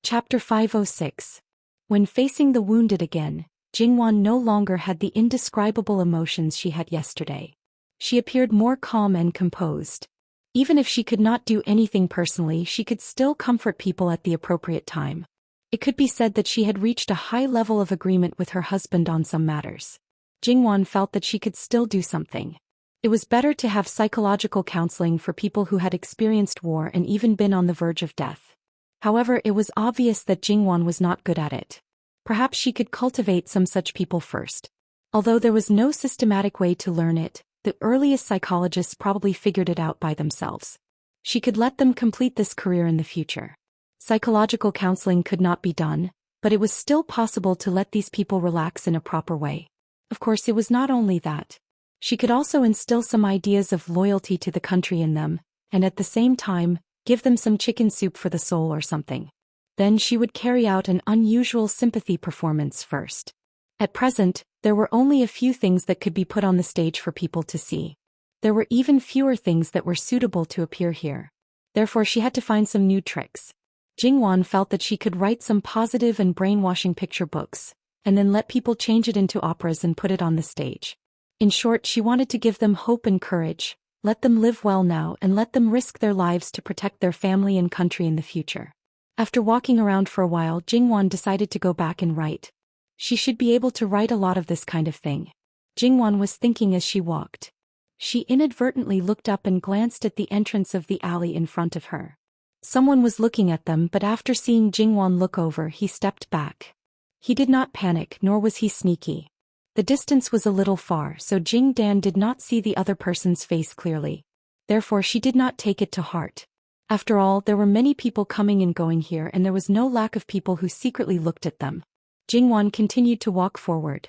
Chapter 506. When facing the wounded again, Jingwan no longer had the indescribable emotions she had yesterday. She appeared more calm and composed. Even if she could not do anything personally, she could still comfort people at the appropriate time. It could be said that she had reached a high level of agreement with her husband on some matters. Jingwan felt that she could still do something. It was better to have psychological counseling for people who had experienced war and even been on the verge of death. However, it was obvious that Jingwan was not good at it. Perhaps she could cultivate some such people first. Although there was no systematic way to learn it, the earliest psychologists probably figured it out by themselves. She could let them complete this career in the future. Psychological counseling could not be done, but it was still possible to let these people relax in a proper way. Of course, it was not only that. She could also instill some ideas of loyalty to the country in them, and at the same time, give them some chicken soup for the soul or something. Then she would carry out an unusual sympathy performance first. At present, there were only a few things that could be put on the stage for people to see. There were even fewer things that were suitable to appear here. Therefore she had to find some new tricks. Jingwan felt that she could write some positive and brainwashing picture books, and then let people change it into operas and put it on the stage. In short, she wanted to give them hope and courage, let them live well now and let them risk their lives to protect their family and country in the future. After walking around for a while, Jingwan decided to go back and write. She should be able to write a lot of this kind of thing. Jingwan was thinking as she walked. She inadvertently looked up and glanced at the entrance of the alley in front of her. Someone was looking at them, but after seeing Jingwan look over, he stepped back. He did not panic, nor was he sneaky. The distance was a little far, so Jing Dan did not see the other person's face clearly. Therefore she did not take it to heart. After all, there were many people coming and going here, and there was no lack of people who secretly looked at them. Jingwan continued to walk forward.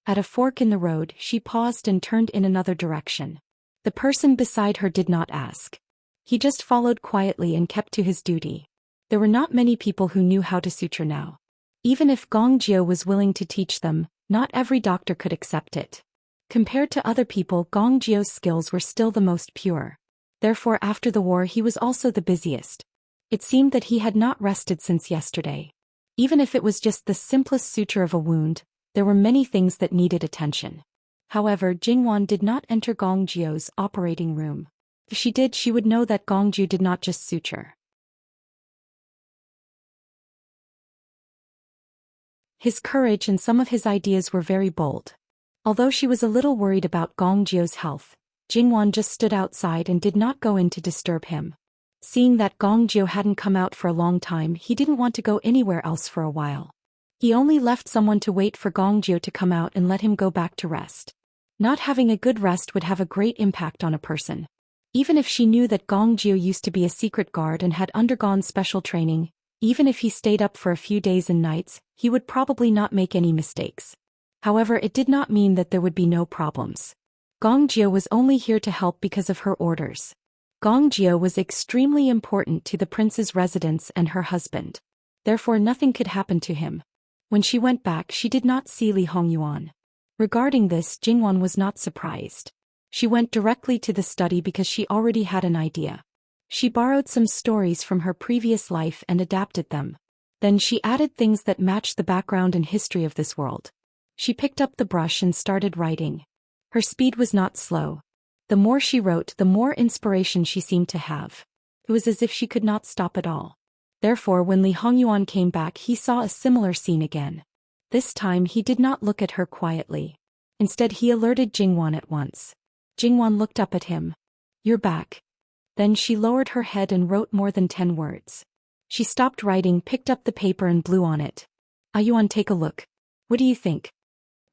At a fork in the road, she paused and turned in another direction. The person beside her did not ask. He just followed quietly and kept to his duty. There were not many people who knew how to suture now. Even if Gong Jio was willing to teach them, not every doctor could accept it. Compared to other people, Gong Jio's skills were still the most pure. Therefore, after the war, he was also the busiest. It seemed that he had not rested since yesterday. Even if it was just the simplest suture of a wound, there were many things that needed attention. However, Jingwan did not enter Gong Jio's operating room. If she did, she would know that Gong Jio did not just suture. His courage and some of his ideas were very bold. Although she was a little worried about Gong Jio's health, Jingwan just stood outside and did not go in to disturb him. Seeing that Gong Jio hadn't come out for a long time, he didn't want to go anywhere else for a while. He only left someone to wait for Gong Jio to come out and let him go back to rest. Not having a good rest would have a great impact on a person. Even if she knew that Gong Jio used to be a secret guard and had undergone special training, even if he stayed up for a few days and nights, he would probably not make any mistakes. However, it did not mean that there would be no problems. Gong Jio was only here to help because of her orders. Gong Jio was extremely important to the prince's residence and her husband. Therefore nothing could happen to him. When she went back, she did not see Li Hongyuan. Regarding this, Jingwan was not surprised. She went directly to the study because she already had an idea. She borrowed some stories from her previous life and adapted them. Then she added things that matched the background and history of this world. She picked up the brush and started writing. Her speed was not slow. The more she wrote, the more inspiration she seemed to have. It was as if she could not stop at all. Therefore, when Li Hongyuan came back, he saw a similar scene again. This time he did not look at her quietly. Instead, he alerted Jingwan at once. Jingwan looked up at him. "You're back." Then she lowered her head and wrote more than 10 words. She stopped writing, picked up the paper and blew on it. "Ayuan, take a look. What do you think?"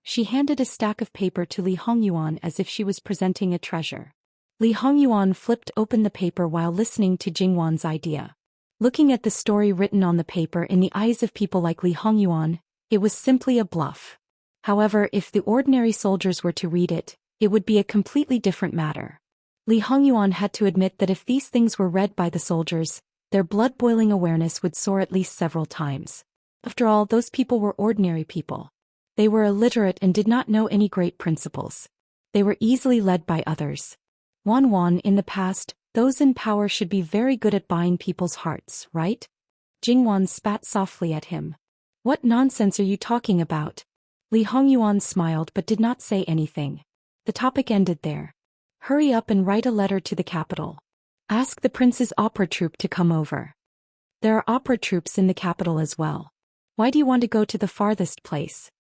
She handed a stack of paper to Li Hongyuan as if she was presenting a treasure. Li Hongyuan flipped open the paper while listening to Jingwan's idea. Looking at the story written on the paper in the eyes of people like Li Hongyuan, it was simply a bluff. However, if the ordinary soldiers were to read it, it would be a completely different matter. Li Hongyuan had to admit that if these things were read by the soldiers, their blood-boiling awareness would soar at least several times. After all, those people were ordinary people. They were illiterate and did not know any great principles. They were easily led by others. In the past, those in power should be very good at buying people's hearts, right? Jingwan spat softly at him. "What nonsense are you talking about?" Li Hongyuan smiled but did not say anything. The topic ended there. "Hurry up and write a letter to the capital. Ask the prince's opera troupe to come over." "There are opera troupes in the capital as well. Why do you want to go to the farthest place?"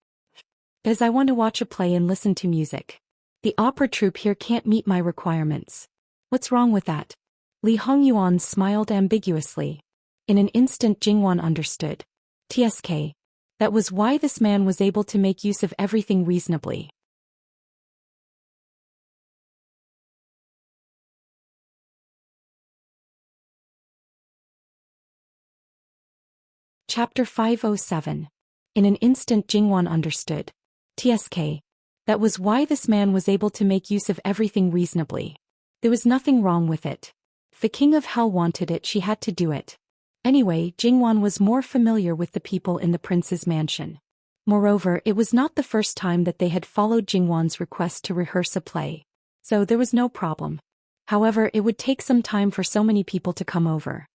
"Because I want to watch a play and listen to music. The opera troupe here can't meet my requirements." "What's wrong with that?" Li Hongyuan smiled ambiguously. In an instant Jingwan understood. "TSK. That was why this man was able to make use of everything reasonably." Chapter 507. In an instant Jingwan understood. "TSK. That was why this man was able to make use of everything reasonably. There was nothing wrong with it. If the King of Hell wanted it, she had to do it." Anyway, Jingwan was more familiar with the people in the prince's mansion. Moreover, it was not the first time that they had followed Jingwan's request to rehearse a play. So there was no problem. However, it would take some time for so many people to come over.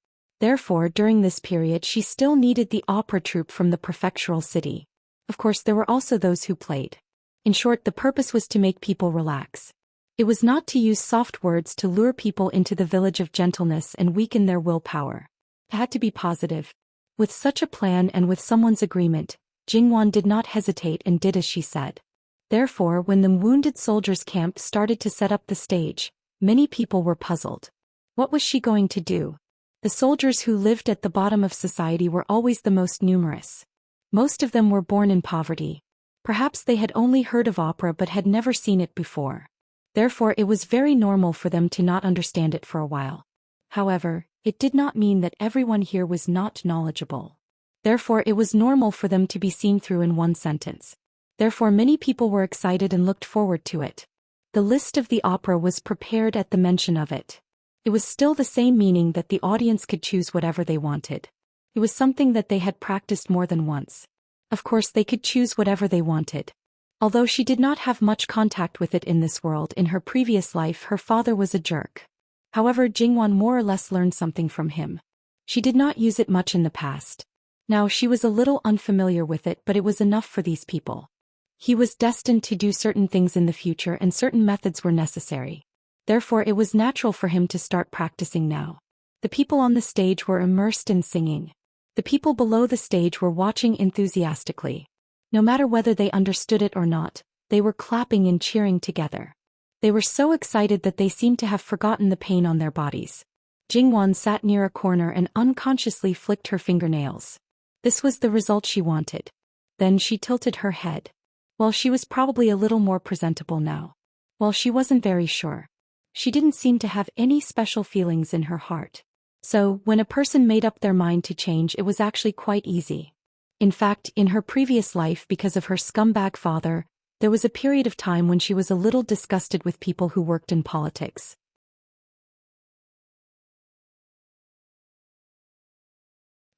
Therefore, during this period she still needed the opera troupe from the prefectural city. Of course, there were also those who played. In short, the purpose was to make people relax. It was not to use soft words to lure people into the village of gentleness and weaken their willpower. It had to be positive. With such a plan and with someone's agreement, Jingwan did not hesitate and did as she said. Therefore, when the wounded soldiers' camp started to set up the stage, many people were puzzled. What was she going to do? The soldiers who lived at the bottom of society were always the most numerous. Most of them were born in poverty. Perhaps they had only heard of opera but had never seen it before. Therefore, it was very normal for them to not understand it for a while. However, it did not mean that everyone here was not knowledgeable. Therefore, it was normal for them to be seen through in one sentence. Therefore, many people were excited and looked forward to it. The list of the opera was prepared at the mention of it. It was still the same, meaning that the audience could choose whatever they wanted. It was something that they had practiced more than once. Of course, they could choose whatever they wanted. Although she did not have much contact with it in this world, in her previous life her father was a jerk. However, Jingwan more or less learned something from him. She did not use it much in the past. Now she was a little unfamiliar with it, but it was enough for these people. He was destined to do certain things in the future and certain methods were necessary. Therefore, it was natural for him to start practicing now. The people on the stage were immersed in singing. The people below the stage were watching enthusiastically. No matter whether they understood it or not, they were clapping and cheering together. They were so excited that they seemed to have forgotten the pain on their bodies. Jingwan sat near a corner and unconsciously flicked her fingernails. This was the result she wanted. Then she tilted her head. Well, she was probably a little more presentable now. Well, she wasn't very sure. She didn't seem to have any special feelings in her heart. So, when a person made up their mind to change, it was actually quite easy. In fact, in her previous life, because of her scumbag father, there was a period of time when she was a little disgusted with people who worked in politics.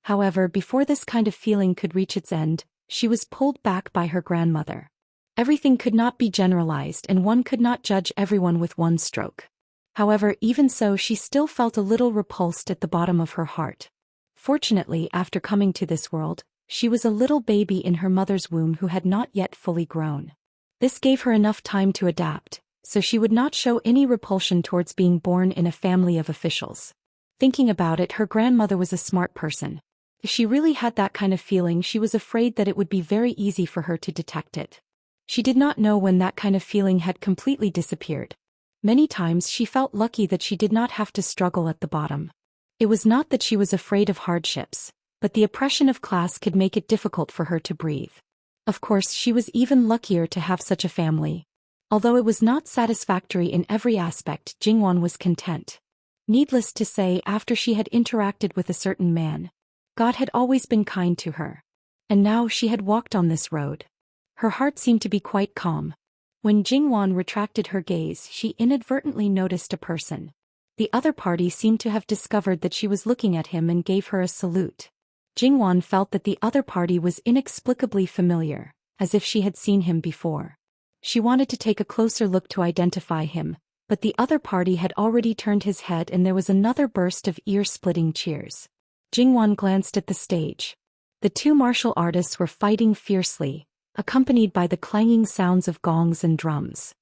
However, before this kind of feeling could reach its end, She was pulled back by her grandmother. Everything could not be generalized and one could not judge everyone with one stroke. However, even so, she still felt a little repulsed at the bottom of her heart. Fortunately, after coming to this world, she was a little baby in her mother's womb who had not yet fully grown. This gave her enough time to adapt, so she would not show any repulsion towards being born in a family of officials. Thinking about it, her grandmother was a smart person. If she really had that kind of feeling, she was afraid that it would be very easy for her to detect it. She did not know when that kind of feeling had completely disappeared. Many times she felt lucky that she did not have to struggle at the bottom. It was not that she was afraid of hardships, but the oppression of class could make it difficult for her to breathe. Of course, she was even luckier to have such a family. Although it was not satisfactory in every aspect, Jingwan was content. Needless to say, after she had interacted with a certain man, God had always been kind to her. And now she had walked on this road. Her heart seemed to be quite calm. When Jingwan retracted her gaze, she inadvertently noticed a person. The other party seemed to have discovered that she was looking at him and gave her a salute. Jingwan felt that the other party was inexplicably familiar, as if she had seen him before. She wanted to take a closer look to identify him, but the other party had already turned his head and there was another burst of ear-splitting cheers. Jingwan glanced at the stage. The two martial artists were fighting fiercely, accompanied by the clanging sounds of gongs and drums.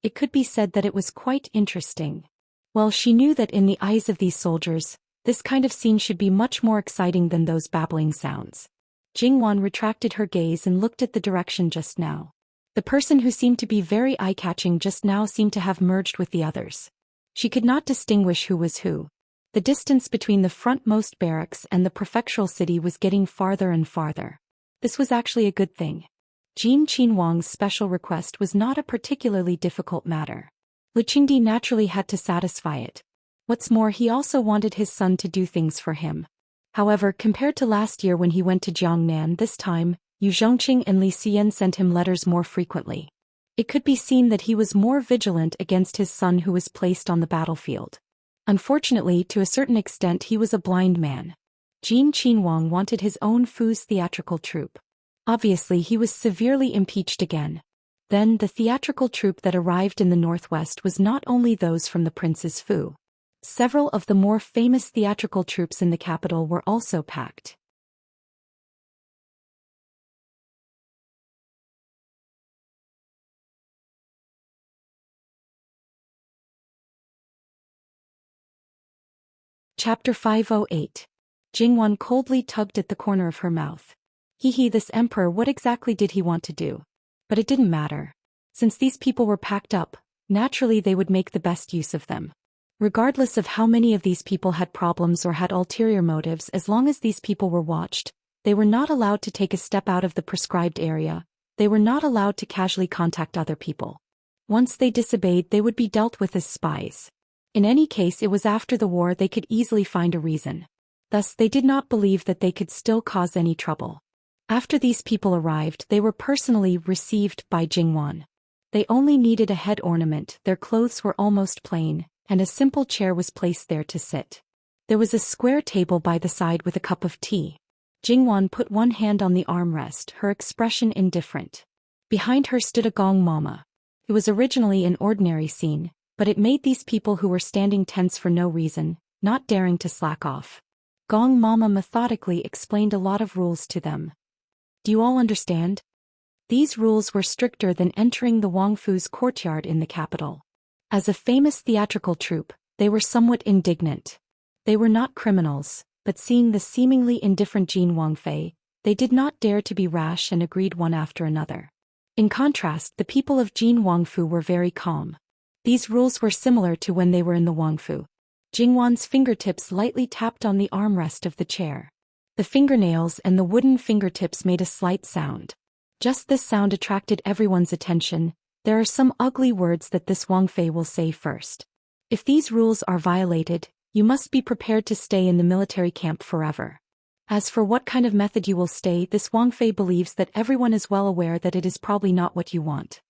It could be said that it was quite interesting. Well, she knew that in the eyes of these soldiers, this kind of scene should be much more exciting than those babbling sounds. Jingwan retracted her gaze and looked at the direction just now. The person who seemed to be very eye-catching just now seemed to have merged with the others. She could not distinguish who was who. The distance between the frontmost barracks and the prefectural city was getting farther and farther. This was actually a good thing. Jin Qinhuang's special request was not a particularly difficult matter. Lu Qingdi naturally had to satisfy it. What's more, he also wanted his son to do things for him. However, compared to last year when he went to Jiangnan, this time, Yu Zhongqing and Li Xian sent him letters more frequently. It could be seen that he was more vigilant against his son who was placed on the battlefield. Unfortunately, to a certain extent he was a blind man. Jin Qinhuang wanted his own Fu's theatrical troupe. Obviously he was severely impeached again. Then the theatrical troupe that arrived in the northwest was not only those from the prince's Fu. Several of the more famous theatrical troupes in the capital were also packed. Chapter 508. Jingwan coldly tugged at the corner of her mouth. This emperor, what exactly did he want to do? But it didn't matter. Since these people were packed up, naturally they would make the best use of them. Regardless of how many of these people had problems or had ulterior motives, as long as these people were watched, they were not allowed to take a step out of the prescribed area, they were not allowed to casually contact other people. Once they disobeyed, they would be dealt with as spies. In any case, it was after the war, they could easily find a reason. Thus, they did not believe that they could still cause any trouble. After these people arrived, they were personally received by Jingwan. They only needed a head ornament, their clothes were almost plain, and a simple chair was placed there to sit. There was a square table by the side with a cup of tea. Jingwan put one hand on the armrest, her expression indifferent. Behind her stood a gong mama. It was originally an ordinary scene, but it made these people who were standing tense for no reason, not daring to slack off. Gong mama methodically explained a lot of rules to them. Do you all understand? These rules were stricter than entering the Wangfu's courtyard in the capital. As a famous theatrical troupe, they were somewhat indignant. They were not criminals, but seeing the seemingly indifferent Jin Wangfei, they did not dare to be rash and agreed one after another. In contrast, the people of Jin Wangfu were very calm. These rules were similar to when they were in the Wangfu. Jingwan's fingertips lightly tapped on the armrest of the chair. The fingernails and the wooden fingertips made a slight sound. Just this sound attracted everyone's attention. There are some ugly words that this Wangfei will say first. If these rules are violated, you must be prepared to stay in the military camp forever. As for what kind of method you will stay, this Wangfei believes that everyone is well aware that it is probably not what you want.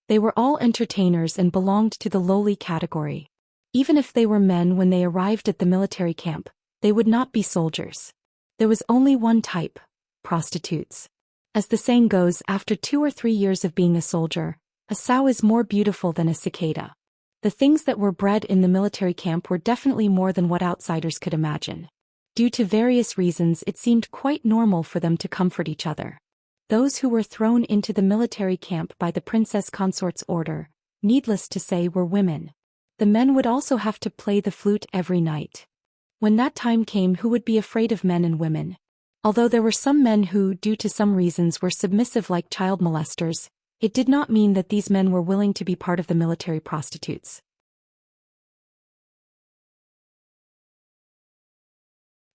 They were all entertainers and belonged to the lowly category. Even if they were men when they arrived at the military camp, they would not be soldiers. There was only one type: prostitutes. As the saying goes, after 2 or 3 years of being a soldier, a sow is more beautiful than a cicada. The things that were bred in the military camp were definitely more than what outsiders could imagine. Due to various reasons, it seemed quite normal for them to comfort each other. Those who were thrown into the military camp by the Princess Consort's order, needless to say, were women. The men would also have to play the flute every night. When that time came, who would be afraid of men and women? Although there were some men who, due to some reasons, were submissive like child molesters, it did not mean that these men were willing to be part of the military prostitutes.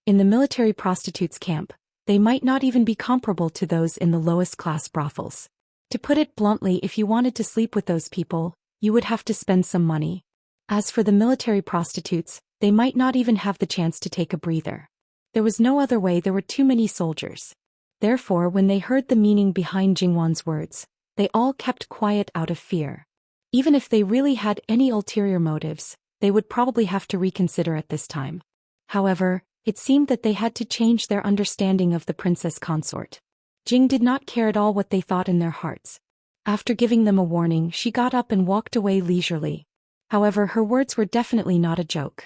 In the military prostitutes' camp, they might not even be comparable to those in the lowest class brothels. To put it bluntly, if you wanted to sleep with those people, you would have to spend some money. As for the military prostitutes, they might not even have the chance to take a breather. There was no other way, there were too many soldiers. Therefore, when they heard the meaning behind Jingwan's words, they all kept quiet out of fear. Even if they really had any ulterior motives, they would probably have to reconsider at this time. However, it seemed that they had to change their understanding of the Princess Consort. Jing did not care at all what they thought in their hearts. After giving them a warning, she got up and walked away leisurely. However, her words were definitely not a joke.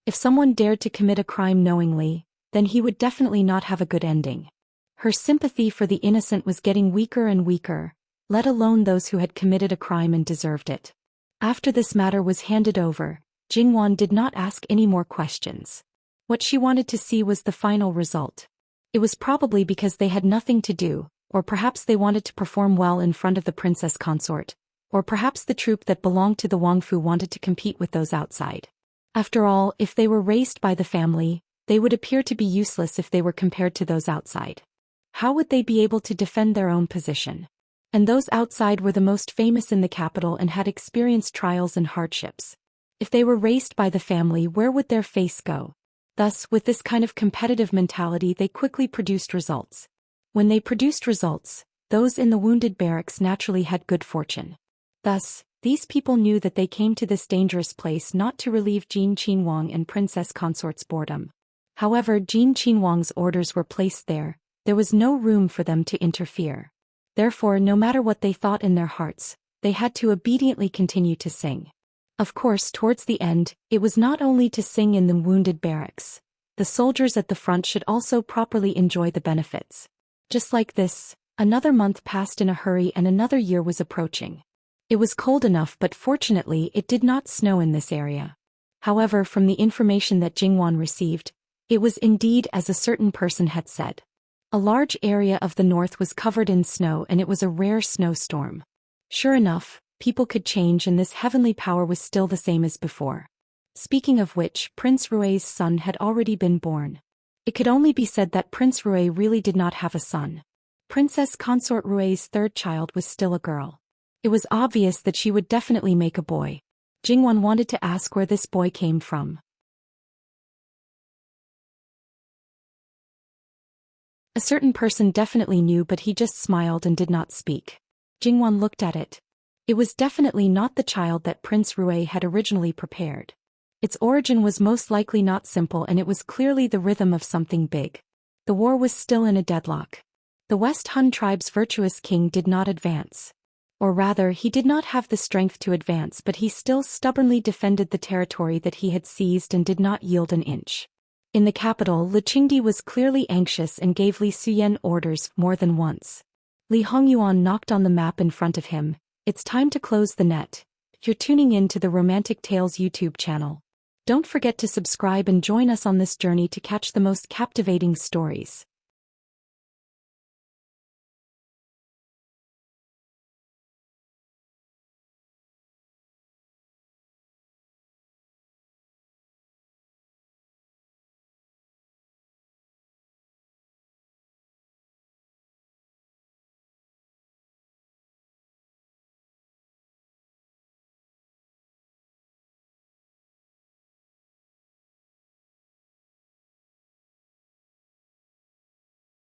If someone dared to commit a crime knowingly, then he would definitely not have a good ending. Her sympathy for the innocent was getting weaker and weaker, let alone those who had committed a crime and deserved it. After this matter was handed over, Jingwan did not ask any more questions. What she wanted to see was the final result. It was probably because they had nothing to do, or perhaps they wanted to perform well in front of the Princess Consort, or perhaps the troop that belonged to the Wangfu wanted to compete with those outside. After all, if they were raised by the family, they would appear to be useless if they were compared to those outside. How would they be able to defend their own position? And those outside were the most famous in the capital and had experienced trials and hardships. If they were raised by the family, where would their face go? Thus, with this kind of competitive mentality, they quickly produced results. When they produced results, those in the wounded barracks naturally had good fortune. Thus, these people knew that they came to this dangerous place not to relieve Jin Qinhuang and Princess Consort's boredom. However, Jin Qinhuang's orders were placed there. There was no room for them to interfere. Therefore, no matter what they thought in their hearts, they had to obediently continue to sing. Of course, towards the end, it was not only to sing in the wounded barracks. The soldiers at the front should also properly enjoy the benefits. Just like this, another month passed in a hurry and another year was approaching. It was cold enough, but fortunately it did not snow in this area. However, from the information that Jingwan received, it was indeed as a certain person had said. A large area of the north was covered in snow and it was a rare snowstorm. Sure enough, people could change and this heavenly power was still the same as before. Speaking of which, Prince Rui's son had already been born. It could only be said that Prince Rui really did not have a son. Princess Consort Rui's third child was still a girl. It was obvious that she would definitely make a boy. Jingwan wanted to ask where this boy came from. A certain person definitely knew, but he just smiled and did not speak. Jingwan looked at it. It was definitely not the child that Prince Rui had originally prepared. Its origin was most likely not simple and it was clearly the rhythm of something big. The war was still in a deadlock. The West Hun tribe's virtuous king did not advance. Or rather, he did not have the strength to advance, but he still stubbornly defended the territory that he had seized and did not yield an inch. In the capital, Li Qingdi was clearly anxious and gave Li Suyen orders more than once. Li Hongyuan knocked on the map in front of him. It's time to close the net. You're tuning in to the Romantic Tales YouTube channel. Don't forget to subscribe and join us on this journey to catch the most captivating stories.